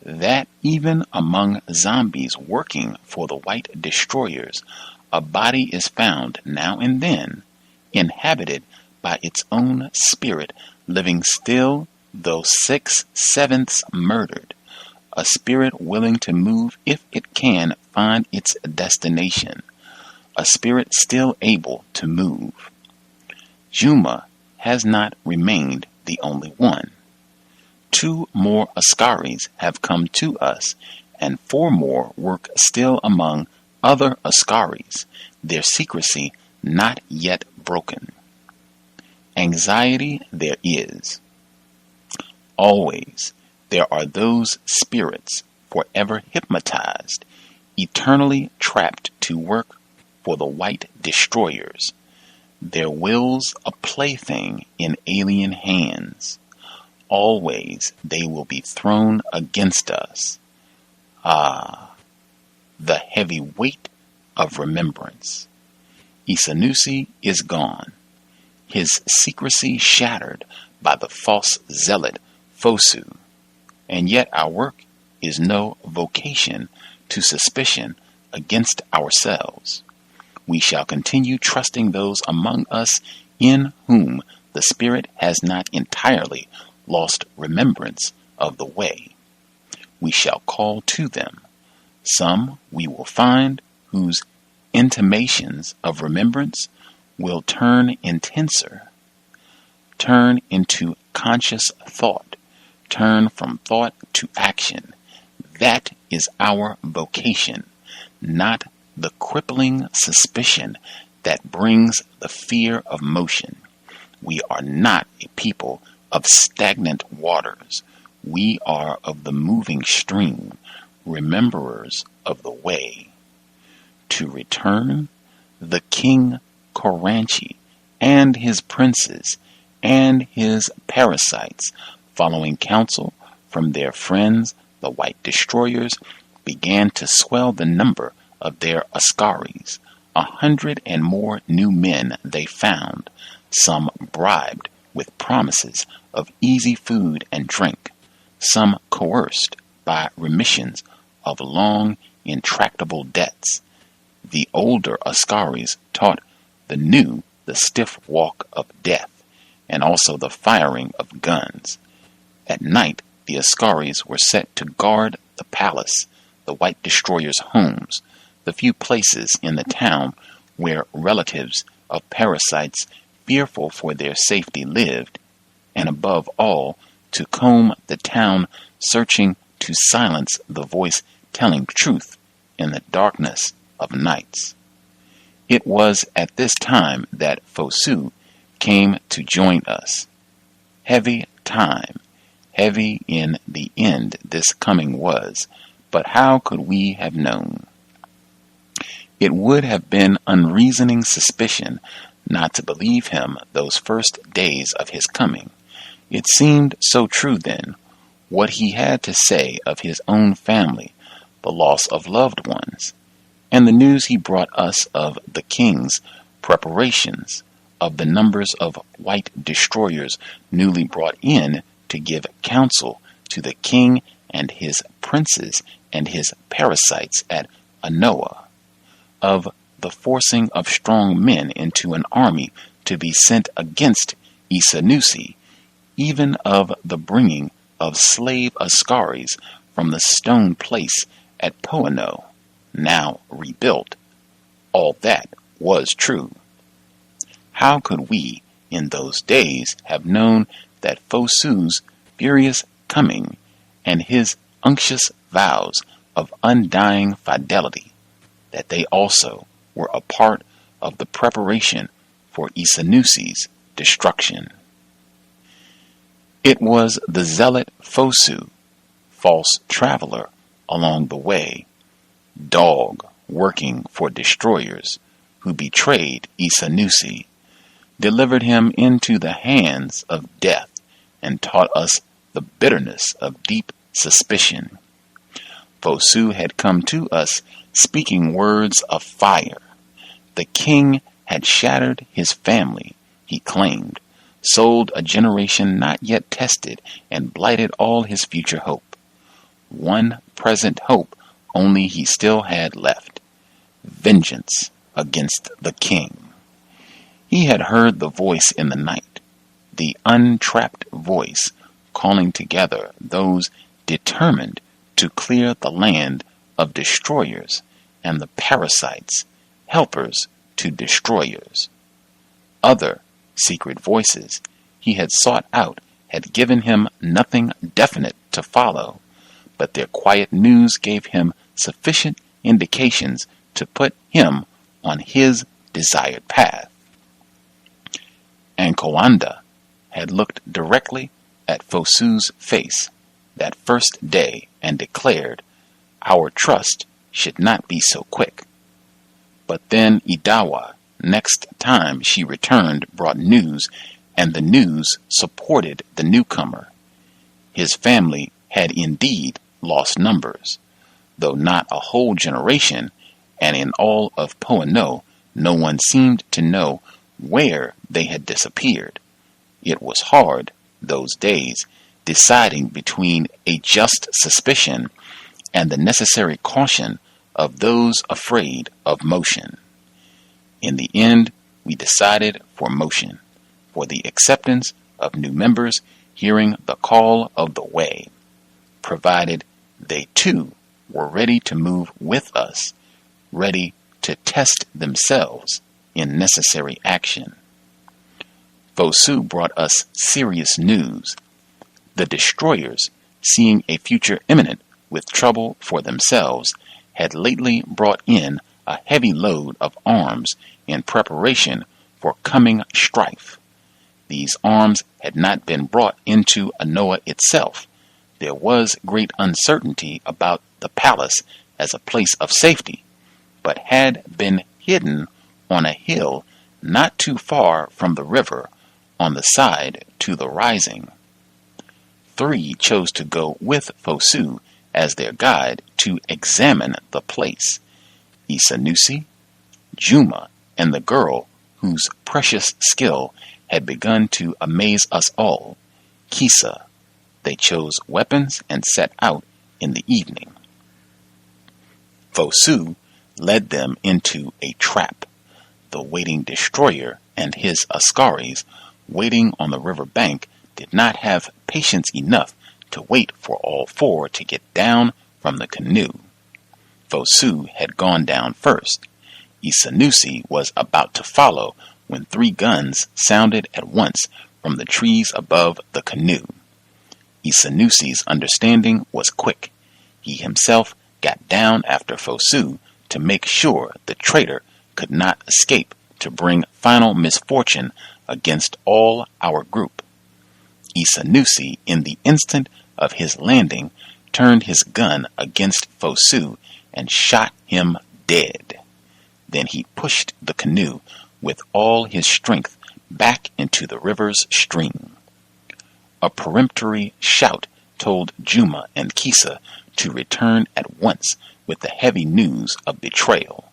[SPEAKER 2] that even among zombies working for the white destroyers, a body is found now and then, inhabited by its own spirit, living still though 6/7 murdered, a spirit willing to move if it can find its destination, a spirit still able to move. Juma has not remained the only one. 2 more Askaris have come to us, and 4 more work still among other Askaris, their secrecy not yet broken. Anxiety there is. Always there are those spirits forever hypnotized, eternally trapped to work for the white destroyers, their wills a plaything in alien hands. Always they will be thrown against us. Ah, the heavy weight of remembrance. Isanusi is gone, his secrecy shattered by the false zealot Fosu, and yet our work is no vocation to suspicion against ourselves. We shall continue trusting those among us in whom the Spirit has not entirely lost remembrance of the way. We shall call to them. Some we will find whose intimations of remembrance will turn intenser, turn into conscious thought, turn from thought to action. That is our vocation, not the crippling suspicion that brings the fear of motion. We are not a people of stagnant waters. We are of the moving stream, rememberers of the way. To return, the king Koranchi and his princes and his parasites, following counsel from their friends, the white destroyers, began to swell the number of their Askaris. 100 and more new men they found, some bribed with promises of easy food and drink, some coerced by remissions of long, intractable debts. The older Askaris taught the new the stiff walk of death, and also the firing of guns. At night, the Askaris were set to guard the palace, the white destroyers' homes, the few places in the town where relatives of parasites fearful for their safety lived, and above all, to comb the town, searching to silence the voice telling truth in the darkness of nights. It was at this time that Fosu came to join us. Heavy time, heavy in the end this coming was, but how could we have known? It would have been unreasoning suspicion not to believe him those first days of his coming. It seemed so true then, what he had to say of his own family, the loss of loved ones, and the news he brought us of the king's preparations, of the numbers of white destroyers newly brought in to give counsel to the king and his princes and his parasites at Anoa, of the forcing of strong men into an army to be sent against Isanusi, even of the bringing of slave Askaris from the stone place at Poano, now rebuilt. All that was true. How could we, in those days, have known that Fosu's furious coming and his unctuous vows of undying fidelity, that they also were a part of the preparation for Isanusi's destruction? It was the zealot Fosu, false traveler along the way, dog working for destroyers, who betrayed Isanusi, delivered him into the hands of death, and taught us the bitterness of deep suspicion. Fosu had come to us speaking words of fire. The king had shattered his family, he claimed, sold a generation not yet tested, and blighted all his future hope. One present hope only he still had left: vengeance against the king. He had heard the voice in the night, the untrapped voice calling together those determined to clear the land of destroyers and the parasites, helpers to destroyers. Other secret voices he had sought out had given him nothing definite to follow, but their quiet news gave him sufficient indications to put him on his desired path. And Kowanda had looked directly at Fosu's face that first day and declared, "Our trust should not be so quick." But then Idawa, next time she returned, brought news, and the news supported the newcomer. His family had indeed lost numbers, though not a whole generation, and in all of Poano no one seemed to know where they had disappeared. It was hard, those days, deciding between a just suspicion and the necessary caution of those afraid of motion. In the end, we decided for motion, for the acceptance of new members hearing the call of the way, provided they too were ready to move with us, ready to test themselves in necessary action. Fosu brought us serious news. The destroyers, seeing a future imminent with trouble for themselves, had lately brought in a heavy load of arms in preparation for coming strife. These arms had not been brought into Anoa itself. There was great uncertainty about the palace as a place of safety, but had been hidden on a hill not too far from the river, on the side to the rising. 3 chose to go with Fosu as their guide to examine the place: Isanusi, Juma, and the girl whose precious skill had begun to amaze us all, Kisa. They chose weapons and set out in the evening. Fosu led them into a trap. The waiting destroyer and his Askaris, waiting on the river bank, did not have patience enough to wait for all 4 to get down from the canoe. Fosu had gone down first. Isanusi was about to follow, when 3 guns sounded at once from the trees above the canoe. Isanusi's understanding was quick. He himself got down after Fosu to make sure the traitor could not escape to bring final misfortune against all our group. Isanusi, in the instant of his landing, turned his gun against Fosu and shot him dead. Then he pushed the canoe with all his strength back into the river's stream. A peremptory shout told Juma and Kisa to return at once with the heavy news of betrayal.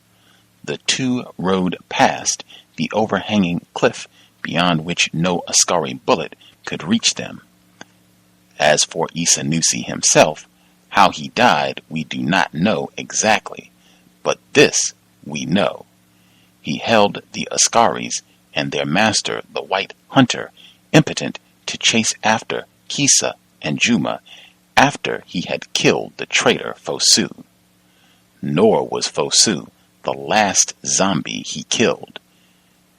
[SPEAKER 2] The 2 rode past the overhanging cliff beyond which no Askari bullet could reach them. As for Isanusi himself, how he died we do not know exactly, but this we know. He held the Askaris and their master, the White Hunter, impotent to chase after Kisa and Juma after he had killed the traitor Fosu. Nor was Fosu the last zombie he killed.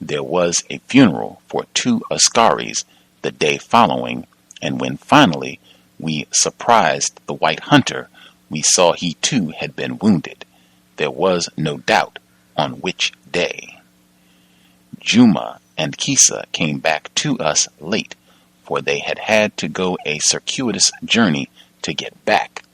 [SPEAKER 2] There was a funeral for 2 Askaris the day following, and when finally we surprised the White Hunter, we saw he too had been wounded. There was no doubt on which day. Juma and Kisa came back to us late, for they had had to go a circuitous journey to get back.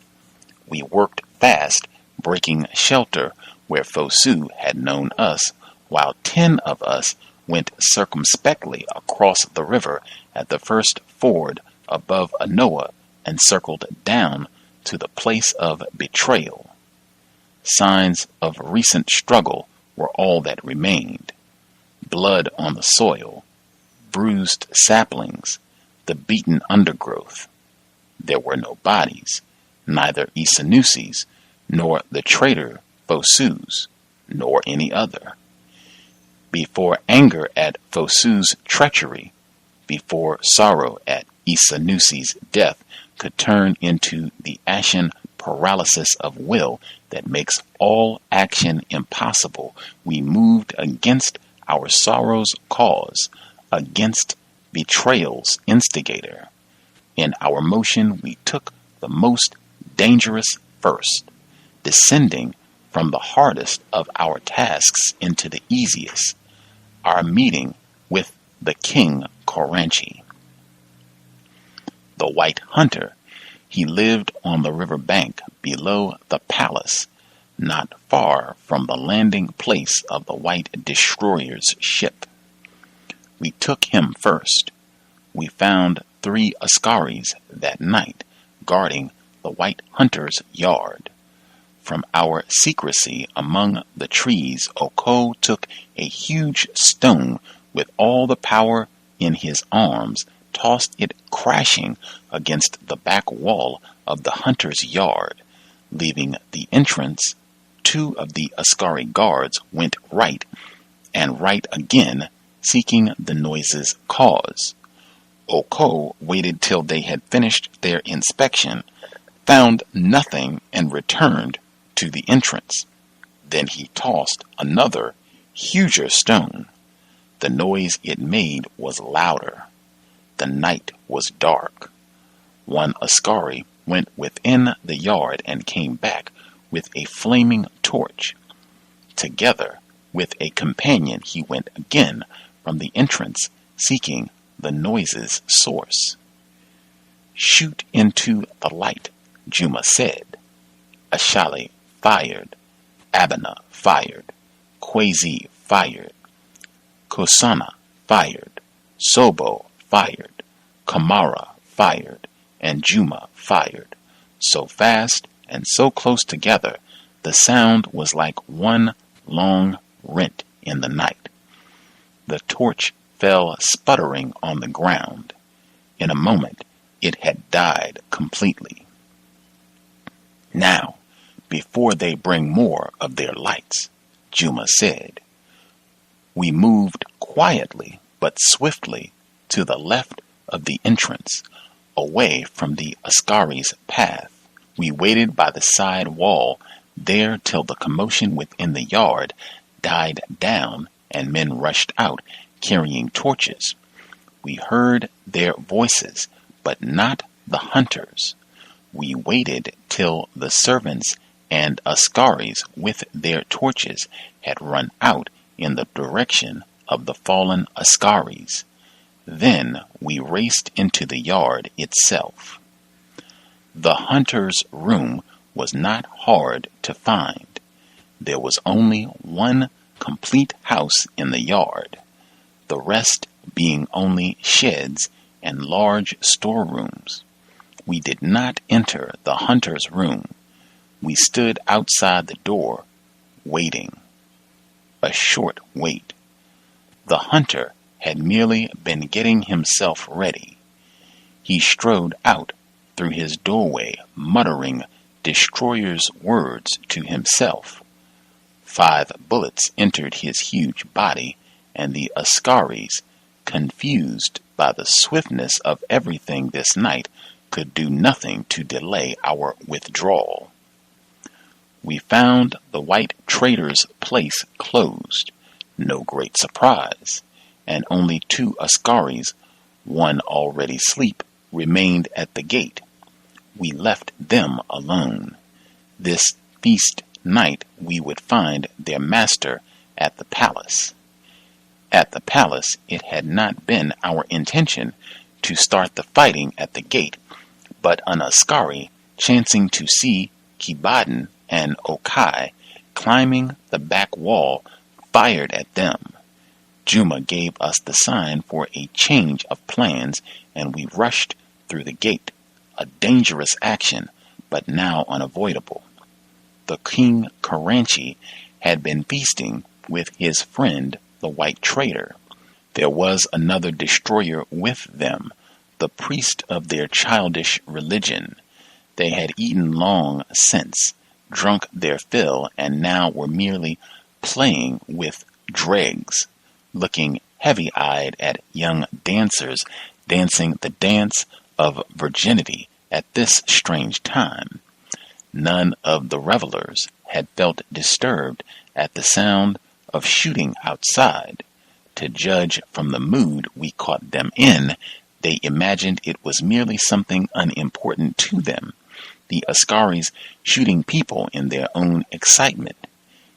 [SPEAKER 2] We worked fast, breaking shelter where Fosu had known us, while 10 of us went circumspectly across the river at the first ford above Anoa and circled down to the place of betrayal. Signs of recent struggle were all that remained. Blood on the soil, bruised saplings, the beaten undergrowth. There were no bodies, neither Isanusi's, nor the traitor Fosu's, nor any other. Before anger at Fosu's treachery, before sorrow at Isanusi's death could turn into the ashen paralysis of will that makes all action impossible, we moved against our sorrow's cause, against betrayal's instigator. In our motion we took the most dangerous first, descending from the hardest of our tasks into the easiest, our meeting with the King Koranchi. The White Hunter, he lived on the river bank below the palace, not far from the landing place of the White Destroyer's ship. We took him first. We found 3 Askaris that night guarding the White Hunter's yard. From our secrecy among the trees, Oko took a huge stone with all the power in his arms, tossed it crashing against the back wall of the hunter's yard, leaving the entrance. 2 of the Askari guards went right, and right again, seeking the noise's cause. Oko waited till they had finished their inspection, found nothing, and returned to the entrance. Then he tossed another, huger stone. The noise it made was louder. The night was dark. 1 Askari went within the yard and came back with a flaming torch. Together with a companion he went again from the entrance, seeking the noise's source. "Shoot into the light," Juma said. Ashale fired. Abana fired. Kwezi fired. Kosana fired. Sobo fired. Kamara fired. And Juma fired. So fast and so close together, the sound was like one long rent in the night. The torch fell sputtering on the ground. In a moment, it had died completely. "Now, before they bring more of their lights," Juma said. We moved quietly but swiftly to the left of the entrance, away from the Askari's path. We waited by the side wall there till the commotion within the yard died down and men rushed out, carrying torches. We heard their voices, but not the hunters. We waited till the servants and askaris with their torches had run out in the direction of the fallen askaris. Then we raced into the yard itself. The hunter's room was not hard to find. There was only one complete house in the yard, the rest being only sheds and large storerooms. We did not enter the hunter's room. We stood outside the door, waiting. A short wait. The hunter had merely been getting himself ready. He strode out through his doorway, muttering destroyer's words to himself. 5 bullets entered his huge body, and the askaris, confused by the swiftness of everything this night, could do nothing to delay our withdrawal. We found the white trader's place closed, no great surprise, and only 2 askaris, one already asleep, remained at the gate. We left them alone. This feast night we would find their master at the palace. At the palace it had not been our intention to start the fighting at the gate, but an askari, chancing to see Kibaden and Okai climbing the back wall, fired at them. Juma gave us the sign for a change of plans, and we rushed through the gate, a dangerous action, but now unavoidable. The King Karanchi had been feasting with his friend, the white trader. There was another destroyer with them, the priest of their childish religion. They had eaten long since, drunk their fill, and now were merely playing with dregs, looking heavy-eyed at young dancers dancing the dance of virginity at this strange time. None of the revelers had felt disturbed at the sound of shooting outside. To judge from the mood we caught them in, they imagined it was merely something unimportant to them, the askaris shooting people in their own excitement.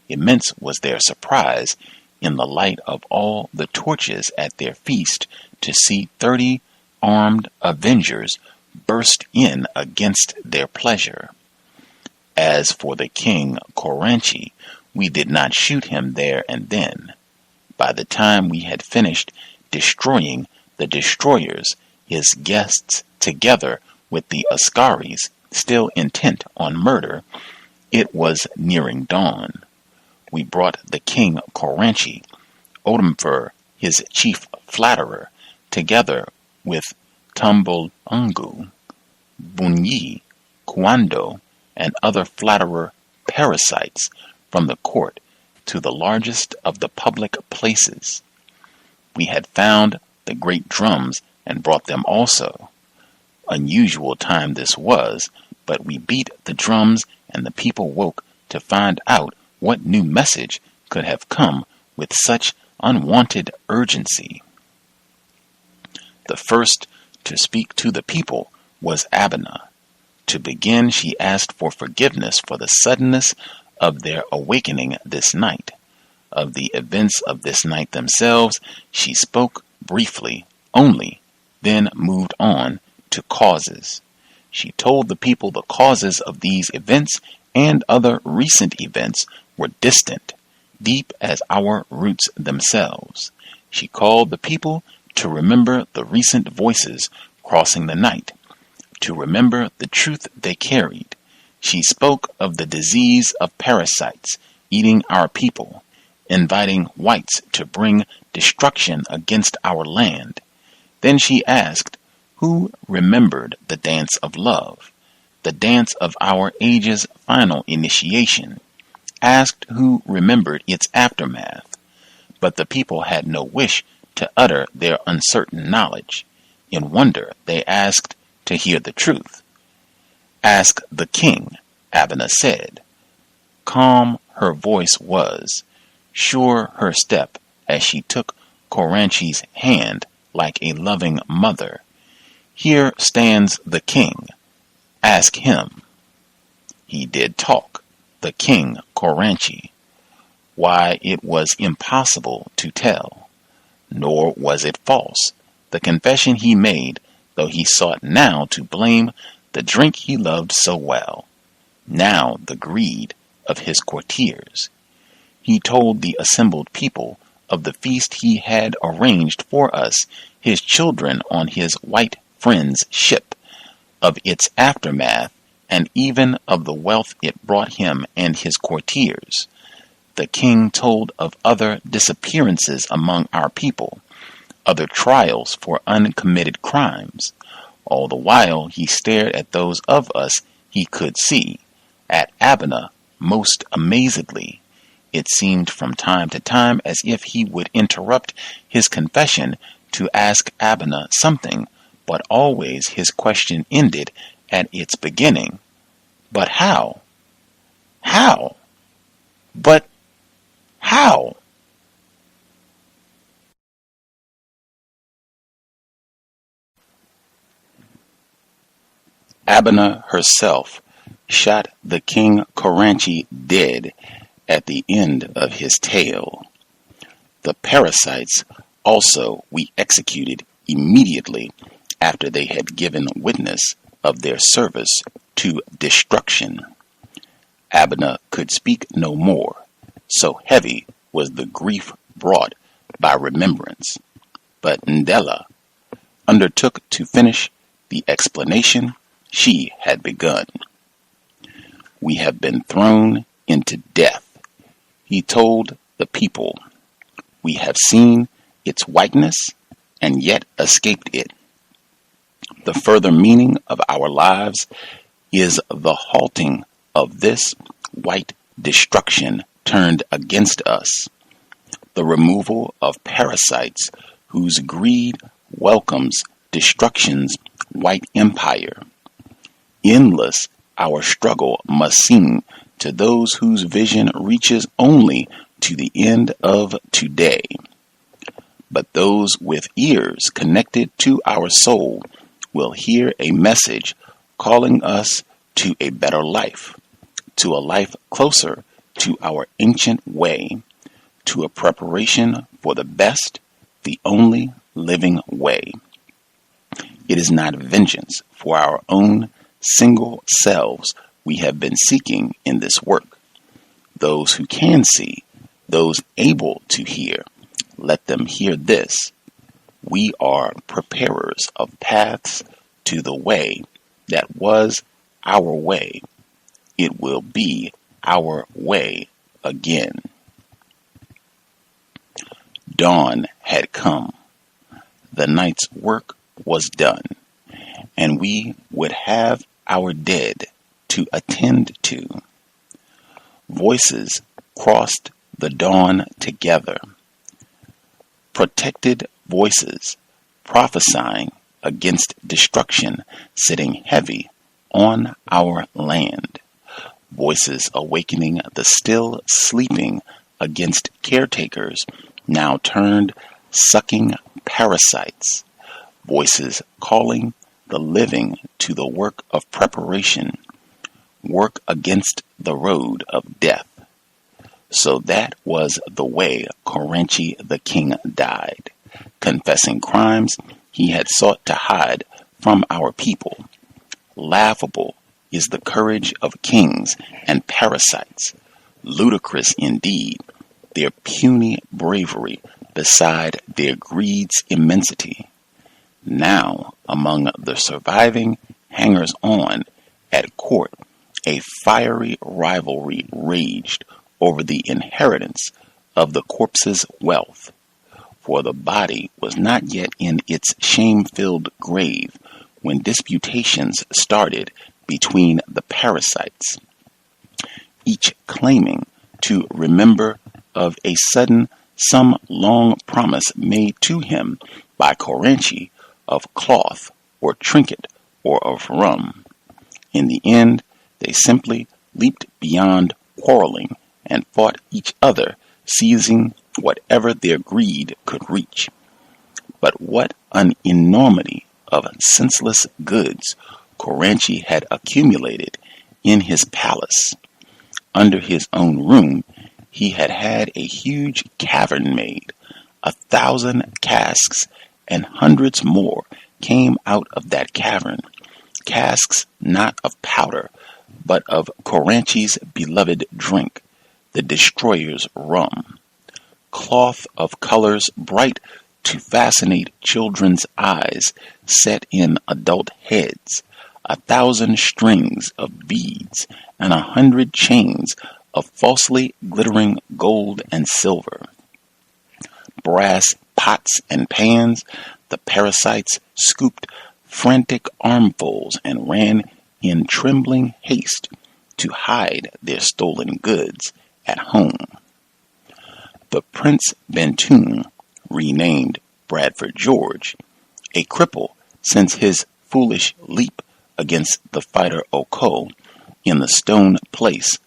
[SPEAKER 2] Immense was their surprise, in the light of all the torches at their feast, to see 30 armed avengers burst in against their pleasure. As for the King Koranchi, we did not shoot him there and then. By the time we had finished destroying the destroyers, his guests, together with the askaris, still intent on murder, it was nearing dawn. We brought the King Koranchi, Odumfer, his chief flatterer, together with Tumbul Ungu, Bunyi, Kwando, and other flatterer parasites from the court to the largest of the public places. We had found the great drums and brought them also. Unusual time this was, but we beat the drums, and the people woke to find out what new message could have come with such unwanted urgency. The first to speak to the people was Abena. To begin, she asked for forgiveness for the suddenness of their awakening this night. Of the events of this night themselves, she spoke briefly only, then moved on to causes. She told the people the causes of these events and other recent events were distant, deep as our roots themselves. She called the people to remember the recent voices crossing the night, to remember the truth they carried. She spoke of the disease of parasites eating our people, inviting whites to bring destruction against our land. Then she asked, who remembered the dance of love, the dance of our age's final initiation? Asked who remembered its aftermath. But the people had no wish to utter their uncertain knowledge. In wonder, they asked to hear the truth. Ask the king, Abena said. Calm her voice was, sure her step as she took Koranchi's hand like a loving mother. Here stands the king. Ask him. He did talk, the king Koranchi. Why, it was impossible to tell. Nor was it false, the confession he made, though he sought now to blame the drink he loved so well, now the greed of his courtiers. He told the assembled people of the feast he had arranged for us, his children, on his white friend's ship, of its aftermath, and even of the wealth it brought him and his courtiers. The king told of other disappearances among our people, other trials for uncommitted crimes. All the while he stared at those of us he could see, at Abner most amazedly. It seemed from time to time as if he would interrupt his confession to ask Abner something, but always his question ended at its beginning. But how? How? But how? Abner herself shot the king Koranchi dead at the end of his tale. The parasites also we executed immediately after they had given witness of their service to destruction. Abner could speak no more, so heavy was the grief brought by remembrance. But Ndela undertook to finish the explanation she had begun. We have been thrown into death, he told the people. We have seen its whiteness and yet escaped it. The further meaning of our lives is the halting of this white destruction turned against us, the removal of parasites whose greed welcomes destruction's white empire. Endless our struggle must seem to those whose vision reaches only to the end of today. But those with ears connected to our soul will hear a message calling us to a better life, to a life closer to our ancient way, to a preparation for the best, the only living way. It is not vengeance for our own single selves we have been seeking in this work. Those who can see, those able to hear, let them hear this. We are preparers of paths to the way that was our way. It will be our way again. Dawn had come. The night's work was done, and we would have our dead to attend to. Voices crossed the dawn together. Protected voices prophesying against destruction sitting heavy on our land. Voices awakening the still sleeping against caretakers now turned sucking parasites. Voices calling the living to the work of preparation, work against the road of death. So that was the way Koranchi the king died, confessing crimes he had sought to hide from our people. Laughable is the courage of kings and parasites. Ludicrous indeed, their puny bravery beside their greed's immensity. Now, among the surviving hangers-on at court, a fiery rivalry raged over the inheritance of the corpse's wealth, for the body was not yet in its shame-filled grave when disputations started between the parasites, each claiming to remember of a sudden some long promise made to him by Koranchi of cloth or trinket or of rum. In the end, they simply leaped beyond quarreling and fought each other, seizing whatever their greed could reach. But what an enormity of senseless goods Coranci had accumulated in his palace. Under his own room, he had had a huge cavern made. 1,000 casks and hundreds more came out of that cavern. Casks not of powder, but of Coranci's beloved drink, the destroyer's rum. Cloth of colors bright to fascinate children's eyes set in adult heads, 1,000 strings of beads, and 100 chains of falsely glittering gold and silver. Brass pots and pans, the parasites scooped frantic armfuls and ran in trembling haste to hide their stolen goods at home. The Prince Bentoon, renamed Bradford George, a cripple since his foolish leap against the fighter Oko in the stone place,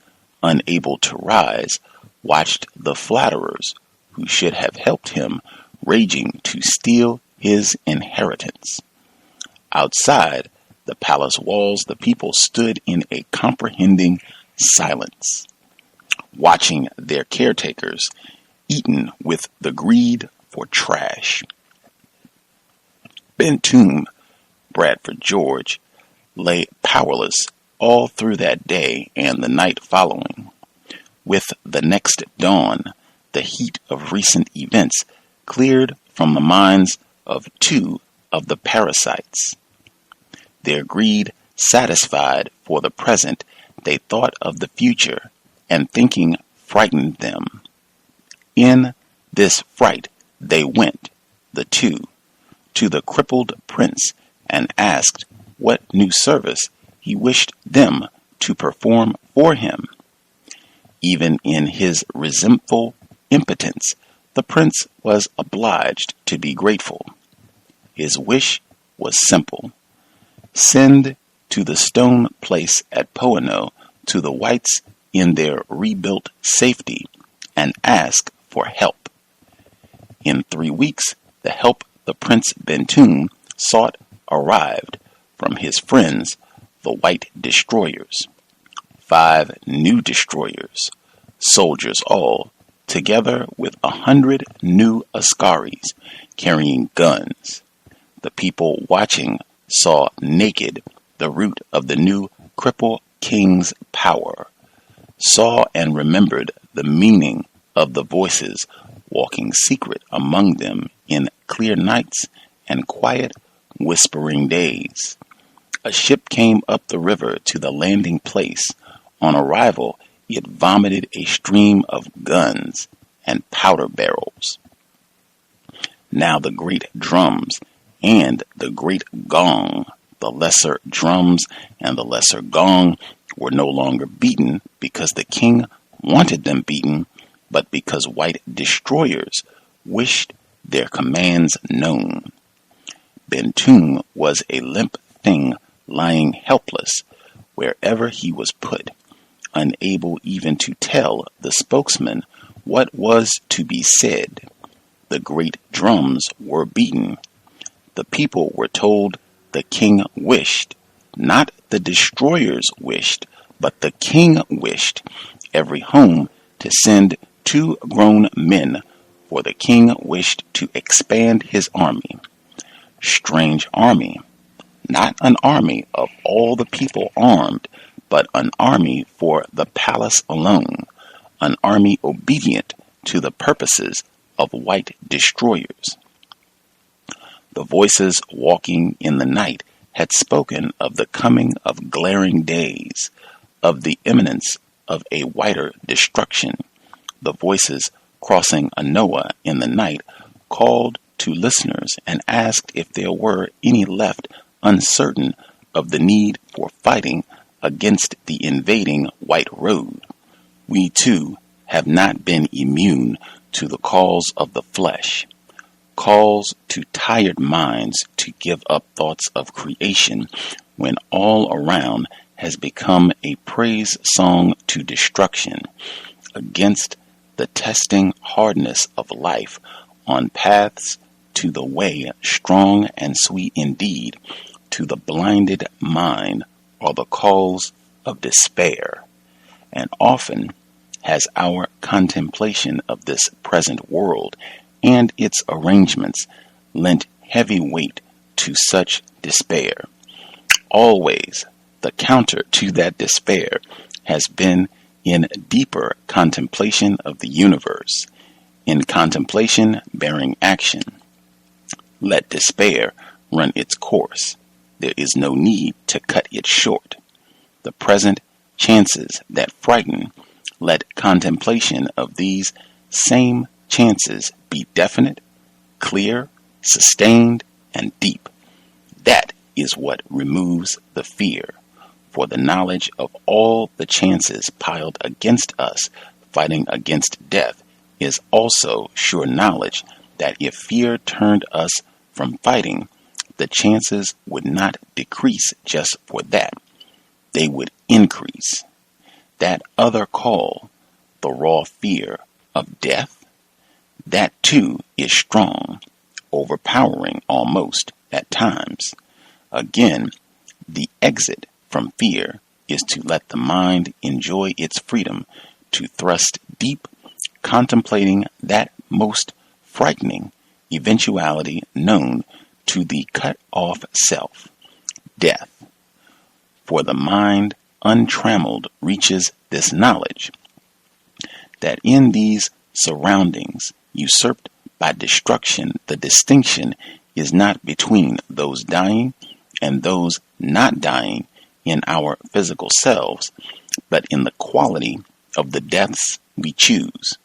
[SPEAKER 2] unable to rise, watched the flatterers, who should have helped him, raging to steal his inheritance. Outside the palace walls, the people stood in a comprehending silence, watching their caretakers eaten with the greed for trash. Bentoon, Bradford George, lay powerless all through that day and the night following. With the next dawn, the heat of recent events cleared from the minds of 2 of the parasites. Their greed satisfied for the present, they thought of the future, and thinking frightened them. In this fright they went, the 2, to the crippled prince and asked what new service he wished them to perform for him. Even in his resentful impotence, the prince was obliged to be grateful. His wish was simple. Send to the stone place at Poano to the whites in their rebuilt safety and ask for help. In 3 weeks, the help the Prince Bentoon sought arrived from his friends, the white destroyers. 5 new destroyers, soldiers all, together with 100 new askaris carrying guns. The people watching saw naked the root of the new cripple king's power, saw and remembered the meaning of the voices walking secret among them in clear nights and quiet whispering days. A ship came up the river to the landing place. On arrival, it vomited a stream of guns and powder barrels. Now the great drums and the great gong, the lesser drums and the lesser gong, were no longer beaten because the king wanted them beaten, but because white destroyers wished their commands known. Bentoon was a limp thing lying helpless wherever he was put, unable even to tell the spokesman what was to be said. The great drums were beaten. The people were told the king wished, not the destroyers wished, but the king wished every home to send 2 grown men, for the king wished to expand his army. Strange army, not an army of all the people armed, but an army for the palace alone, an army obedient to the purposes of white destroyers. The voices walking in the night had spoken of the coming of glaring days, of the imminence of a whiter destruction. The voices crossing Anoa in the night called to listeners and asked if there were any left uncertain of the need for fighting against the invading white road. We too have not been immune to the calls of the flesh, calls to tired minds to give up thoughts of creation when all around has become a praise song to destruction, against the testing hardness of life on paths to the way strong and sweet indeed, to the blinded mind are the calls of despair. And often has our contemplation of this present world and its arrangements lent heavy weight to such despair. Always the counter to that despair has been in deeper contemplation of the universe, in contemplation bearing action. Let despair run its course. There is no need to cut it short. The present chances that frighten, let contemplation of these same chances be definite, clear, sustained, and deep. That is what removes the fear. For the knowledge of all the chances piled against us, fighting against death, is also sure knowledge that if fear turned us from fighting, the chances would not decrease just for that. They would increase. That other call, the raw fear of death, that too is strong, overpowering almost at times. Again, the exit from fear is to let the mind enjoy its freedom to thrust deep, contemplating that most frightening eventuality known to the cut-off self, death. For the mind untrammeled reaches this knowledge, that in these surroundings usurped by destruction, the distinction is not between those dying and those not dying in our physical selves, but in the quality of the deaths we choose.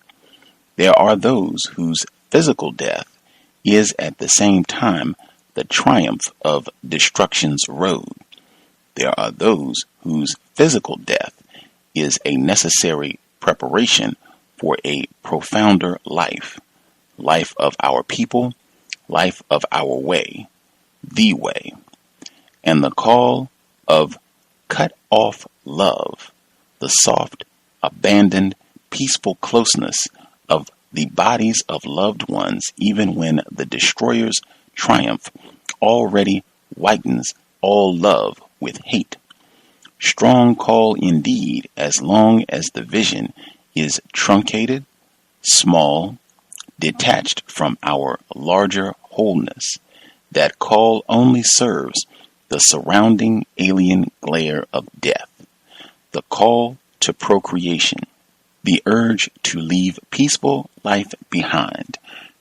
[SPEAKER 2] There are those whose physical death is at the same time the triumph of destruction's road. There are those whose physical death is a necessary preparation for a profounder life, life of our people, life of our way, the way. And the call of cut off love, the soft, abandoned, peaceful closeness of the bodies of loved ones, even when the destroyer's triumph already whitens all love with hate. Strong call indeed, as long as the vision is truncated, small, detached from our larger wholeness. That call only serves the surrounding alien glare of death, the call to procreation, the urge to leave peaceful life behind,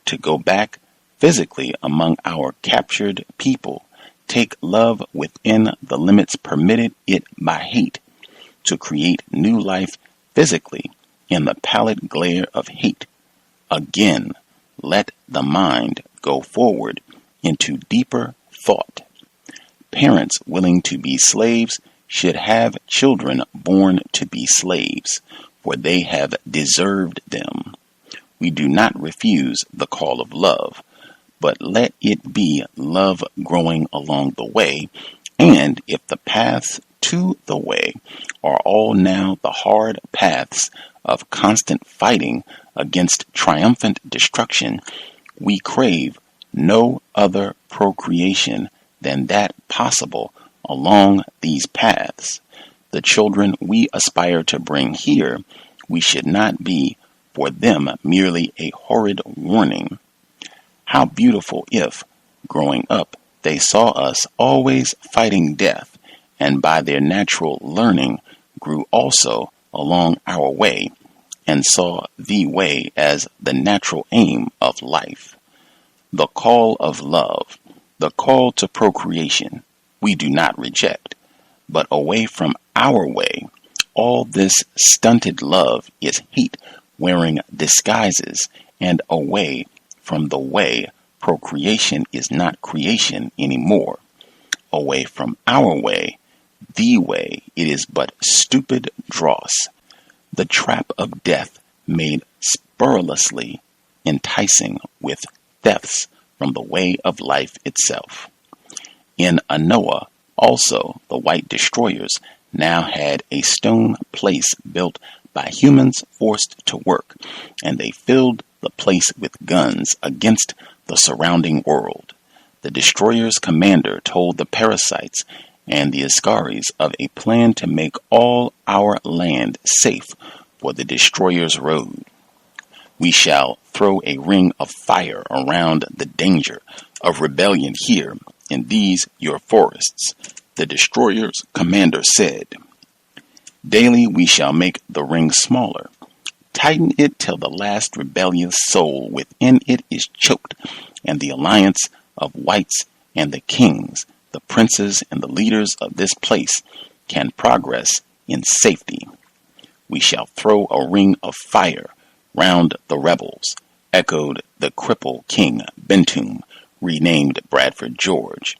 [SPEAKER 2] to go back physically among our captured people, take love within the limits permitted it by hate, to create new life physically in the pallid glare of hate. Again, let the mind go forward into deeper thought. Parents willing to be slaves should have children born to be slaves, for they have deserved them. We do not refuse the call of love, but let it be love growing along the way, and if the paths to the way are all now the hard paths of constant fighting against triumphant destruction, we crave no other procreation than that possible along these paths. The children we aspire to bring here, we should not be for them merely a horrid warning. How beautiful if, growing up, they saw us always fighting death, and by their natural learning grew also along our way, and saw the way as the natural aim of life. The call of love, the call to procreation, we do not reject, but away from our way, all this stunted love is hate wearing disguises, and away from the way, procreation is not creation anymore. Away from our way, the way, it is but stupid dross, the trap of death made spuriously enticing with thefts from the way of life itself. In Anoa, also, the white destroyers now had a stone place built by humans forced to work, and they filled the place with guns against the surrounding world. The destroyer's commander told the parasites and the Ascaris of a plan to make all our land safe for the destroyer's road. We shall throw a ring of fire around the danger of rebellion here in these your forests, the destroyer's commander said. Daily we shall make the ring smaller, tighten it till the last rebellious soul within it is choked, and the alliance of whites and the kings, the princes and the leaders of this place can progress in safety. We shall throw a ring of fire round the rebels, echoed the cripple King Bentum, renamed Bradford George.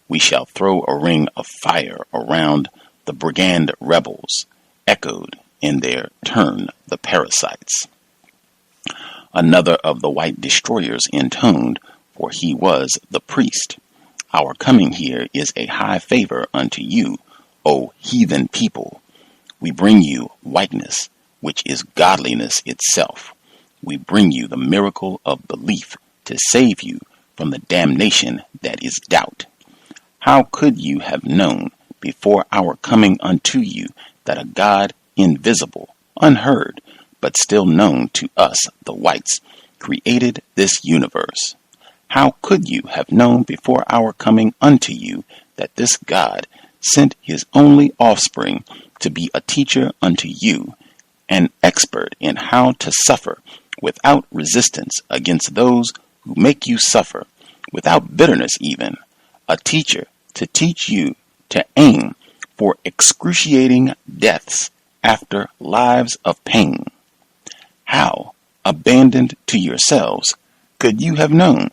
[SPEAKER 2] We shall throw a ring of fire around the brigand rebels, echoed in their turn the parasites. Another of the white destroyers intoned, for he was the priest. Our coming here is a high favor unto you, O heathen people. We bring you whiteness, which is godliness itself. We bring you the miracle of belief to save you from the damnation that is doubt. How could you have known before our coming unto you that a God invisible, unheard, but still known to us, the whites, created this universe? How could you have known before our coming unto you that this God sent his only offspring to be a teacher unto you, an expert in how to suffer without resistance against those who make you suffer, without bitterness even, a teacher to teach you to aim for excruciating deaths after lives of pain? How, abandoned to yourselves, could you have known?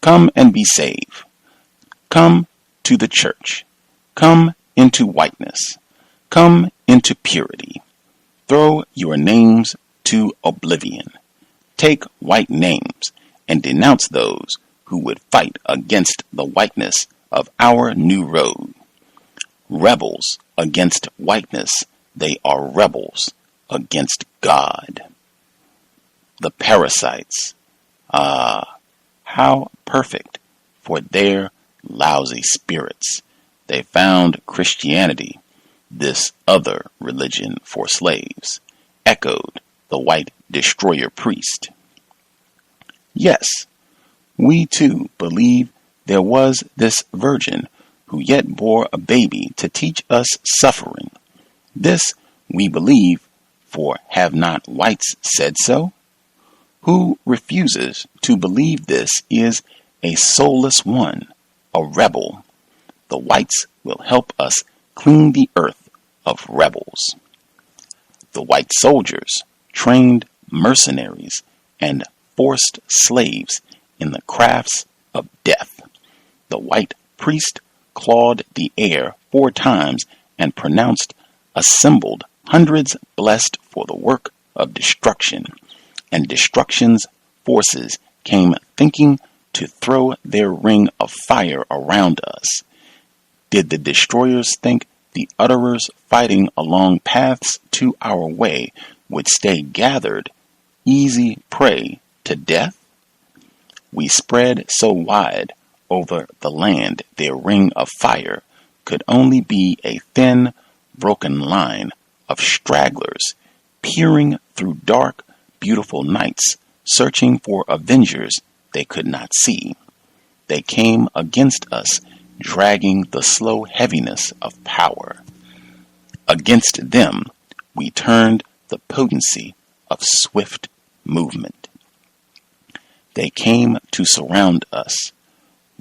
[SPEAKER 2] Come and be saved. Come to the church. Come into whiteness. Come into purity. Throw your names to oblivion. Take white names and denounce those who would fight against the whiteness of our new road. Rebels against whiteness, they are rebels against God. The parasites, how perfect for their lousy spirits. They found Christianity, this other religion for slaves, echoed the white destroyer priest. Yes, we too believe there was this virgin who yet bore a baby to teach us suffering. This we believe, for have not whites said so? Who refuses to believe this is a soulless one, a rebel. The whites will help us clean the earth of rebels. The white soldiers trained mercenaries and forced slaves in the crafts of death. The white priest clawed the air 4 times and pronounced assembled hundreds blessed for the work of destruction, and destruction's forces came thinking to throw their ring of fire around us. Did the destroyers think the utterers fighting along paths to our way would stay gathered, easy prey to death? We spread so wide over the land their ring of fire could only be a thin, broken line of stragglers peering through dark, beautiful nights, searching for avengers they could not see. They came against us, dragging the slow heaviness of power. Against them, we turned the potency of swift movement. They came to surround us.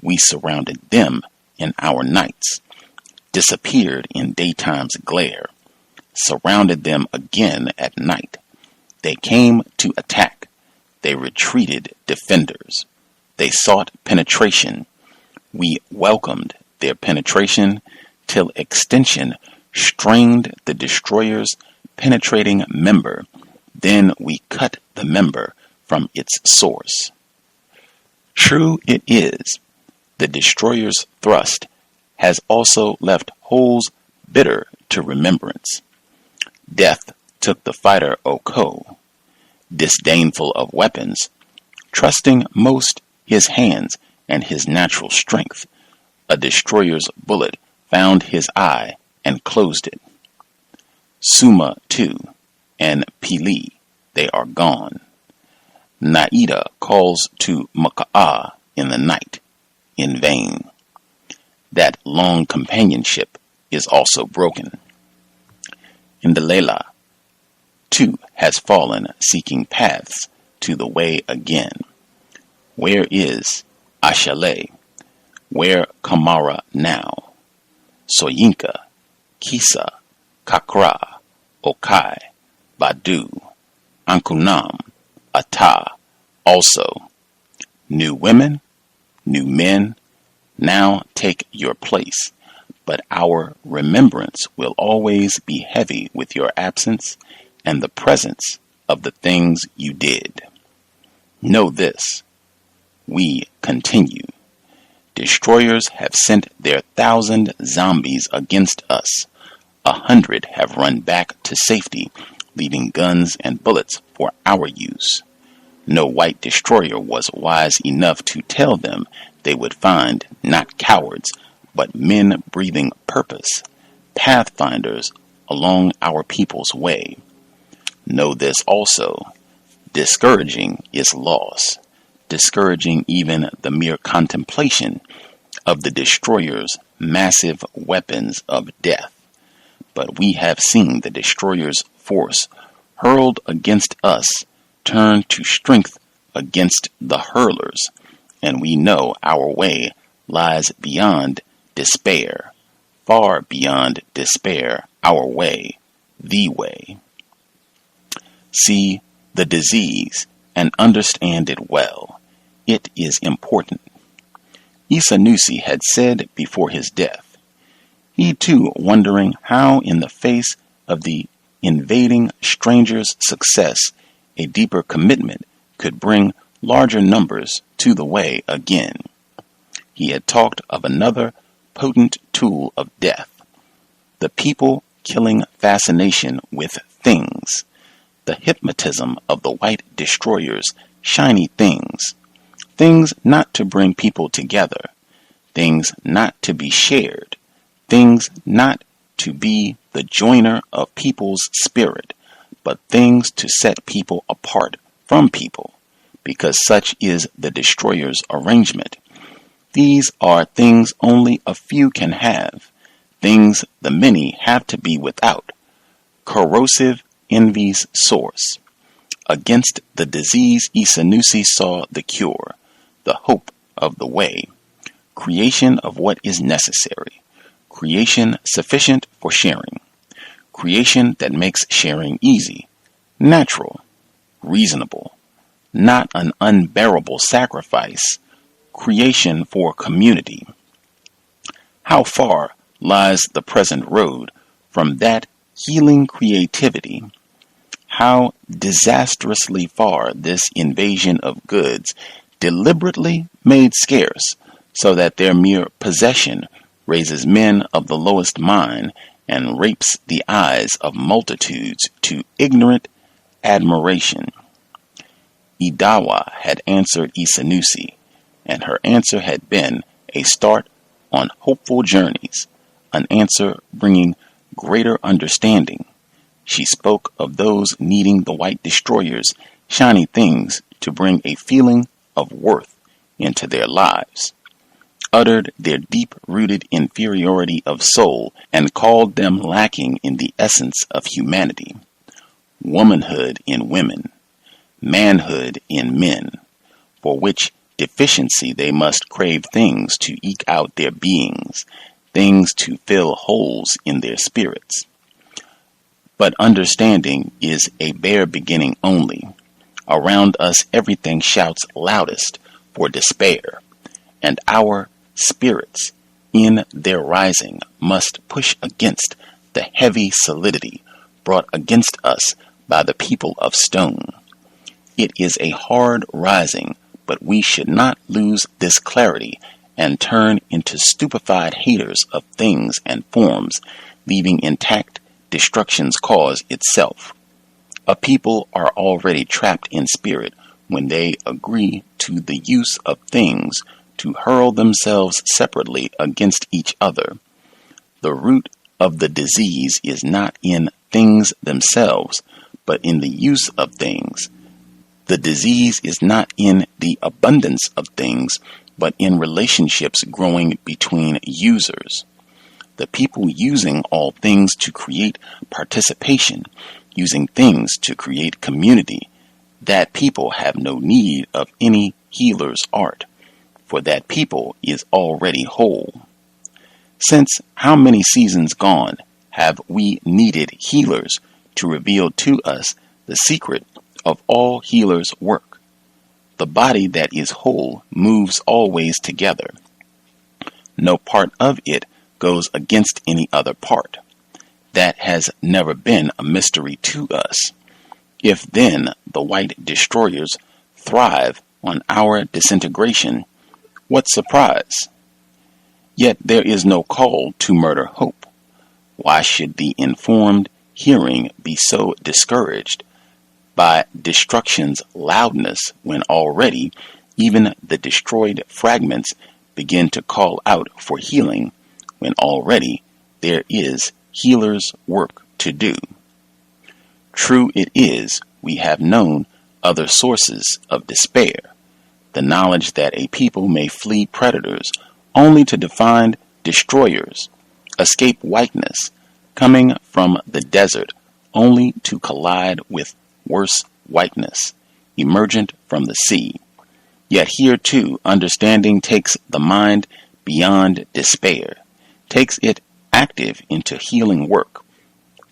[SPEAKER 2] We surrounded them in our nights, disappeared in daytime's glare, surrounded them again at night. They came to attack. They retreated defenders. They sought penetration. We welcomed their penetration till extension strained the destroyer's penetrating member. Then we cut the member from its source. True it is, the destroyer's thrust has also left holes bitter to remembrance. Death took the fighter Oko, disdainful of weapons, trusting most his hands and his natural strength. A destroyer's bullet found his eye and closed it. Suma, too, and Pili, they are gone. Naida calls to Maka'a in the night, in vain. That long companionship is also broken. Indalela, too, has fallen, seeking paths to the way again. Where is Ashale? Where Kamara now? Soyinka, Kisa, Kakra, Okai, Badu, Ankunam, Ata, also. New women, new men, now take your place, but our remembrance will always be heavy with your absence and the presence of the things you did. Know this, we continue. Destroyers have sent their 1,000 zombies against us. 100 have run back to safety, leaving guns and bullets for our use. No white destroyer was wise enough to tell them they would find not cowards, but men breathing purpose, pathfinders along our people's way. Know this also, discouraging is loss, discouraging even the mere contemplation of the destroyer's massive weapons of death. But we have seen the destroyer's force hurled against us turn to strength against the hurlers, and we know our way lies beyond despair, far beyond despair, our way, the way. See the disease and understand it well. It is important. Isanusi had said before his death, he too wondering how in the face of the invading stranger's success a deeper commitment could bring larger numbers to the way again. He had talked of another potent tool of death, the people-killing fascination with things, the hypnotism of the white destroyers, shiny things, things not to bring people together, things not to be shared, things not to be the joiner of people's spirit, but things to set people apart from people, because such is the destroyer's arrangement. These are things only a few can have, things the many have to be without. Corrosive envy's source. Against the disease Isanusi saw the cure, the hope of the way, creation of what is necessary, creation sufficient for sharing, creation that makes sharing easy, natural, reasonable, not an unbearable sacrifice, creation for community. How far lies the present road from that healing creativity? How disastrously far this invasion of goods, deliberately made scarce, so that their mere possession raises men of the lowest mind and rapes the eyes of multitudes to ignorant admiration. Idawa had answered Isanusi, and her answer had been a start on hopeful journeys, an answer bringing greater understanding. She spoke of those needing the white destroyers' shiny things to bring a feeling of worth into their lives, uttered their deep-rooted inferiority of soul, and called them lacking in the essence of humanity, womanhood in women, manhood in men, for which deficiency they must crave things to eke out their beings, things to fill holes in their spirits. But understanding is a bare beginning only. Around us everything shouts loudest for despair, and our spirits in their rising must push against the heavy solidity brought against us by the people of stone. It is a hard rising, but we should not lose this clarity and turn into stupefied haters of things and forms leaving intact destruction's cause itself. A people are already trapped in spirit when they agree to the use of things to hurl themselves separately against each other. The root of the disease is not in things themselves, but in the use of things. The disease is not in the abundance of things, but in relationships growing between users. The people using all things to create participation, using things to create community, that people have no need of any healer's art, for that people is already whole. Since how many seasons gone have we needed healers to reveal to us the secret of all healers' work? The body that is whole moves always together. No part of it goes against any other part. That has never been a mystery to us. If then the white destroyers thrive on our disintegration, what surprise? Yet there is no call to murder hope. Why should the informed hearing be so discouraged by destruction's loudness when already even the destroyed fragments begin to call out for healing, when already there is healer's work to do? True it is, we have known other sources of despair, the knowledge that a people may flee predators only to find destroyers, escape whiteness, coming from the desert only to collide with worse whiteness, emergent from the sea. Yet here too, understanding takes the mind beyond despair, takes it active into healing work.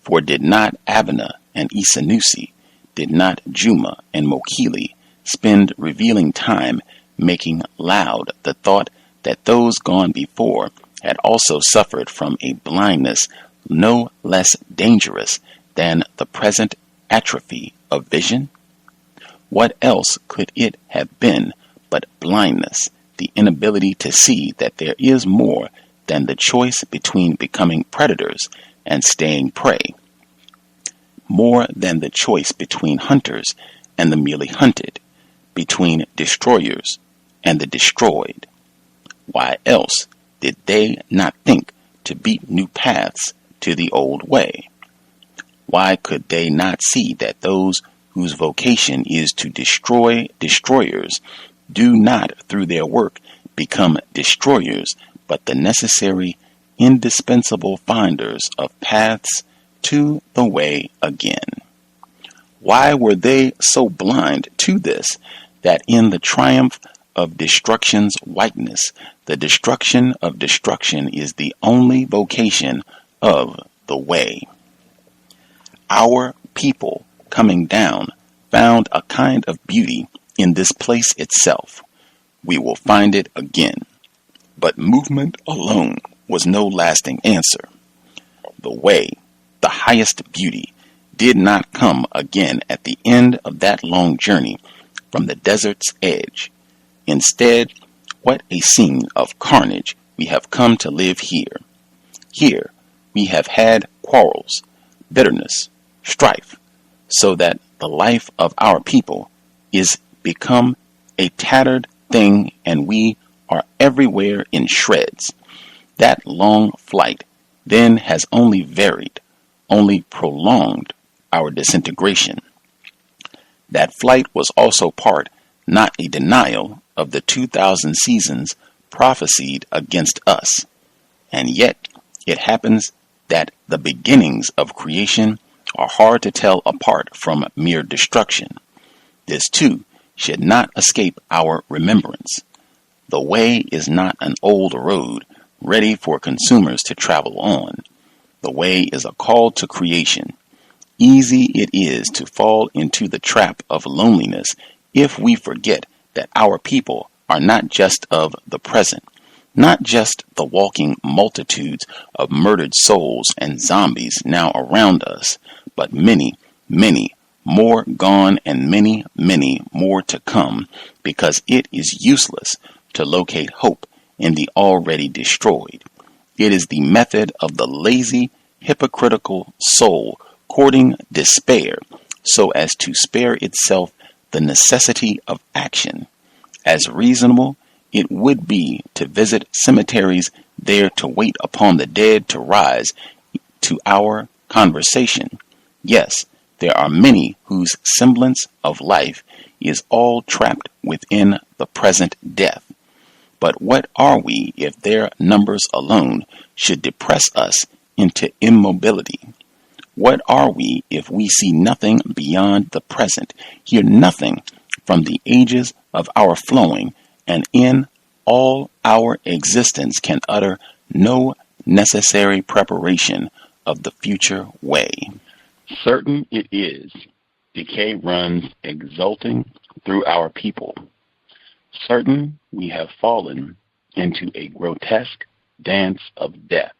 [SPEAKER 2] For did not Abana and Isanusi, did not Juma and Mokili spend revealing time making loud the thought that those gone before had also suffered from a blindness no less dangerous than the present atrophy of vision? What else could it have been but blindness, the inability to see that there is more than the choice between becoming predators and staying prey, more than the choice between hunters and the merely hunted, between destroyers and the destroyed? Why else did they not think to beat new paths to the old way? Why could they not see that those whose vocation is to destroy destroyers do not through their work become destroyers, but the necessary, indispensable finders of paths to the way again? Why were they so blind to this, that in the triumph of destruction's whiteness, the destruction of destruction is the only vocation of the way? Our people coming down found a kind of beauty in this place itself. We will find it again. But movement alone was no lasting answer. The way, the highest beauty, did not come again at the end of that long journey from the desert's edge. Instead, what a scene of carnage we have come to live here. Here we have had quarrels, bitterness, strife, so that the life of our people is become a tattered thing, and we are everywhere in shreds. That long flight then has only varied, only prolonged our disintegration. That flight was also part, not a denial, of the 2,000 seasons prophesied against us. And yet it happens that the beginnings of creation are hard to tell apart from mere destruction. This too should not escape our remembrance. The way is not an old road ready for consumers to travel on. The way is a call to creation. Easy it is to fall into the trap of loneliness if we forget that our people are not just of the present, not just the walking multitudes of murdered souls and zombies now around us, but many, many more gone, and many, many more to come, because it is useless to locate hope in the already destroyed. It is the method of the lazy hypocritical soul courting despair so as to spare itself the necessity of action. As reasonable it would be to visit cemeteries there to wait upon the dead to rise to our conversation. Yes, there are many whose semblance of life is all trapped within the present death. But what are we if their numbers alone should depress us into immobility? What are we if we see nothing beyond the present, hear nothing from the ages of our flowing, and in all our existence can utter no necessary preparation of the future way? Certain it is, decay runs exulting through our people. Certain we have fallen into a grotesque dance of death,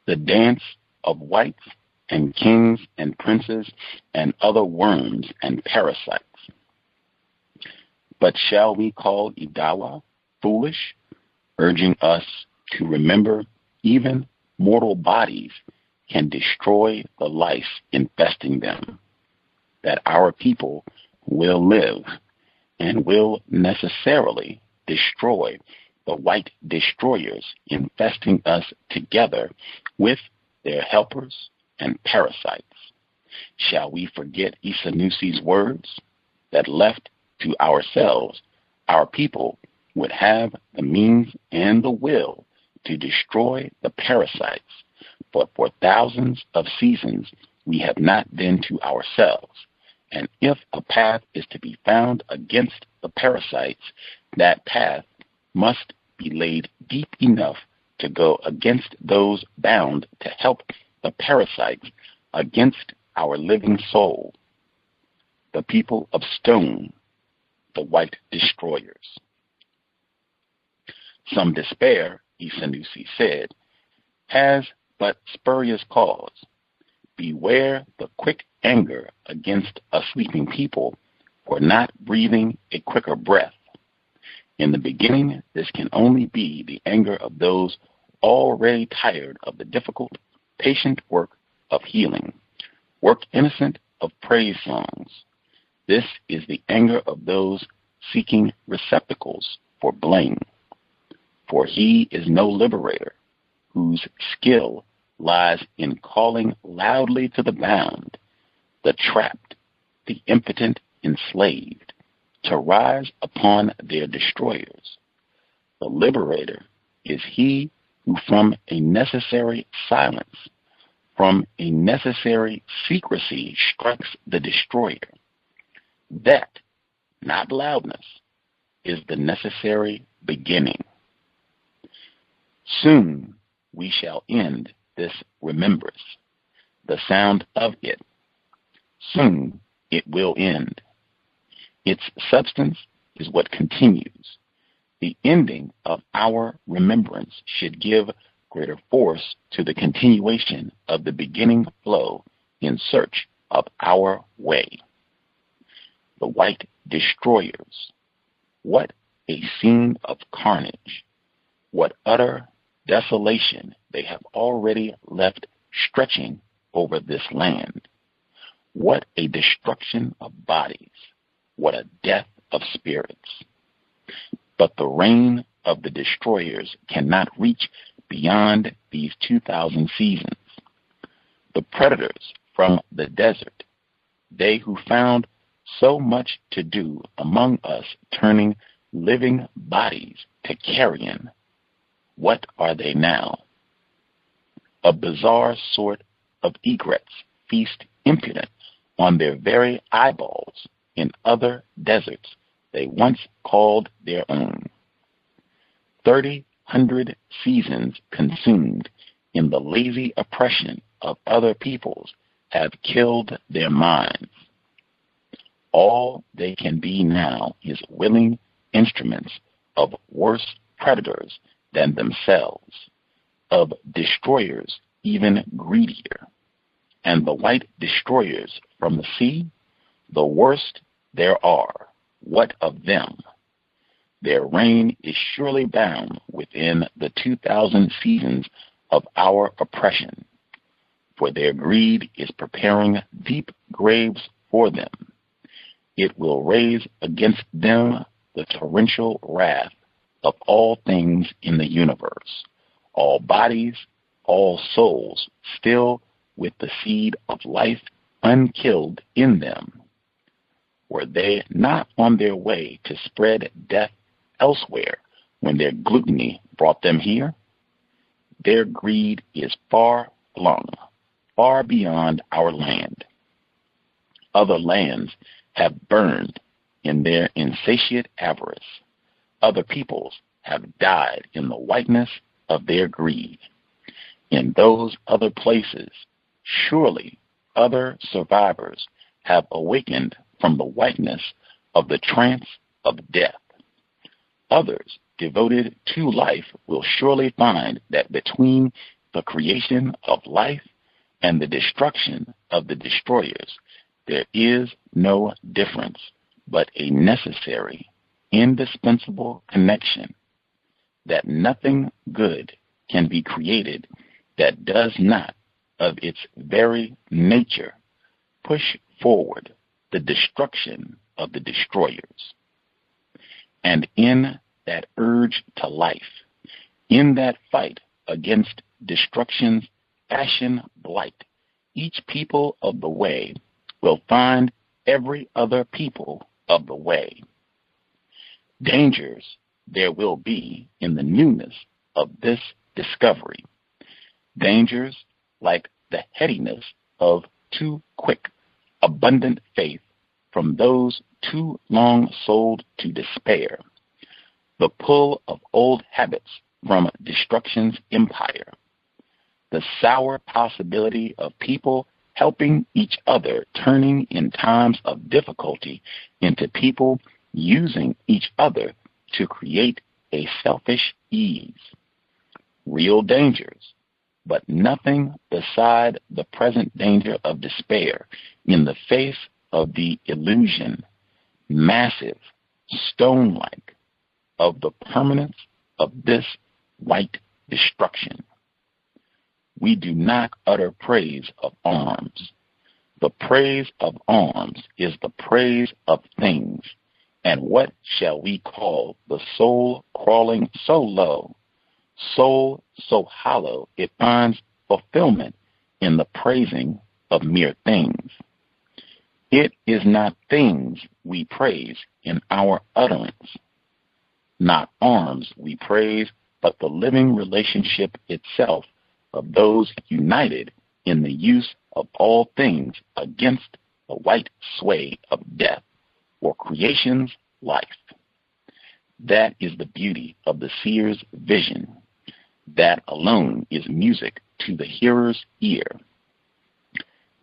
[SPEAKER 2] the dance of whites and kings and princes and other worms and parasites. But shall we call Idawa foolish, urging us to remember even mortal bodies can destroy the life infesting them, that our people will live and will necessarily destroy the white destroyers infesting us together with their helpers and parasites? Shall we forget Isanusi's words that left to ourselves, our people would have the means and the will to destroy the parasites, but for thousands of seasons we have not been to ourselves. And if a path is to be found against the parasites, that path must be laid deep enough to go against those bound to help the parasites against our living soul, the people of stone, the white destroyers. Some despair, Isanusi said, has but spurious cause. Beware the quick anger against a sleeping people for not breathing a quicker breath. In the beginning, this can only be the anger of those already tired of the difficult, patient work of healing, work innocent of praise songs. This is the anger of those seeking receptacles for blame. For he is no liberator whose skill lies in calling loudly to the bound, the trapped, the impotent enslaved, to rise upon their destroyers. The liberator is he who from a necessary silence, from a necessary secrecy strikes the destroyer. That, not loudness, is the necessary beginning. Soon we shall end this remembrance, the sound of it. Soon it will end. Its substance is what continues. The ending of our remembrance should give greater force to the continuation of the beginning flow in search of our way. The white destroyers. What a scene of carnage. What utter desolation they have already left stretching over this land. What a destruction of bodies. What a death of spirits. But the reign of the destroyers cannot reach beyond these 2,000 seasons. The predators from the desert, they who found so much to do among us, turning living bodies to carrion, what are they now? A bizarre sort of egrets feast impudent on their very eyeballs in other deserts they once called their own. 300 seasons consumed in the lazy oppression of other peoples have killed their minds. All they can be now is willing instruments of worse predators than themselves, of destroyers even greedier. And the white destroyers from the sea, the worst there are, what of them? Their reign is surely bound within the 2,000 seasons of our oppression. for their greed is preparing deep graves for them. It will raise against them the torrential wrath of all things in the universe, all bodies, all souls, still with the seed of life unkilled in them. Were they not on their way to spread death elsewhere when their gluttony brought them here? Their greed is far flung, far beyond our land. Other lands have burned in their insatiate avarice. Other peoples have died in the whiteness of their greed. In those other places, surely other survivors have awakened from the whiteness of the trance of death. Others devoted to life will surely find that between the creation of life and the destruction of the destroyers, there is no difference, but a necessary, indispensable connection, that nothing good can be created that does not, of its very nature, push forward the destruction of the destroyers. And in that urge to life, in that fight against destruction's ashen blight, each people of the way will find every other people of the way. Dangers there will be in the newness of this discovery. Dangers like the headiness of too quick, abundant faith from those too long sold to despair, the pull of old habits from destruction's empire, the sour possibility of people helping each other, turning in times of difficulty into people using each other to create a selfish ease. Real dangers, but nothing beside the present danger of despair in the face of the illusion, massive, stone-like, of the permanence of this white destruction. We do not utter praise of arms. The praise of arms is the praise of things. And what shall we call the soul crawling so low, soul so hollow it finds fulfillment in the praising of mere things? It is not things we praise in our utterance, not arms we praise, but the living relationship itself of those united in the use of all things against the white sway of death, or creation's life. That is the beauty of the seer's vision. That alone is music to the hearer's ear.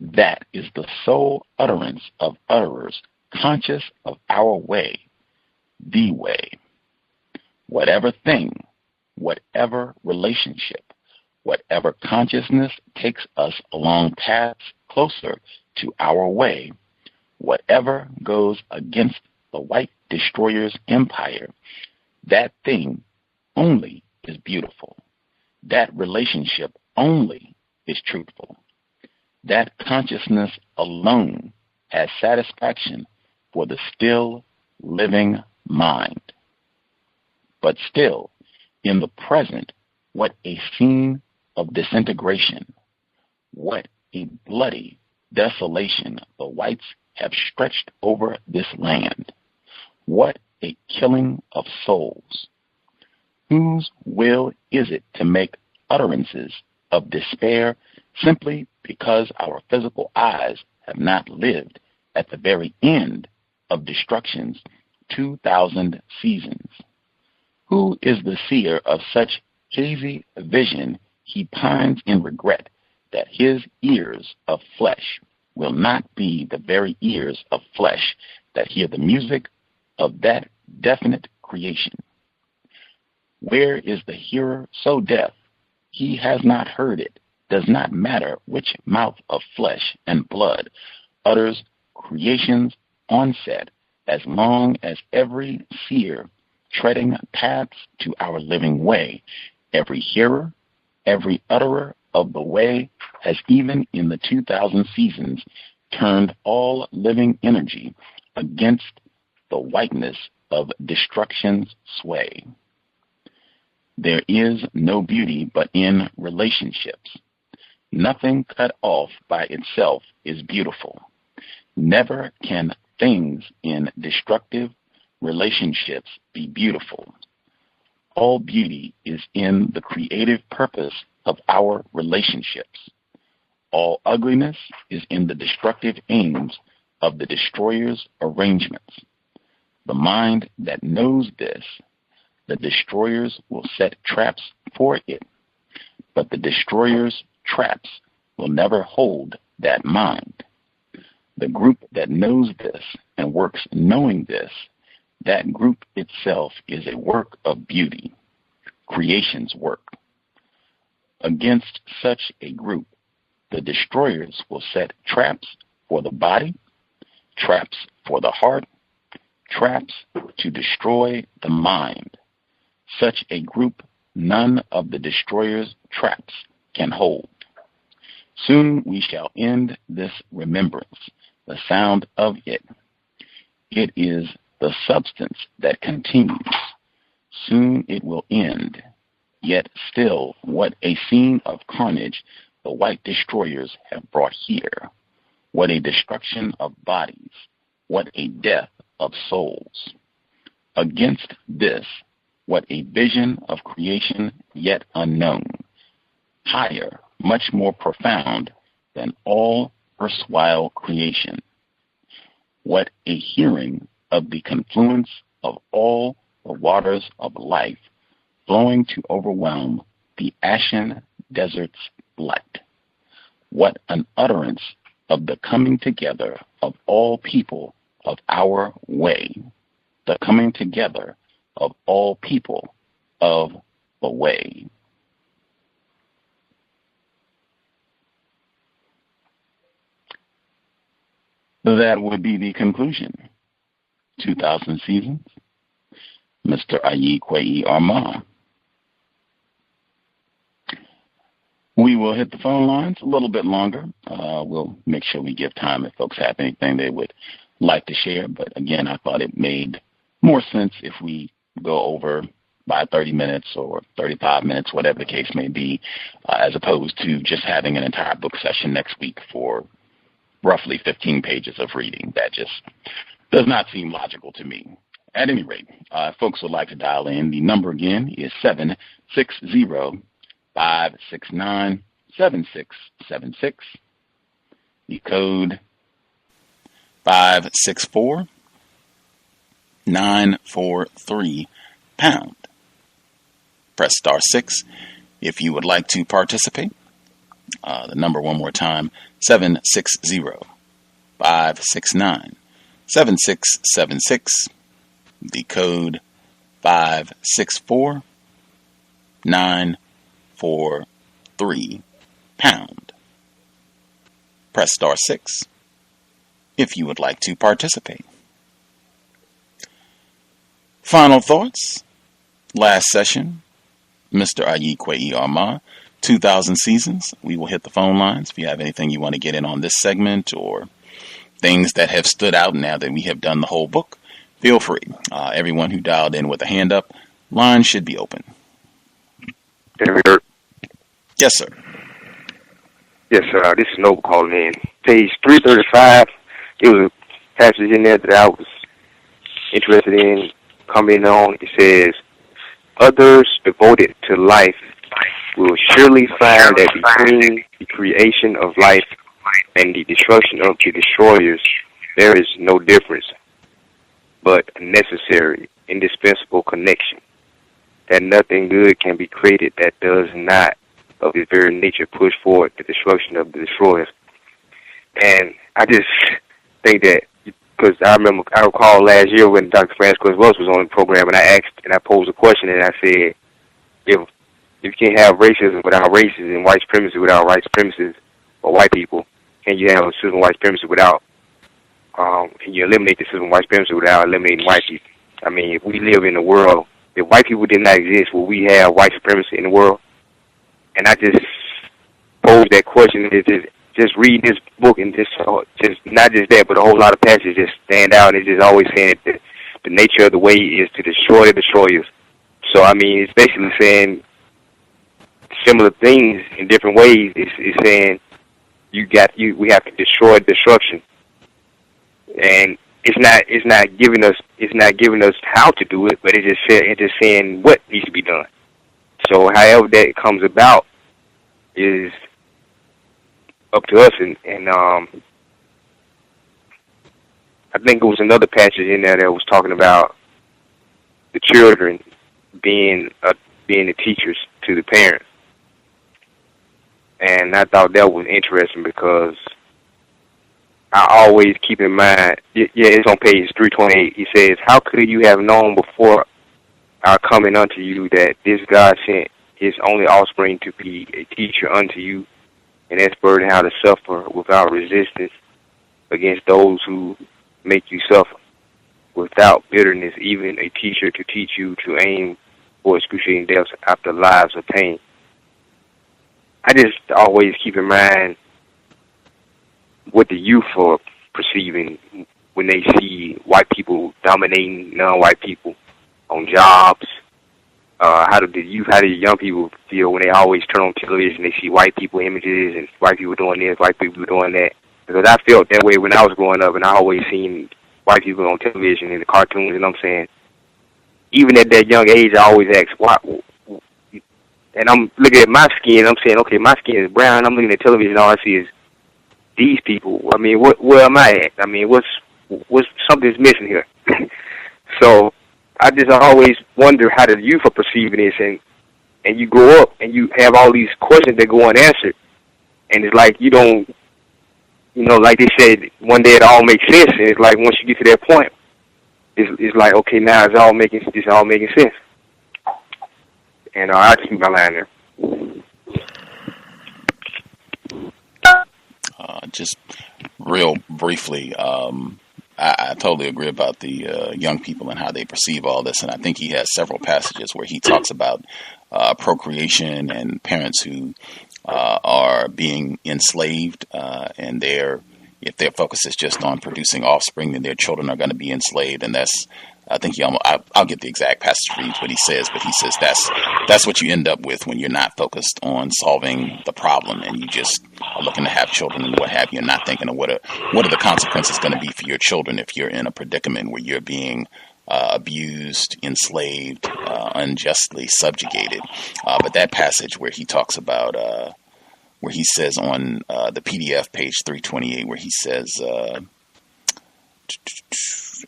[SPEAKER 2] That is the sole utterance of utterers conscious of our way, the way. Whatever thing, whatever relationship, whatever consciousness takes us along paths closer to our way, whatever goes against the white destroyer's empire, that thing only is beautiful. That relationship only is truthful. That consciousness alone has satisfaction for the still living mind. But still, in the present, what a scene of disintegration, what a bloody desolation the whites have stretched over this land. What a killing of souls. Whose will is it to make utterances of despair simply because our physical eyes have not lived at the very end of destruction's 2,000 seasons? Who is the seer of such hazy vision he pines in regret that his ears of flesh will not be the very ears of flesh that hear the music of that definite creation? Where is the hearer so deaf he has not heard it? Does not matter which mouth of flesh and blood utters creation's onset, as long as every seer treading paths to our living way, every hearer, every utterer of the way has even in the 2000 seasons turned all living energy against the whiteness of destruction's sway. There is no beauty but in relationships. Nothing cut off by itself is beautiful. Never can things in destructive relationships be beautiful. All beauty is in the creative purpose of our relationships. All ugliness is in the destructive aims of the destroyer's arrangements. The mind that knows this, the destroyers will set traps for it, but the destroyer's traps will never hold that mind. The group that knows this and works knowing this, that group itself is a work of beauty, creation's work. Against such a group, the destroyers will set traps for the body, traps for the heart, traps to destroy the mind. Such a group none of the destroyer's traps can hold. Soon we shall end this remembrance, the sound of it. It is the substance that continues. Soon it will end. Yet still, what a scene of carnage the white destroyers have brought here. What a destruction of bodies. What a death of souls. Against this, what a vision of creation yet unknown. Higher, much more profound than all erstwhile creation. What a hearing of the confluence of all the waters of life flowing to overwhelm the ashen desert's blight. What an utterance of the coming together of all people of our way, the coming together of all people of the way. That would be the conclusion. 2000 seasons. Mr. Ayi Kwei Armah. We will hit the phone lines a little bit longer. We'll make sure we give time if folks have anything they would like to share. But again, I thought it made more sense if we go over by 30 minutes or 35 minutes, whatever the case may be, as opposed to just having an entire book session next week for roughly 15 pages of reading. That just does not seem logical to me. At any rate, if folks would like to dial in, the number again is 760-569-7676. The code 564-943#. Press *6 if you would like to participate. The number one more time, 760-569-7676. The code 564-943#. Press *6 if you would like to participate. Final thoughts. Last session, Mr. Ayi Kwei Armah, 2000 seasons. We will hit the phone lines. If you have anything you want to get in on this segment or things that have stood out now that we have done the whole book, feel free. Everyone who dialed in with a hand up, line should be open. Yes, sir.
[SPEAKER 7] Yes, sir. This is Noble calling in. Page 335. It was a passage in there that I was interested in commenting on. It says, others devoted to life will surely find that between the creation of life and the destruction of the destroyers, there is no difference, but a necessary, indispensable connection, that nothing good can be created that does not, of its very nature, push forward the destruction of the destroyers. And I just think that, because I recall last year when Dr. Francois Wells was on the program, and I posed a question, and I said, if you can't have racism without racism and white supremacy without white supremacists or white people, can you have a system of white supremacy without, can you eliminate the system of white supremacy without eliminating white people? I mean, if we live in a world, if white people did not exist, would we have white supremacy in the world? And I just pose that question. Just reading this book and just not just that, but a whole lot of passages just stand out. And it's just always saying that the nature of the way is to destroy the destroyers. So I mean, it's basically saying similar things in different ways. It's saying we have to destroy destruction, and it's not giving us how to do it, but it's just saying what needs to be done. So however that comes about is up to us, and I think it was another passage in there that was talking about the children being the teachers to the parents, and I thought that was interesting because I always keep in mind. Yeah, it's on page 328. He says, "How could you have known before our coming unto you that this God sent His only offspring to be a teacher unto you, and expert in how to suffer without resistance against those who make you suffer, without bitterness, even a teacher to teach you to aim for excruciating deaths after lives of pain." I just always keep in mind what the youth are perceiving when they see white people dominating non-white people on jobs. How do the young people feel when they always turn on television, they see white people images and white people doing this, white people doing that? Because I felt that way when I was growing up, and I always seen white people on television and the cartoons, and I'm saying, even at that young age, I always ask, why? And I'm looking at my skin, I'm saying, okay, my skin is brown, I'm looking at television, all I see is these people. I mean, where am I at? I mean, what's something's missing here? So I just always wonder how the youth are perceiving this, and you grow up and you have all these questions that go unanswered, and it's like you don't, like they said, one day it all makes sense, and it's like once you get to that point, it's like, okay, now it's all making sense. And I'll keep my line there.
[SPEAKER 2] Just real briefly, I totally agree about the young people and how they perceive all this, and I think he has several passages where he talks about procreation and parents who are being enslaved, and if their focus is just on producing offspring, then their children are going to be enslaved, and that's. I think I'll get the exact passage for you, what he says, but he says that's what you end up with when you're not focused on solving the problem and you just are looking to have children and what have you, and not thinking of what are the consequences going to be for your children if you're in a predicament where you're being abused, enslaved, unjustly subjugated. But that passage where he talks about, where he says on the PDF, page 328, where he says,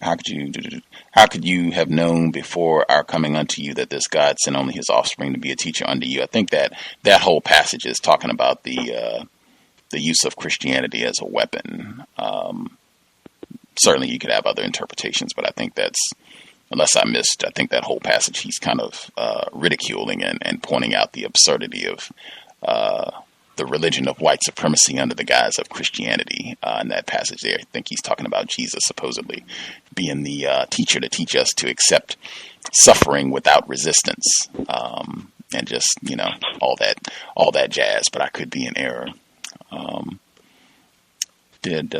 [SPEAKER 2] how could you have known before our coming unto you that this God sent only His offspring to be a teacher unto you? I think that whole passage is talking about the use of Christianity as a weapon. Certainly you could have other interpretations, but I think unless I missed, I think that whole passage he's kind of ridiculing and pointing out the absurdity of the religion of white supremacy under the guise of Christianity. In that passage there, I think he's talking about Jesus supposedly being the teacher to teach us to accept suffering without resistance, and just, all that jazz, but I could be in error. Did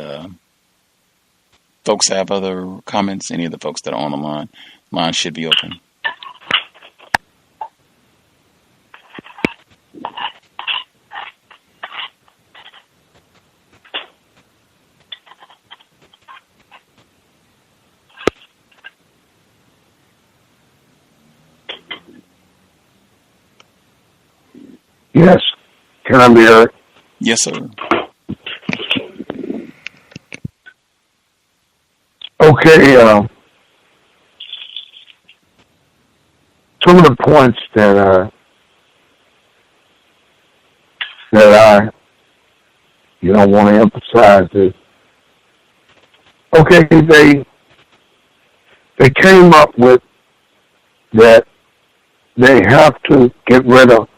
[SPEAKER 2] folks have other comments? Any of the folks that are on the line? Line should be open.
[SPEAKER 3] Yes. Can I be heard?
[SPEAKER 2] Yes, sir.
[SPEAKER 3] Okay. Some of the points that I want to emphasize is, okay, they came up with that they have to get rid of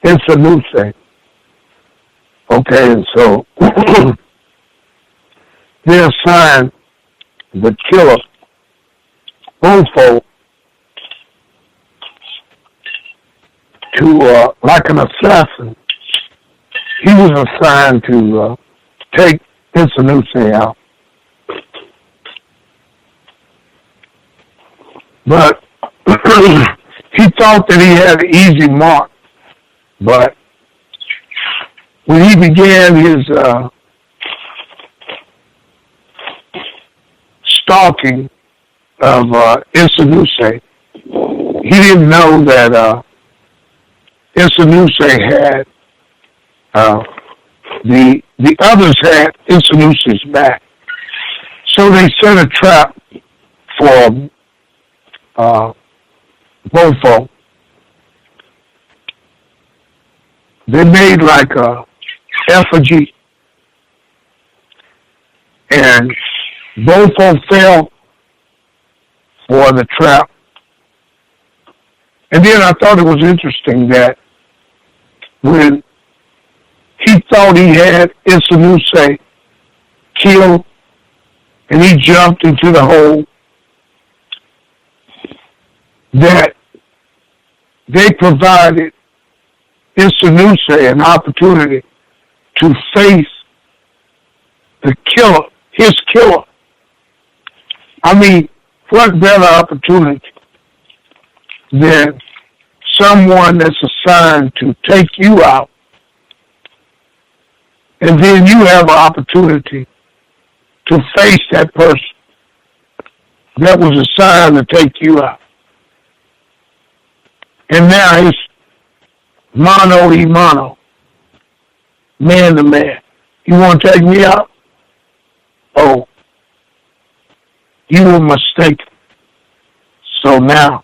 [SPEAKER 3] Isanusi. Okay, and so they assigned the killer, Bufo, to like an assassin, he was assigned to take Isanusi out. But he thought that he had an easy mark. But when he began his stalking of Isanusi, he didn't know that Isanusi had the others had Isanusi's back. So they set a trap for Bofo. They made like a effigy, and Bofo fell for the trap. And then I thought it was interesting that when he thought he had Isanusi killed and he jumped into the hole, that they provided Isanusi an opportunity to face the killer, his killer. I mean, what better opportunity than someone that's assigned to take you out, and then you have an opportunity to face that person that was assigned to take you out. And now it's mano a mano, man to man. You want to take me out? Oh, you were mistaken. So now,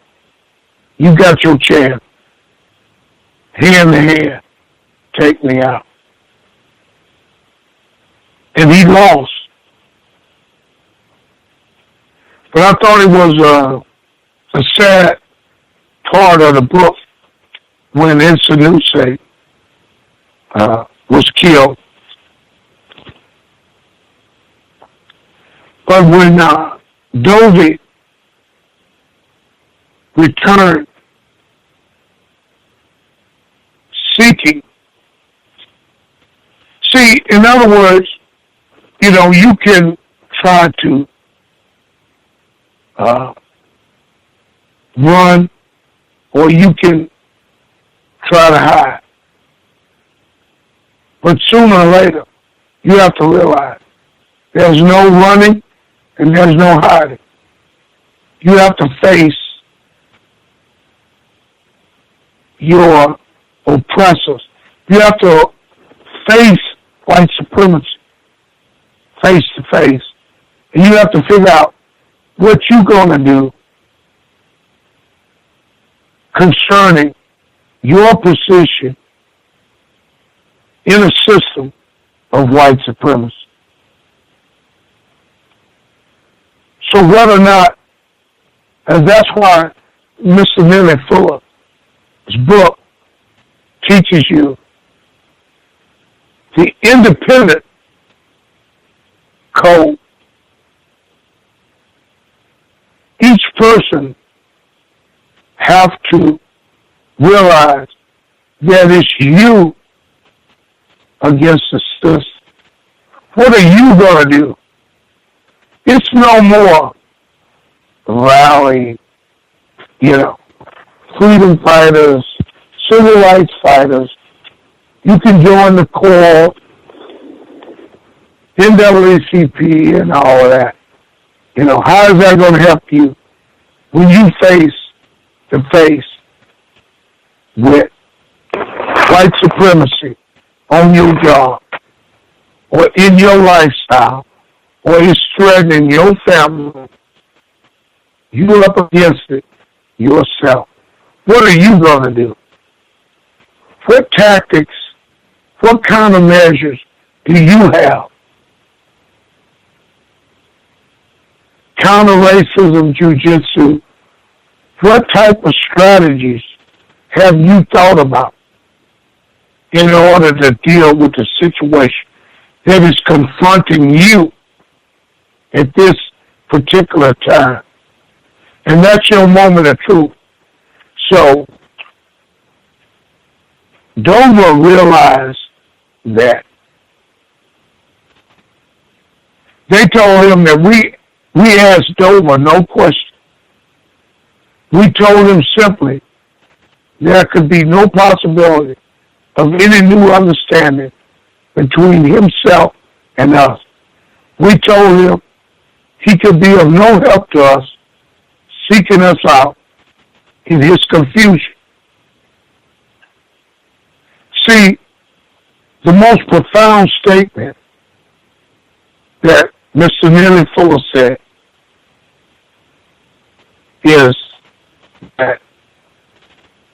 [SPEAKER 3] you got your chance. Hand to hand, take me out. And he lost. But I thought it was a sad part of the book when Isanusi was killed. But when Dovey returned seeking, see, in other words, you know, you can try to run, or you can try to hide. But sooner or later, you have to realize there's no running and there's no hiding. You have to face your oppressors. You have to face white supremacy face to face. And you have to figure out what you're going to do concerning your position in a system of white supremacy. So whether or not, and that's why Mr. Nellie Fuller's book teaches you the independent code. Each person have to realize that it's you against the system. What are you going to do? It's no more rally, freedom fighters, civil rights fighters. You can join the CORE, NAACP, and all of that. How is that going to help you when you face to face with white supremacy on your job or in your lifestyle, or it's threatening your family? You're up against it yourself. What are you going to do? What tactics, what kind of measures do you have? Counter-racism jiu-jitsu, what type of strategies have you thought about in order to deal with the situation that is confronting you at this particular time? And that's your moment of truth. So, Dover realized that. They told him that we asked over no question. We told him simply there could be no possibility of any new understanding between himself and us. We told him he could be of no help to us, seeking us out in his confusion. See, the most profound statement that Mr. Neely Fuller said is that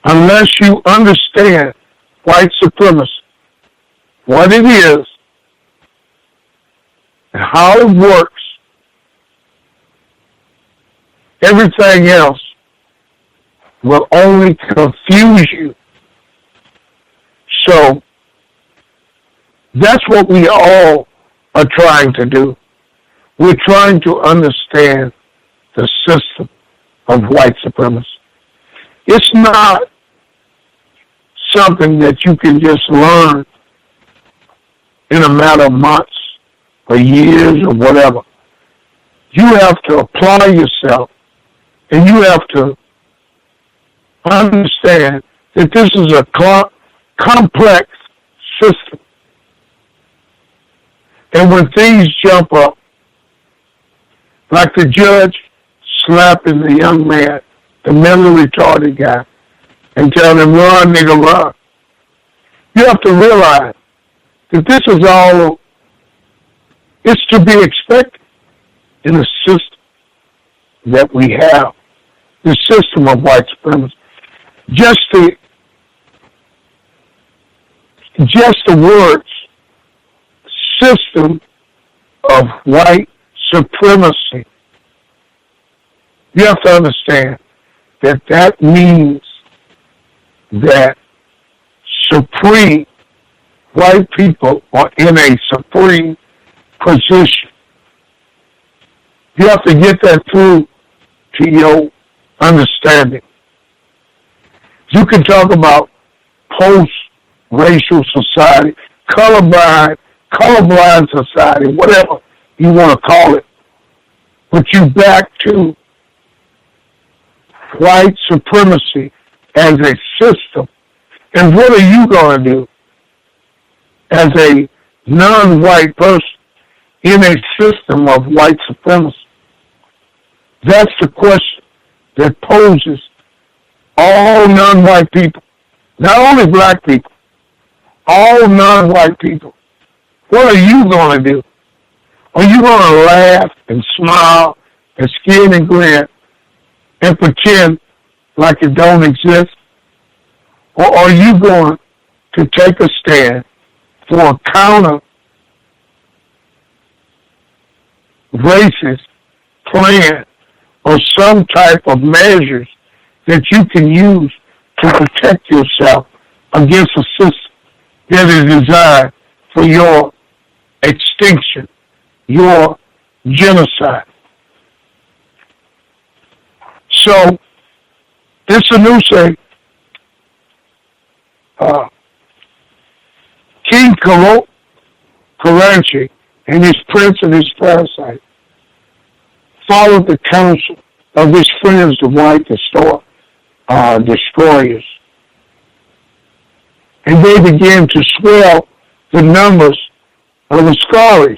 [SPEAKER 3] unless you understand white supremacy, what it is, and how it works, everything else will only confuse you. So that's what we all are trying to do. We're trying to understand the system of white supremacy. It's not something that you can just learn in a matter of months or years or whatever. You have to apply yourself, and you have to understand that this is a complex system. And when things jump up, like the judge slapping the young man, the mentally retarded guy, and telling him, run, nigga, run. You have to realize that this is all, it's to be expected in a system that we have, the system of white supremacy. Just the words, system of white supremacy. You have to understand that that means that supreme white people are in a supreme position. You have to get that through to your understanding. You can talk about post-racial society, colorblind society, whatever you want to call it, but you back to white supremacy as a system. And what are you going to do as a non-white person in a system of white supremacy? That's the question that poses all non-white people, not only black people, all non-white people. What are you going to do? Are you going to laugh and smile and skin and grin and pretend like it don't exist? Or are you going to take a stand for a counter racist plan or some type of measures that you can use to protect yourself against a system that is designed for your extinction, your genocide? So, Isanusi, King Karanchi and his prince and his parasite followed the counsel of his friends, the white destroyers. And they began to swell the numbers of the Scaris.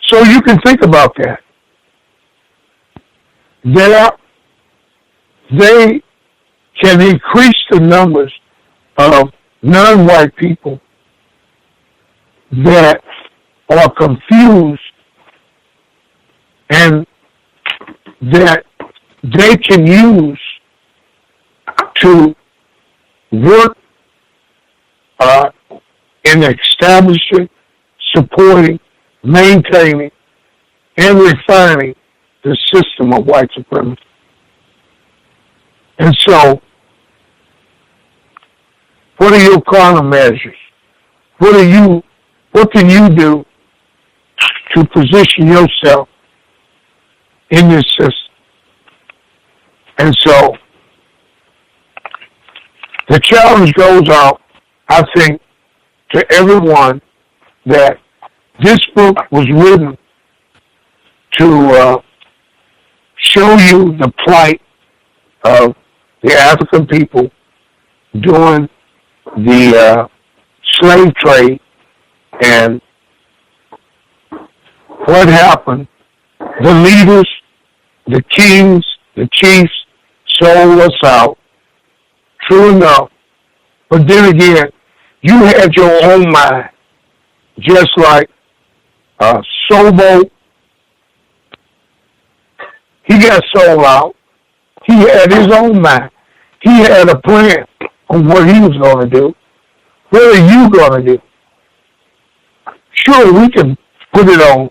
[SPEAKER 3] So you can think about that. They can increase the numbers of non-white people that are confused and that they can use to work in establishing, supporting, maintaining, and refining the system of white supremacy. And so, what are your countermeasures? What can you do to position yourself in this system? And so, the challenge goes out, I think, to everyone that this book was written to show you the plight of the African people during the slave trade and what happened. The leaders, the kings, the chiefs sold us out, true enough. But then again, you had your own mind, just like Sobo. He got sold out. He had his own mind. He had a plan on what he was going to do. What are you going to do? Sure, we can put it on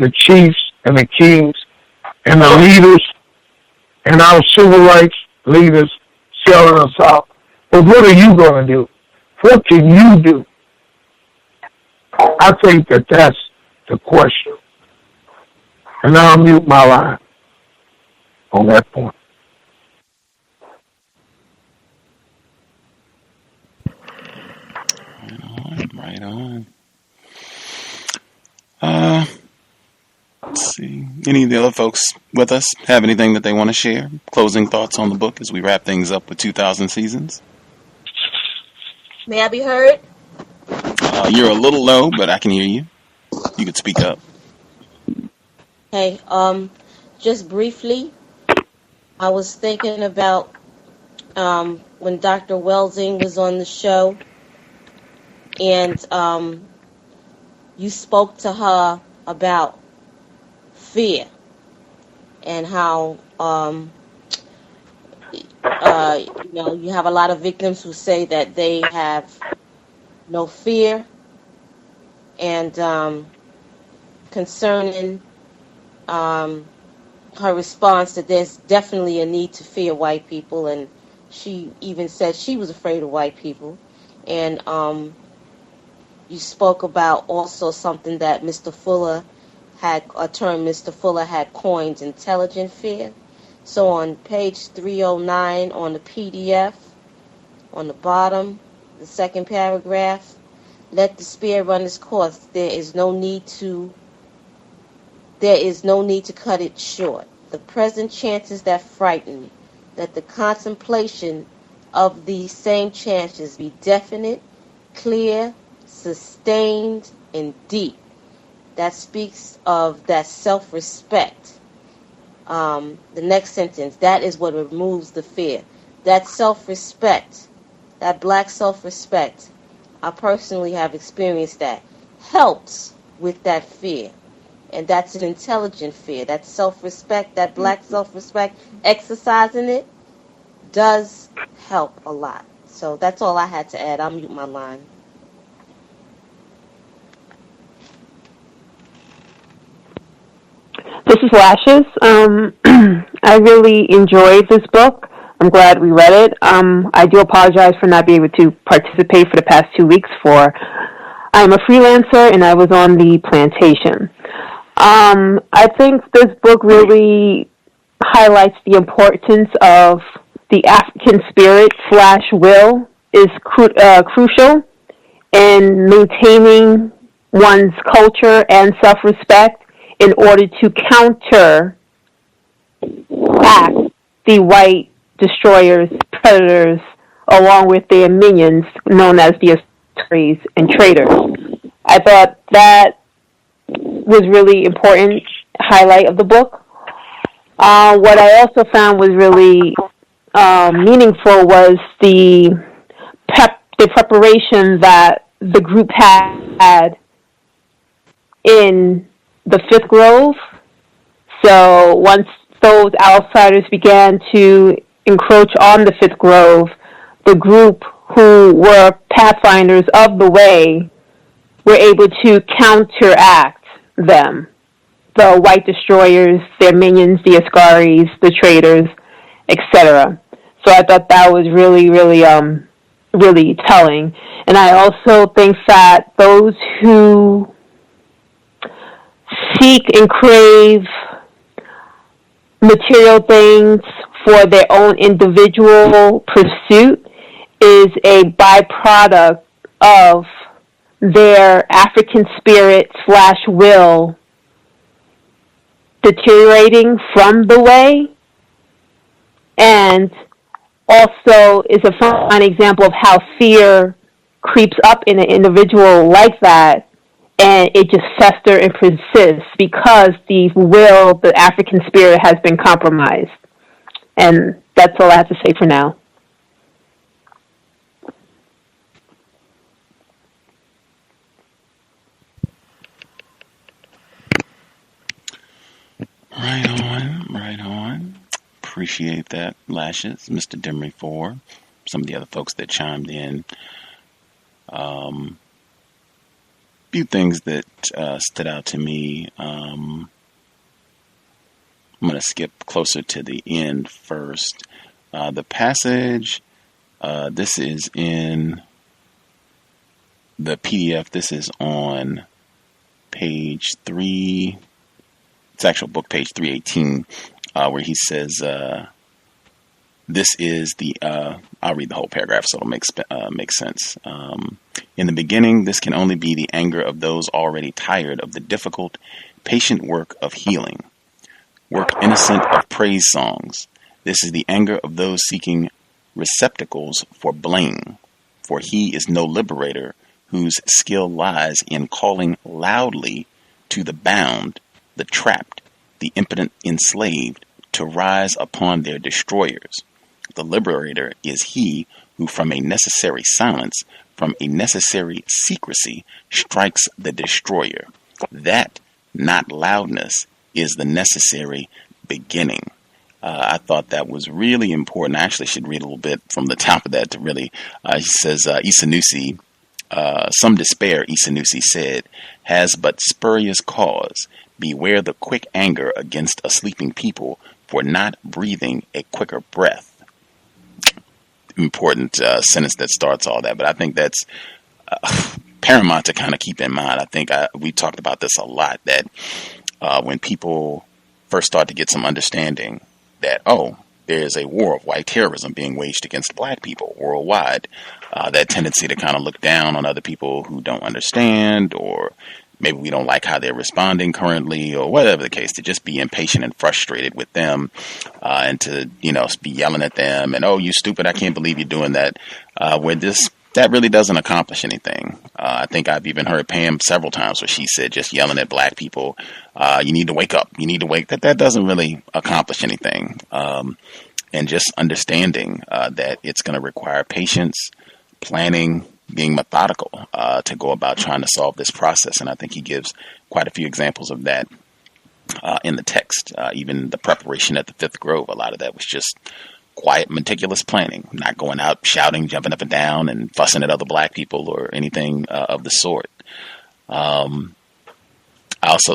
[SPEAKER 3] the chiefs and the kings and the leaders and our civil rights leaders selling us out. But what are you going to do? What can you do? I think that that's the question. And I'll mute my line on that point.
[SPEAKER 2] Right on. Let's see. Any of the other folks with us have anything that they want to share? Closing thoughts on the book as we wrap things up with 2000 Seasons?
[SPEAKER 4] May I be heard?
[SPEAKER 2] You're a little low, but I can hear you. You could speak up.
[SPEAKER 4] Hey, just briefly, I was thinking about when Dr. Welsing was on the show, and you spoke to her about fear and how you have a lot of victims who say that they have no fear, and concerning her response that there's definitely a need to fear white people, and she even said she was afraid of white people. And you spoke about also something that Mr. Fuller had, a term Mr. Fuller had coined, intelligent fear. So on page 309 on the PDF, on the bottom, the second paragraph, let the spear run its course. There is no need to cut it short. The present chances that frighten me, that the contemplation of these same chances be definite, clear, sustained, and deep. That speaks of that self-respect. The next sentence, that is what removes the fear. That self-respect, that black self-respect, I personally have experienced that, helps with that fear. And that's an intelligent fear. That self-respect, that black self-respect, exercising it does help a lot. So that's all I had to add. I'll mute my line.
[SPEAKER 8] This is Lashes. I really enjoyed this book. I'm glad we read it. I do apologize for not being able to participate for the past 2 weeks. I'm a freelancer and I was on the plantation. I think this book really highlights the importance of the African spirit / will is crucial in maintaining one's culture and self-respect in order to counteract the white destroyers, predators, along with their minions known as the Isanusi and traitors. I thought that was really important highlight of the book. What I also found was really meaningful was the preparation that the group had in the Fifth Grove. So once those outsiders began to encroach on the Fifth Grove, the group who were pathfinders of the way were able to counteract them. The white destroyers, their minions, the Askaris, the traitors, etc. So I thought that was really, really, really telling. And I also think that those who seek and crave material things for their own individual pursuit is a byproduct of their African spirit / will deteriorating from the way, and also is a fine example of how fear creeps up in an individual like that, and it just festers and persists because the African spirit has been compromised. And that's all I have to say for now.
[SPEAKER 2] Right on. Appreciate that, Lashes, Mr. Demery 4, some of the other folks that chimed in. Few things that stood out to me. I'm going to skip closer to the end first. The passage, this is in the PDF. This is on page 3. It's actual book page 318, where he says, this is the, I'll read the whole paragraph so it'll make sense. In the beginning, this can only be the anger of those already tired of the difficult, patient work of healing. Work innocent of praise songs. This is the anger of those seeking receptacles for blame. For he is no liberator whose skill lies in calling loudly to the bound, the trapped, the impotent enslaved, to rise upon their destroyers. The liberator is he who from a necessary silence, from a necessary secrecy, strikes the destroyer. That, not loudness, is the necessary beginning. I thought that was really important. I actually should read a little bit from the top of that to really, he says, Isanusi, some despair, Isanusi said, has but spurious cause. Beware the quick anger against a sleeping people for not breathing a quicker breath. Important sentence that starts all that, but I think that's paramount to kind of keep in mind. I think we talked about this a lot, that when people first start to get some understanding that, there is a war of white terrorism being waged against black people worldwide, that tendency to kind of look down on other people who don't understand, or maybe we don't like how they're responding currently, or whatever the case, to just be impatient and frustrated with them, and to, be yelling at them and, you stupid, I can't believe you're doing that, where that really doesn't accomplish anything. I think I've even heard Pam several times where she said just yelling at black people, you need to wake up, that doesn't really accomplish anything. And just understanding that it's going to require patience, planning, being methodical to go about trying to solve this process. And I think he gives quite a few examples of that in the text. Even the preparation at the Fifth Grove, a lot of that was just quiet, meticulous planning, not going out shouting, jumping up and down, and fussing at other black people or anything of the sort. Also,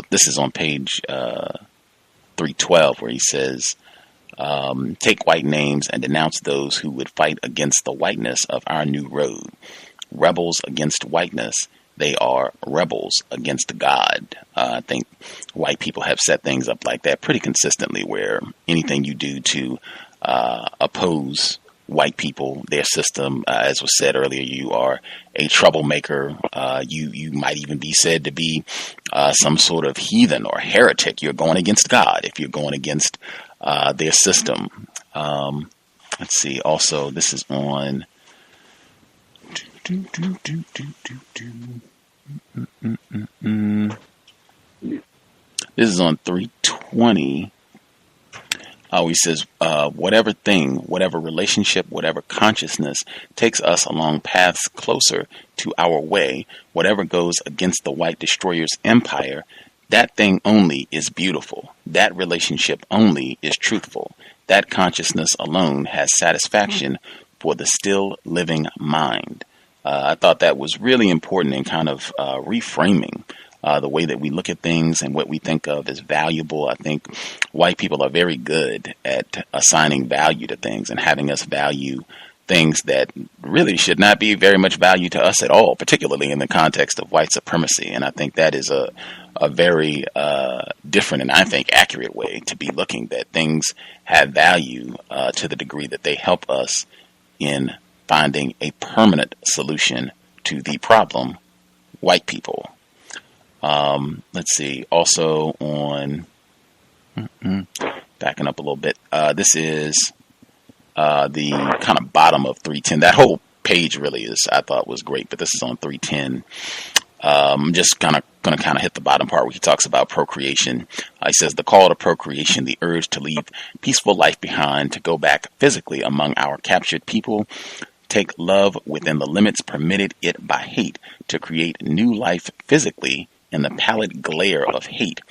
[SPEAKER 2] this is on page 312, where he says, take white names and denounce those who would fight against the whiteness of our new road. Rebels against whiteness, they are rebels against God. I think white people have set things up like that pretty consistently, where anything you do to oppose white people, their system, as was said earlier, you are a troublemaker. You might even be said to be some sort of heathen or heretic. You're going against God if you're going against their system. Let's see. Also, this is on. This is on 320. He says, whatever thing, whatever relationship, whatever consciousness takes us along paths closer to our way, whatever goes against the white destroyer's empire, that thing only is beautiful. That relationship only is truthful. That consciousness alone has satisfaction for the still living mind. I thought that was really important in kind of reframing the way that we look at things and what we think of as valuable. I think white people are very good at assigning value to things and having us value things that really should not be very much value to us at all, particularly in the context of white supremacy. And I think that is a very different and I think accurate way to be looking, that things have value to the degree that they help us in finding a permanent solution to the problem, white people. Let's see. Also on, backing up a little bit. This is the kind of bottom of 310. That whole page really is, I thought, was great, but this is on 310. I'm just going to hit the bottom part where he talks about procreation. He says, the call to procreation, the urge to leave peaceful life behind, to go back physically among our captured people, take love within the limits permitted it by hate, to create new life physically in the pallid glare of hate.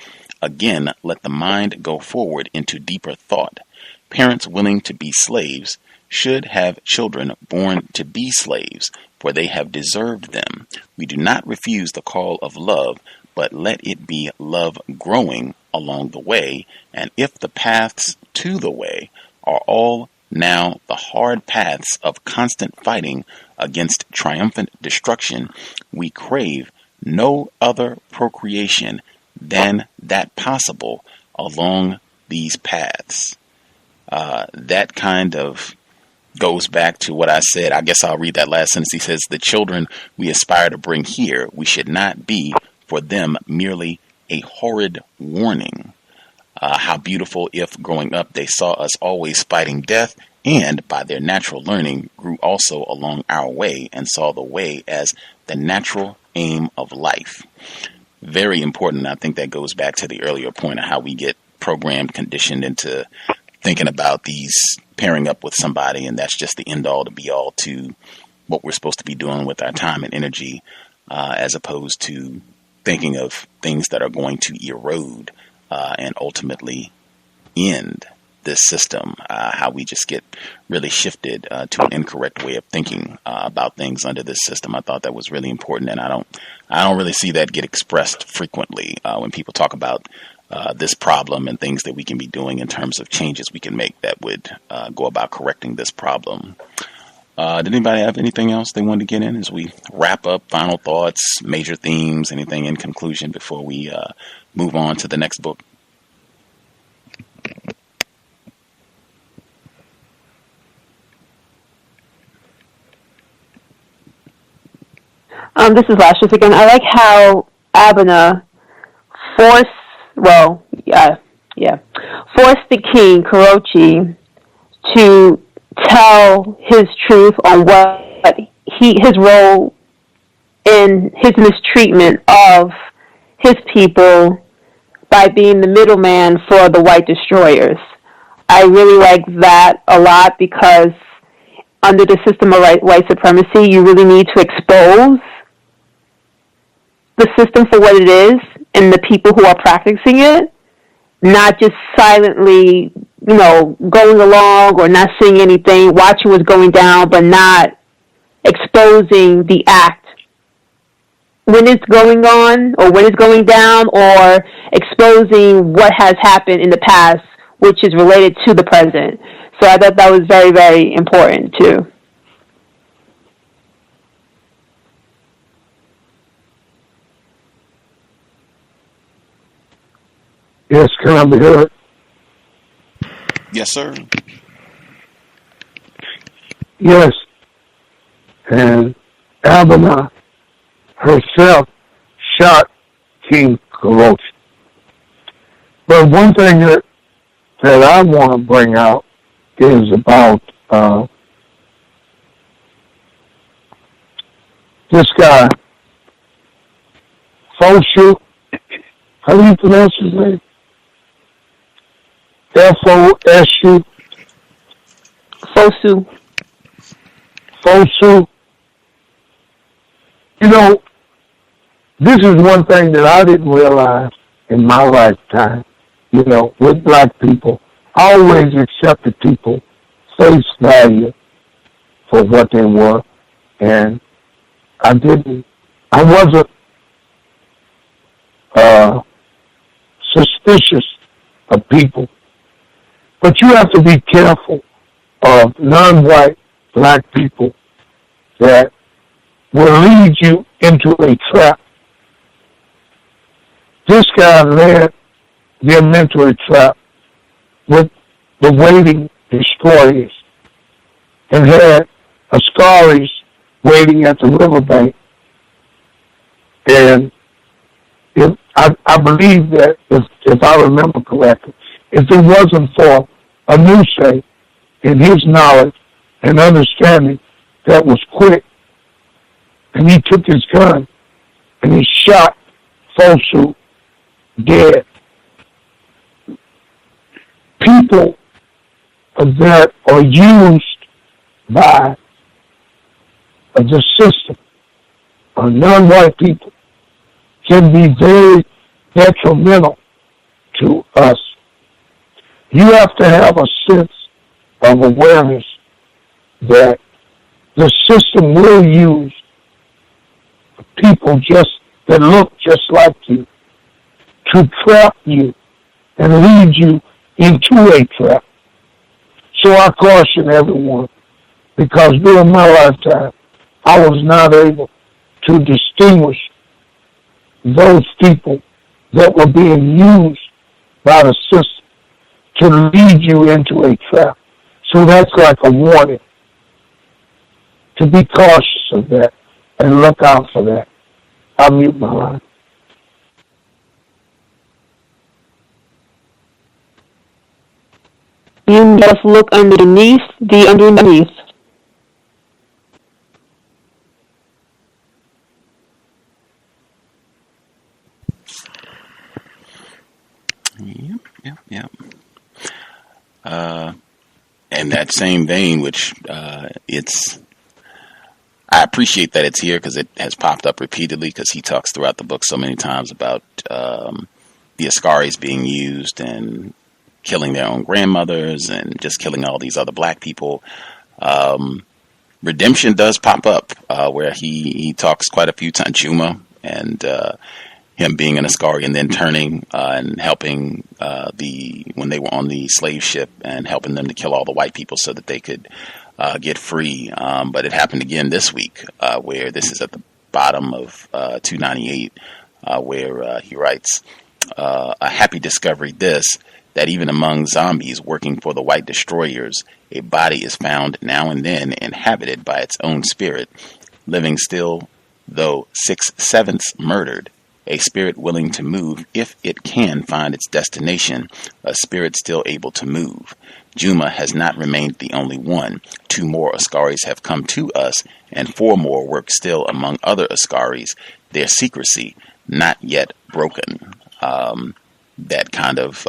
[SPEAKER 2] Again, let the mind go forward into deeper thought. Parents willing to be slaves should have children born to be slaves, for they have deserved them. We do not refuse the call of love, but let it be love growing along the way. And if the paths to the way are all now the hard paths of constant fighting against triumphant destruction, we crave no other procreation than that possible along these paths. That kind of goes back to what I said. I guess I'll read that last sentence. He says, the children we aspire to bring here, we should not be for them merely a horrid warning. How beautiful if growing up they saw us always fighting death, and by their natural learning grew also along our way and saw the way as the natural aim of life. Very important. I think that goes back to the earlier point of how we get programmed, conditioned into thinking about these pairing up with somebody, and that's just the end all to be all to what we're supposed to be doing with our time and energy, as opposed to thinking of things that are going to erode and ultimately end this system. How we just get really shifted to an incorrect way of thinking about things under this system. I thought that was really important, and I don't really see that get expressed frequently when people talk about this problem and things that we can be doing in terms of changes we can make that would go about correcting this problem. Did anybody have anything else they wanted to get in as we wrap up? Final thoughts, major themes, anything in conclusion before we move on to the next book?
[SPEAKER 8] This is Lashes again. I like how Abena forced the king, Kurochi, to tell his truth on what his role in his mistreatment of his people by being the middleman for the white destroyers. I really like that a lot because under the system of white supremacy, you really need to expose the system for what it is and the people who are practicing it, not just silently, going along or not saying anything, watching what's going down, but not exposing the act when it's going on or when it's going down, or exposing what has happened in the past, which is related to the present. So I thought that was very, very important, too.
[SPEAKER 3] Yes, can I be heard?
[SPEAKER 2] Yes, sir.
[SPEAKER 3] Yes. And Abena herself shot King Kurochi. But one thing that I want to bring out is about this guy, Foshu. How do you pronounce his name? F-O-S-U.
[SPEAKER 8] Fosu.
[SPEAKER 3] Fosu. This is one thing that I didn't realize in my lifetime, with black people. I always accepted people face value for what they were, and I wasn't suspicious of people. But you have to be careful of non-white black people that will lead you into a trap. This guy led them into a trap with the waiting destroyers and had Askaris waiting at the riverbank And I believe that if I remember correctly, if it wasn't for Isanusi and his knowledge and understanding that was quick, and he took his gun and he shot Fosu dead. People that are used by the system, non-white people, can be very detrimental to us. You have to have a sense of awareness that the system will use people that look just like you to trap you and lead you into a trap. So I caution everyone, because during my lifetime, I was not able to distinguish those people that were being used by the system to lead you into a trap. So that's like a warning to be cautious of that and look out for that. I'll mute my line.
[SPEAKER 8] You must look underneath the underneath.
[SPEAKER 2] Yep. In that same vein, which I appreciate that it's here because it has popped up repeatedly, because he talks throughout the book so many times about the Askaris being used and killing their own grandmothers and just killing all these other black people. Redemption does pop up where he talks quite a few times, Juma, and him being an Askari and then turning and helping when they were on the slave ship and helping them to kill all the white people so that they could get free. But it happened again this week, where this is at the bottom of 298, where he writes, a happy discovery this, that even among zombies working for the white destroyers, a body is found now and then inhabited by its own spirit, living still, though 6/7 murdered. A spirit willing to move if it can find its destination, a spirit still able to move. Juma has not remained the only one. 2 more Askaris have come to us, and 4 more work still among other Askaris, their secrecy not yet broken. That kind of,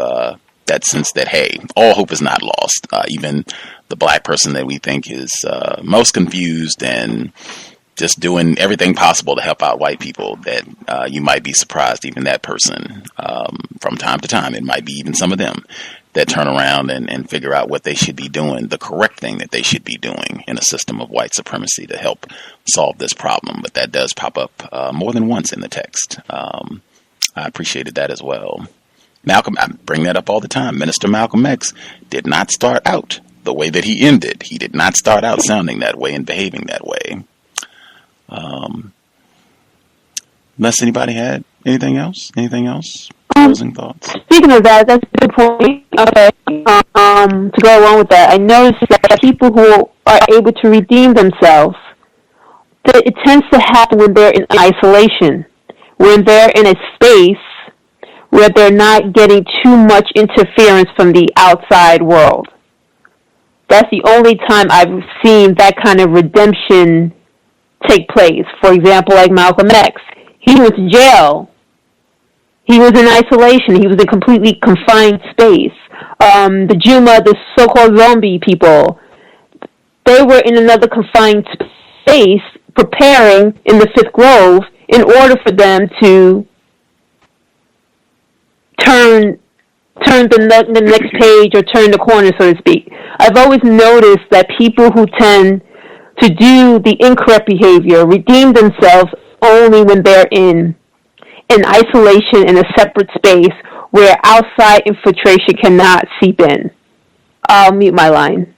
[SPEAKER 2] that sense that, hey, all hope is not lost. Even the black person that we think is most confused and just doing everything possible to help out white people, that you might be surprised even that person, from time to time, it might be even some of them that turn around and figure out what they should be doing, the correct thing that they should be doing in a system of white supremacy to help solve this problem. But that does pop up more than once in the text. I appreciated that as well. Malcolm, I bring that up all the time. Minister Malcolm X did not start out the way that he ended. He did not start out sounding that way and behaving that way. Unless anybody had anything else? Closing thoughts?
[SPEAKER 8] Speaking of that, that's a good point. Okay. To go along with that, I noticed that people who are able to redeem themselves, it tends to happen when they're in isolation, when they're in a space where they're not getting too much interference from the outside world. That's the only time I've seen that kind of redemption take place. For example, like Malcolm X. He went to jail. He was in isolation. He was in a completely confined space. The Juma, the so-called zombie people, they were in another confined space preparing in the Fifth Grove in order for them to turn the next page or turn the corner, so to speak. I've always noticed that people who tend to do the incorrect behavior redeem themselves only when they're in isolation in a separate space where outside infiltration cannot seep in. I'll mute my line.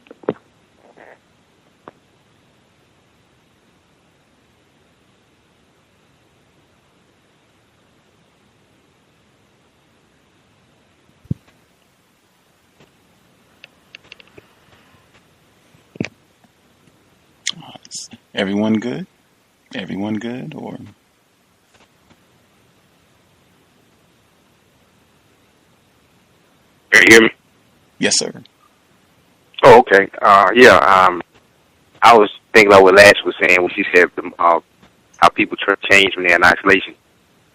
[SPEAKER 2] Everyone good? Everyone good? Or
[SPEAKER 7] Can you hear me?
[SPEAKER 2] Yes, sir.
[SPEAKER 7] Oh, okay. I was thinking about what Lash was saying when she said how people change when they're in isolation.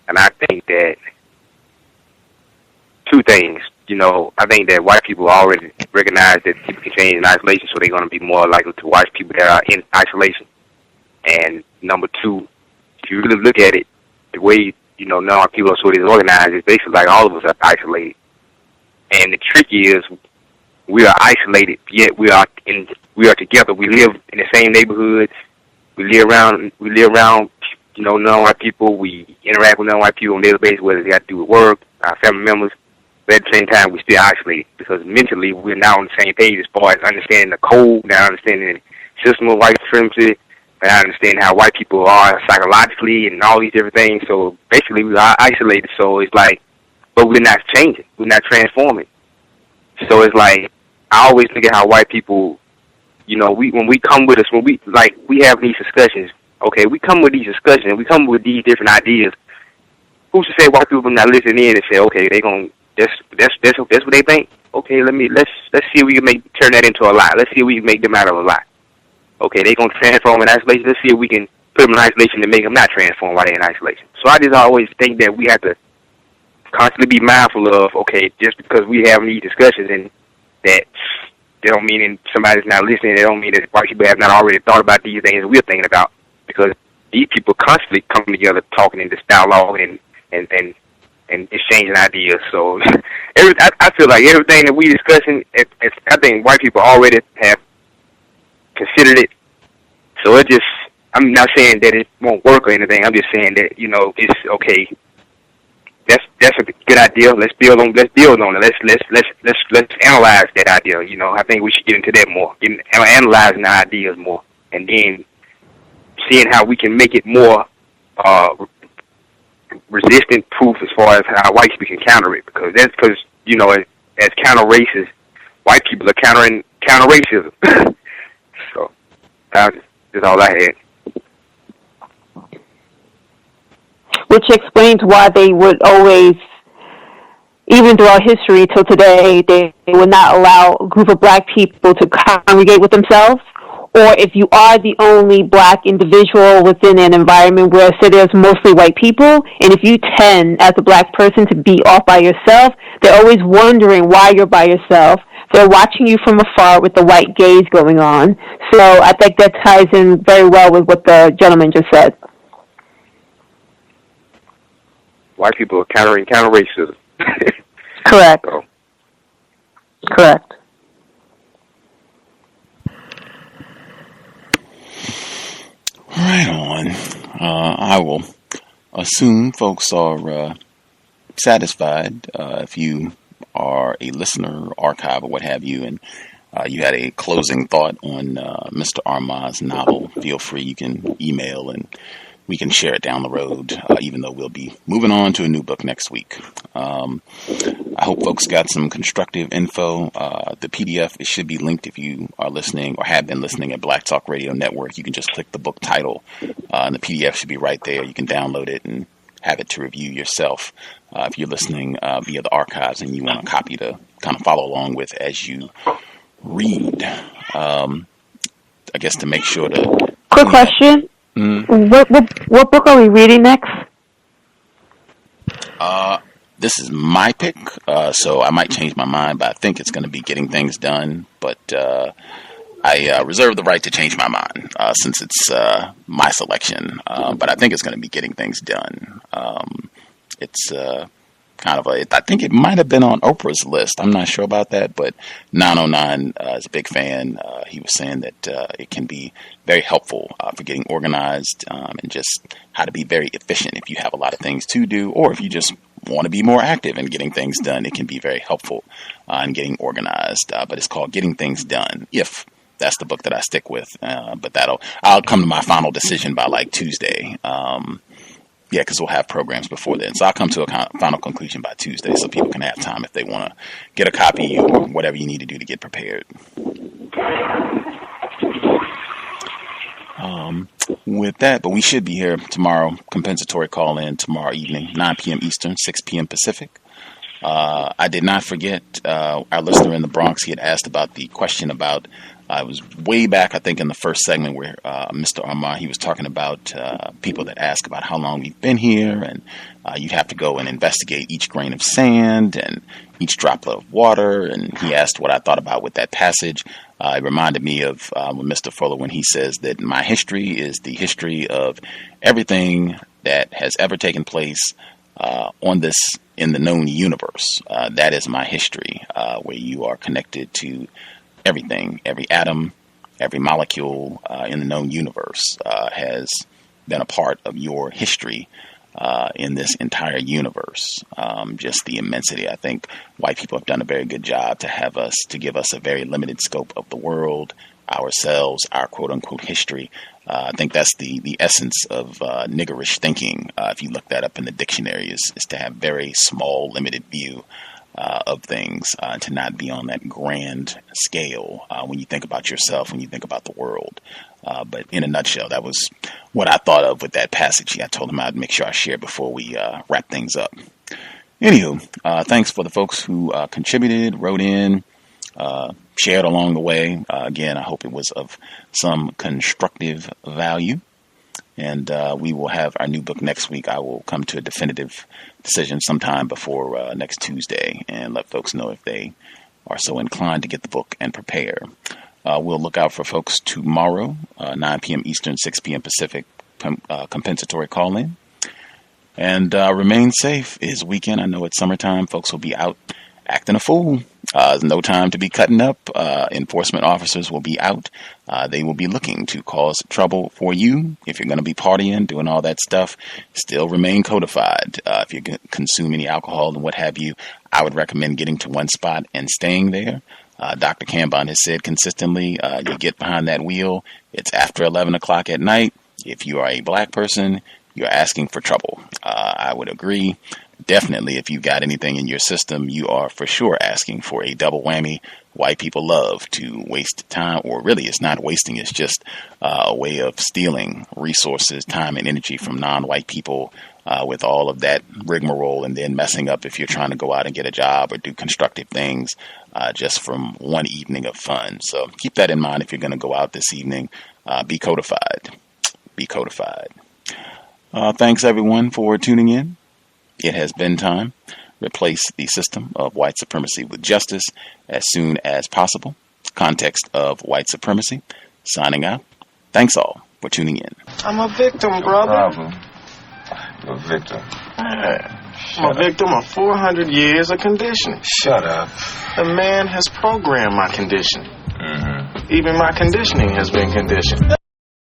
[SPEAKER 7] And I think that two things. I think that white people already recognize that people can change in isolation, so they're going to be more likely to watch people that are in isolation. And number two, if you really look at it, the way, now people are so disorganized, it's basically like all of us are isolated. And the trick is we are isolated, yet we are together. We live in the same neighborhoods. We live around, non-white people. We interact with non-white people on a daily basis, whether they got to do with work, our family members. But at the same time, we're still isolated because mentally we're not on the same page as far as understanding the code, not understanding the system of white supremacy, and I understand how white people are psychologically and all these different things. So basically, we are isolated. So it's like, but we're not changing. We're not transforming. So it's like, I always look at how white people, when we come with us, when we have these discussions, okay, we come with these discussions, we come with these different ideas. Who's to say white people not listening in and say, okay, they gonna, that's what they think? Okay, let's see if we can turn that into a lie. Let's see if we can make them out of a lie. Okay, they gonna transform in isolation. Let's see if we can put them in isolation and make them not transform while they're in isolation. So I just always think that we have to constantly be mindful of, okay, just because we have these discussions and that they don't mean somebody's not listening, they don't mean that white people have not already thought about these things we're thinking about, because these people constantly come together talking in this dialogue and exchanging ideas. So I feel like everything that we discussing, I think white people already have considered it. So I'm not saying that it won't work or anything. I'm just saying that, it's okay. That's a good idea. Let's build on it. Let's analyze that idea. I think we should get into that more, analyzing the ideas more, and then seeing how we can make it more resistant proof as far as how white people can counter it. Because as counter racists, white people are counter racism. So that's all I had.
[SPEAKER 8] Which explains why they would always, even throughout history till today, they would not allow a group of black people to congregate with themselves. Or if you are the only black individual within an environment where, say, there's mostly white people, and if you tend, as a black person, to be off by yourself, they're always wondering why you're by yourself. They're watching you from afar with the white gaze going on. So I think that ties in very well with what the gentleman just said.
[SPEAKER 7] White people are counter racism.
[SPEAKER 8] Correct.
[SPEAKER 7] So.
[SPEAKER 8] Correct.
[SPEAKER 2] Right on. I will assume folks are satisfied. If you are a listener, archive, or what have you, and you had a closing thought on Mr. Armah's novel, feel free. You can email and we can share it down the road, even though we'll be moving on to a new book next week. I hope folks got some constructive info. The PDF, it should be linked if you are listening or have been listening at Black Talk Radio Network. You can just click the book title, and the PDF should be right there. You can download it and have it to review yourself. If you're listening via the archives and you want a copy to kind of follow along with as you read, I guess to make sure to...
[SPEAKER 8] Quick question. What book are we reading next?
[SPEAKER 2] This is my pick, so I might change my mind, but I think it's going to be Getting Things Done. But I reserve the right to change my mind since it's my selection. But I think it's going to be Getting Things Done. It's kind of I think it might have been on Oprah's list. I'm not sure about that, but 909 is a big fan. He was saying that it can be very helpful for getting organized and just how to be very efficient if you have a lot of things to do, or if you just want to be more active in getting things done. It can be very helpful in getting organized. But it's called Getting Things Done, if that's the book that I stick with. But I'll come to my final decision by like Tuesday. Yeah, because we'll have programs before then. So I'll come to a final conclusion by Tuesday so people can have time if they want to get a copy or whatever you need to do to get prepared. With that, but we should be here tomorrow. Compensatory call-in tomorrow evening, 9 p.m. Eastern, 6 p.m. Pacific. I did not forget our listener in the Bronx. He had asked about the question about, it was way back, I think, in the first segment where Mr. Armah, he was talking about people that ask about how long we've been here, and you'd have to go and investigate each grain of sand and each droplet of water, and he asked what I thought about with that passage. It reminded me of Mr. Fuller when he says that my history is the history of everything that has ever taken place in the known universe. That is my history, where you are connected to everything, every atom, every molecule in the known universe has been a part of your history in this entire universe. Just the immensity. I think white people have done a very good job to give us a very limited scope of the world, ourselves, our quote unquote history. I think that's the essence of niggerish thinking. If you look that up in the dictionary, is to have very small, limited view of things, to not be on that grand scale when you think about yourself, when you think about the world. But in a nutshell, that was what I thought of with that passage. I told him I'd make sure I share before we wrap things up. Anywho, thanks for the folks who contributed, wrote in, shared along the way. Again, I hope it was of some constructive value. And we will have our new book next week. I will come to a definitive decision sometime before next Tuesday and let folks know if they are so inclined to get the book and prepare. We'll look out for folks tomorrow, 9 p.m. Eastern, 6 p.m. Pacific, compensatory call-in. And remain safe. It's weekend. I know it's summertime. Folks will be out acting a fool. There's no time to be cutting up. Enforcement officers will be out. They will be looking to cause trouble for you. If you're going to be partying, doing all that stuff, still remain codified. If you consume any alcohol and what have you, I would recommend getting to one spot and staying there. Dr. Cambon has said consistently, you get behind that wheel, it's after 11 o'clock at night. If you are a black person, you're asking for trouble. I would agree. Definitely, if you've got anything in your system, you are for sure asking for a double whammy. White people love to waste time, or really it's not wasting, it's just a way of stealing resources, time, and energy from non-white people with all of that rigmarole, and then messing up if you're trying to go out and get a job or do constructive things just from one evening of fun. So keep that in mind if you're going to go out this evening. Be codified. Be codified. Thanks, everyone, for tuning in. It has been time. Replace the system of white supremacy with justice as soon as possible. Context of White Supremacy. Signing out. Thanks all for tuning in.
[SPEAKER 9] I'm a victim, brother.
[SPEAKER 10] You're a victim.
[SPEAKER 9] I'm a victim of 400 years of conditioning.
[SPEAKER 10] Shut up.
[SPEAKER 9] The man has programmed my conditioning. Even my conditioning has been conditioned.